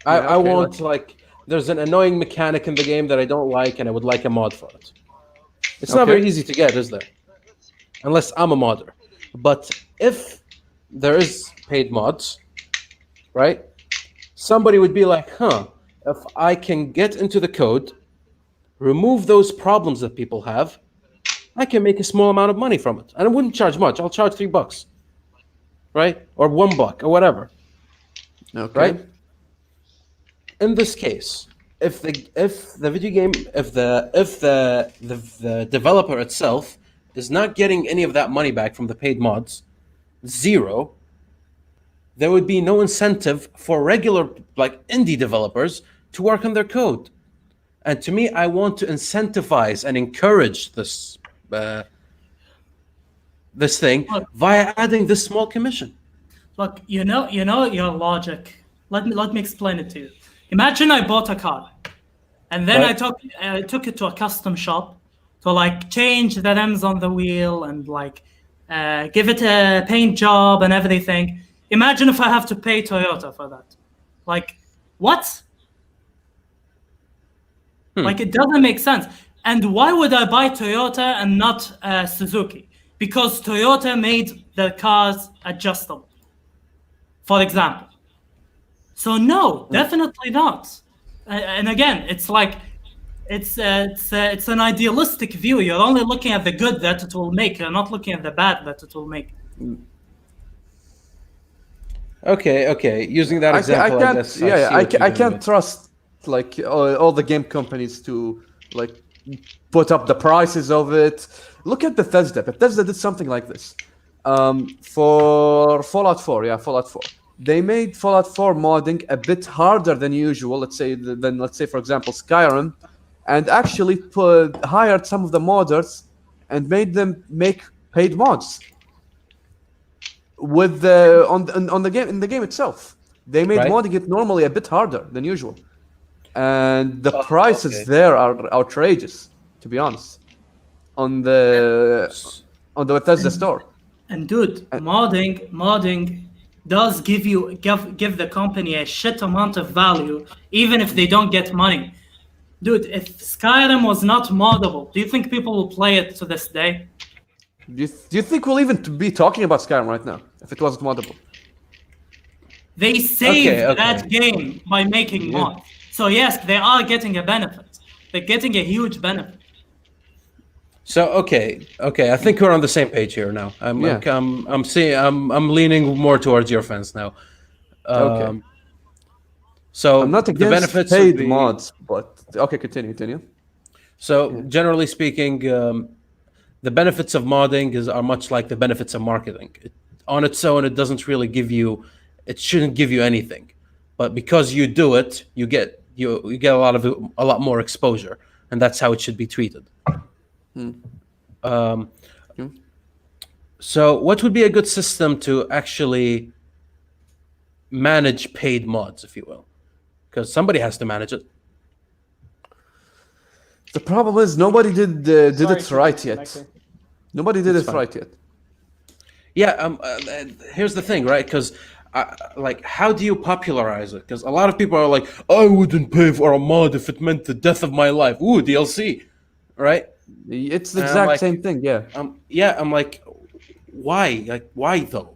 I okay, want, there's an annoying mechanic in the game that I don't like, and I would like a mod for it. It's not Okay. very easy to get, is there? Unless I'm a modder. But if there is paid mods, right? Somebody would be like, if I can get into the code, remove those problems that people have, I can make a small amount of money from it. And I wouldn't charge much. I'll charge $3. Right? Or $1 or whatever. Okay. Right? In this case, if the video game, if the developer itself is not getting any of that money back from the paid mods, zero, there would be no incentive for regular indie developers to work on their code. And to me, I want to incentivize and encourage this thing via adding this small commission. Look, you know your logic. Let me explain it to you. Imagine I bought a car, and then Right. I took it to a custom shop to change the rims on the wheel and give it a paint job and everything. Imagine if I have to pay Toyota for that. What? It doesn't make sense. And why would I buy Toyota and not Suzuki? Because Toyota made the cars adjustable, for example. So no, definitely not. And again, it's an idealistic view. You're only looking at the good that it will make. You're not looking at the bad that it will make. Okay. Using that example, I can't. guess. Yeah, see what you're I doing can't with. trust all the game companies to put up the prices of it. Look at Bethesda. Bethesda did something like this for Fallout 4. Yeah, Fallout 4. They made Fallout 4 modding a bit harder than usual. Let's say, for example, Skyrim, and actually hired some of the modders and made them make paid mods with on the game in the game itself. They made Right. modding it normally a bit harder than usual, and the prices okay. there are outrageous, to be honest, on the Bethesda store. And dude, modding does give the company a shit amount of value, even if they don't get money. Dude, if Skyrim was not moddable, do you think people will play it to this day? Do you think we'll even be talking about Skyrim right now if it wasn't moddable? They saved Okay. that game by making mods. So yes, they are getting a benefit. They're getting a huge benefit. So okay. I think we're on the same page here now. I'm leaning more towards your fence now. Okay. So I'm not the against benefits would paid be, mods, but okay, continue. so generally speaking, the benefits of modding are much like the benefits of marketing. On its own, it doesn't really give you, it shouldn't give you anything, but because you do it, you get a lot more exposure, and that's how it should be treated. So, what would be a good system to actually manage paid mods, if you will? Because somebody has to manage it. The problem is nobody did Sorry, it right yet. disconnecting. Nobody did It's it fine. right yet. Yeah, here's the thing, right? Because, like, how do you popularize it? Because a lot of people are like, I wouldn't pay for a mod if it meant the death of my life. Ooh, DLC, right? It's the And I'm exact like, same thing, yeah. I'm like, why? Like, why though?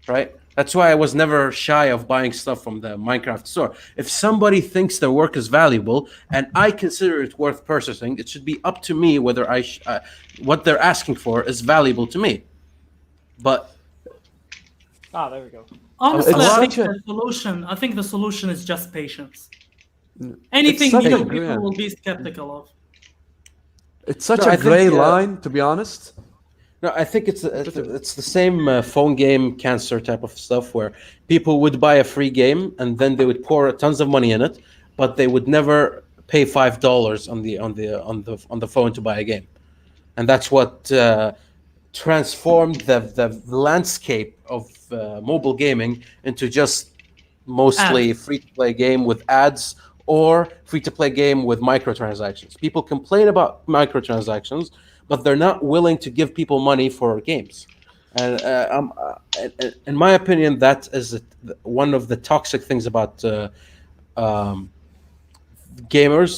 Right? That's why I was never shy of buying stuff from the Minecraft store. If somebody thinks their work is valuable and I consider it worth purchasing, it should be up to me whether what they're asking for is valuable to me. But There we go. Honestly, It's I think such a- I think the solution is just patience. It's Anything such new, a- people yeah. will be skeptical of. It's such No, a I think, gray line, to be honest. no, I think it's the same phone game cancer type of stuff where people would buy a free game and then they would pour tons of money in it, but they would never pay $5 on the phone to buy a game, and that's what transformed the landscape of mobile gaming into just mostly free-to-play game with ads or free-to-play game with microtransactions. People complain about microtransactions, but they're not willing to give people money for games. And in my opinion, that is one of the toxic things about gamers.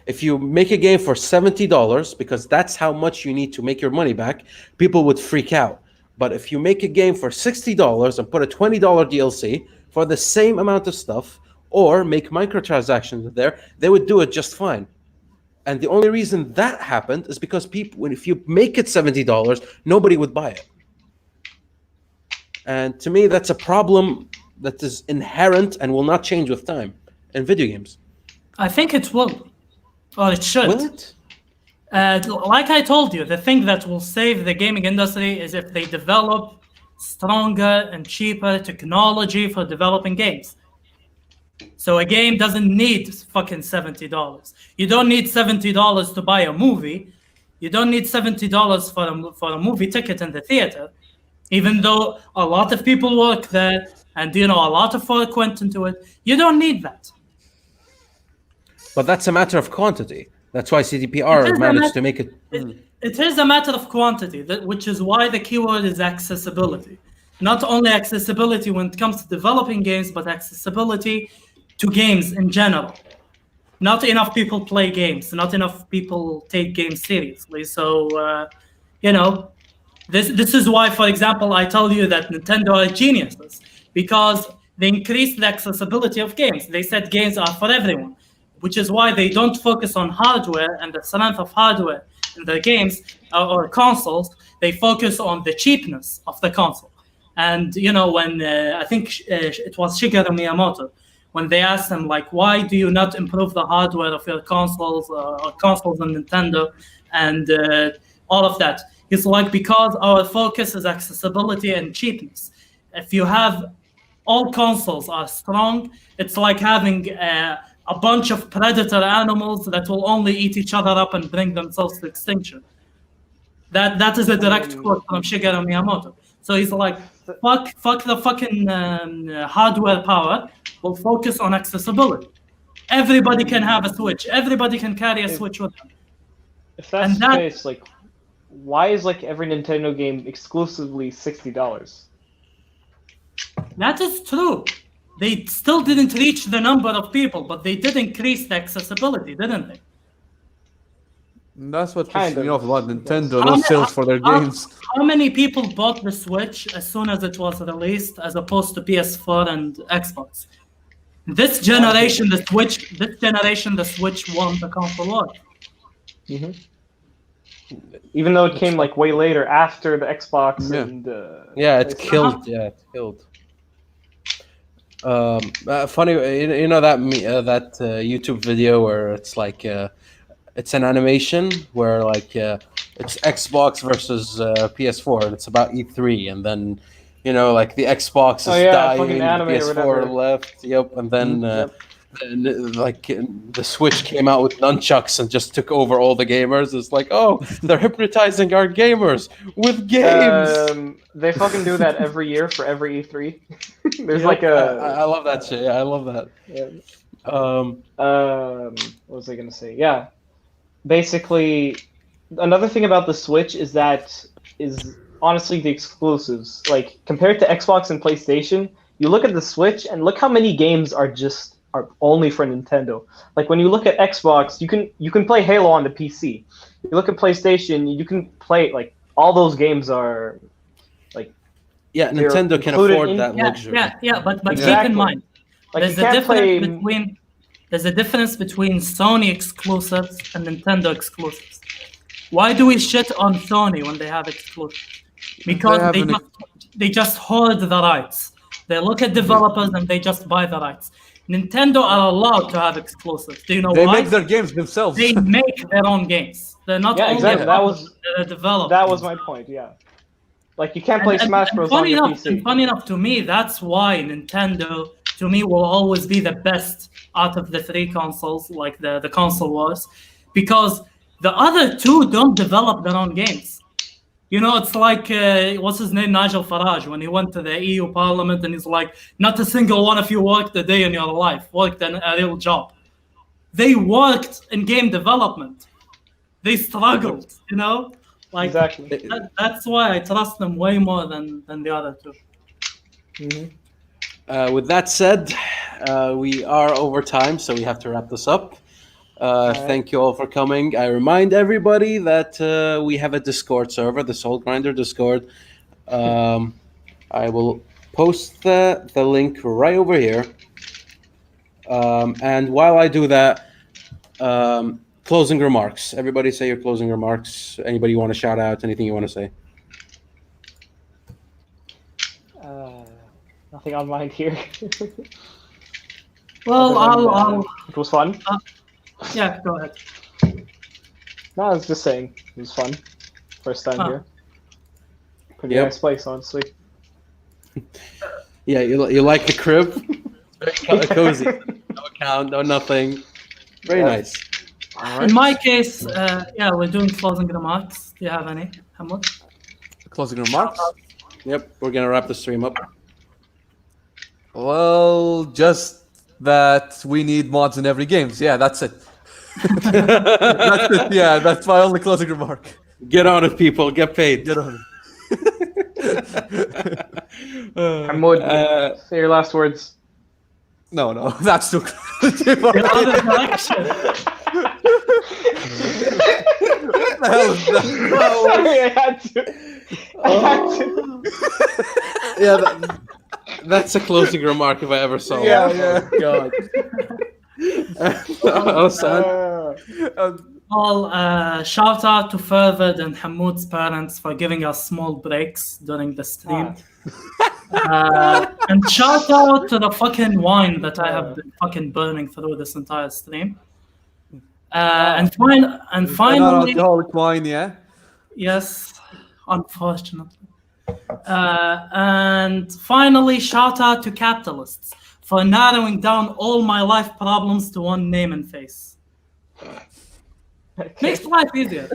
If you make a game for $70 because that's how much you need to make your money back, people would freak out. But if you make a game for $60 and put a $20 DLC for the same amount of stuff, or make microtransactions there, they would do it just fine. And the only reason that happened is because if you make it $70, nobody would buy it. And to me, that's a problem that is inherent and will not change with time in video games. I think it will, or it should. Will it? Like I told you, the thing that will save the gaming industry is if they develop stronger and cheaper technology for developing games. So a game doesn't need fucking $70. You don't need $70 to buy a movie. You don't need $70 for a movie ticket in the theater, even though a lot of people work there and a lot of work went into it. You don't need that. But that's a matter of quantity. That's why CDPR managed to make it. It is a matter of quantity, which is why the keyword is accessibility. Not only accessibility when it comes to developing games, but accessibility to games in general. Not enough people play games. Not enough people take games seriously. So, this is why, for example, I tell you that Nintendo are geniuses, because they increased the accessibility of games. They said games are for everyone, which is why they don't focus on hardware and the strength of hardware in their games or consoles. They focus on the cheapness of the console. And, when I think it was Shigeru Miyamoto, when they asked him, like, why do you not improve the hardware of your consoles or consoles on Nintendo and all of that? He's like, because our focus is accessibility and cheapness. If you have all consoles are strong, it's like having a bunch of predator animals that will only eat each other up and bring themselves to extinction. That is a direct quote from Shigeru Miyamoto. So he's like, fuck the fucking hardware power. We'll focus on accessibility. Everybody can have a Switch. Everybody can carry a Switch with them. If that's the case, like, why is like every Nintendo game exclusively $60? That is true. They still didn't reach the number of people, but they did increase the accessibility, didn't they? That's what Kind pisses me of. off about Nintendo. No sales for their games. How many people bought the Switch as soon as it was released, as opposed to PS4 and Xbox? This generation, the Switch won the console war. Mm-hmm. Even though it came like way later after the Xbox and It killed. Yeah, it killed. Funny, you know that YouTube video where it's like it's an animation where like it's Xbox versus PS4, and it's about E3, and then like the Xbox is dying, the PS4 left, yep, and then the Switch came out with nunchucks and just took over all the gamers. It's like, oh, they're hypnotizing our gamers with games. They fucking do that every year for every E3. There's I love that shit. Yeah, I love that. Yeah. What was I gonna say? Yeah. Basically, another thing about the Switch is honestly the exclusives. Like compared to Xbox and PlayStation, you look at the Switch and look how many games are only for Nintendo. Like when you look at Xbox, you can play Halo on the PC. You look at PlayStation, you can play like all those games are like Nintendo can afford that luxury. But keep in mind, there's a difference between Sony exclusives and Nintendo exclusives. Why do we shit on Sony when they have exclusives? Because they just hoard the rights. They look at developers and they just buy the rights. Nintendo are allowed to have exclusives. Do you know why? They make their games themselves. They make their own games. They're not only developers. That was my point. Yeah, like you can't play Smash Bros on your PC. Funny enough, to me, that's why Nintendo, to me, will always be the best out of the three consoles, like the console wars, because the other two don't develop their own games. It's like, what's his name, Nigel Farage, when he went to the EU Parliament and he's like, not a single one of you worked a day in your life, worked a real job. They worked in game development. They struggled, Like, exactly. That's why I trust them way more than the other two. Mm-hmm. With that said, we are over time, so we have to wrap this up. Thank you all for coming. I remind everybody that we have a Discord server, the Soul Grinder Discord. I will post the link right over here. And while I do that, closing remarks. Everybody say your closing remarks. Anybody you want to shout out? Anything you want to say? Nothing on mind here. Well, it was fun. Yeah, go ahead. No, I was just saying it was fun. First time here. Pretty nice place, honestly. Yeah, you like the crib? Very cozy. No account, no nothing. Very nice. Right. In my case, we're doing closing remarks. Do you have any, Hamod? Closing remarks? Yep, we're gonna wrap the stream up. Well, just that we need mods in every game. Yeah, that's it. That's it. Yeah, that's my only closing remark. Get on it, people. Get paid. Get on it. Hamod, say your last words. No, that's too close. What the hell is that? No, sorry, I had to. Yeah, that's a closing remark if I ever saw one. Yeah. Oh, God. Shout out to Fervid and Hamod's parents for giving us small breaks during the stream. And shout out to the fucking wine that I have been fucking burning through this entire stream. And finally, alcoholic wine, yeah. Yes, unfortunately. And finally, shout out to capitalists for narrowing down all my life problems to one name and face. Makes life easier.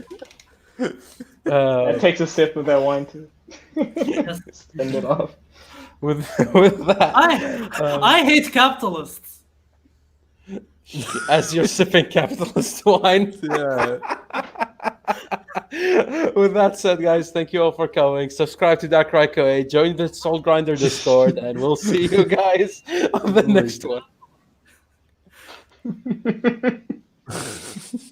It takes a sip of that wine too. Yes. Spend it off. With that, I hate capitalists. As you're sipping capitalist wine. Yeah. With that said, guys, thank you all for coming. Subscribe to Dark Raiko, join the Soul Grinder Discord, and we'll see you guys on the next one.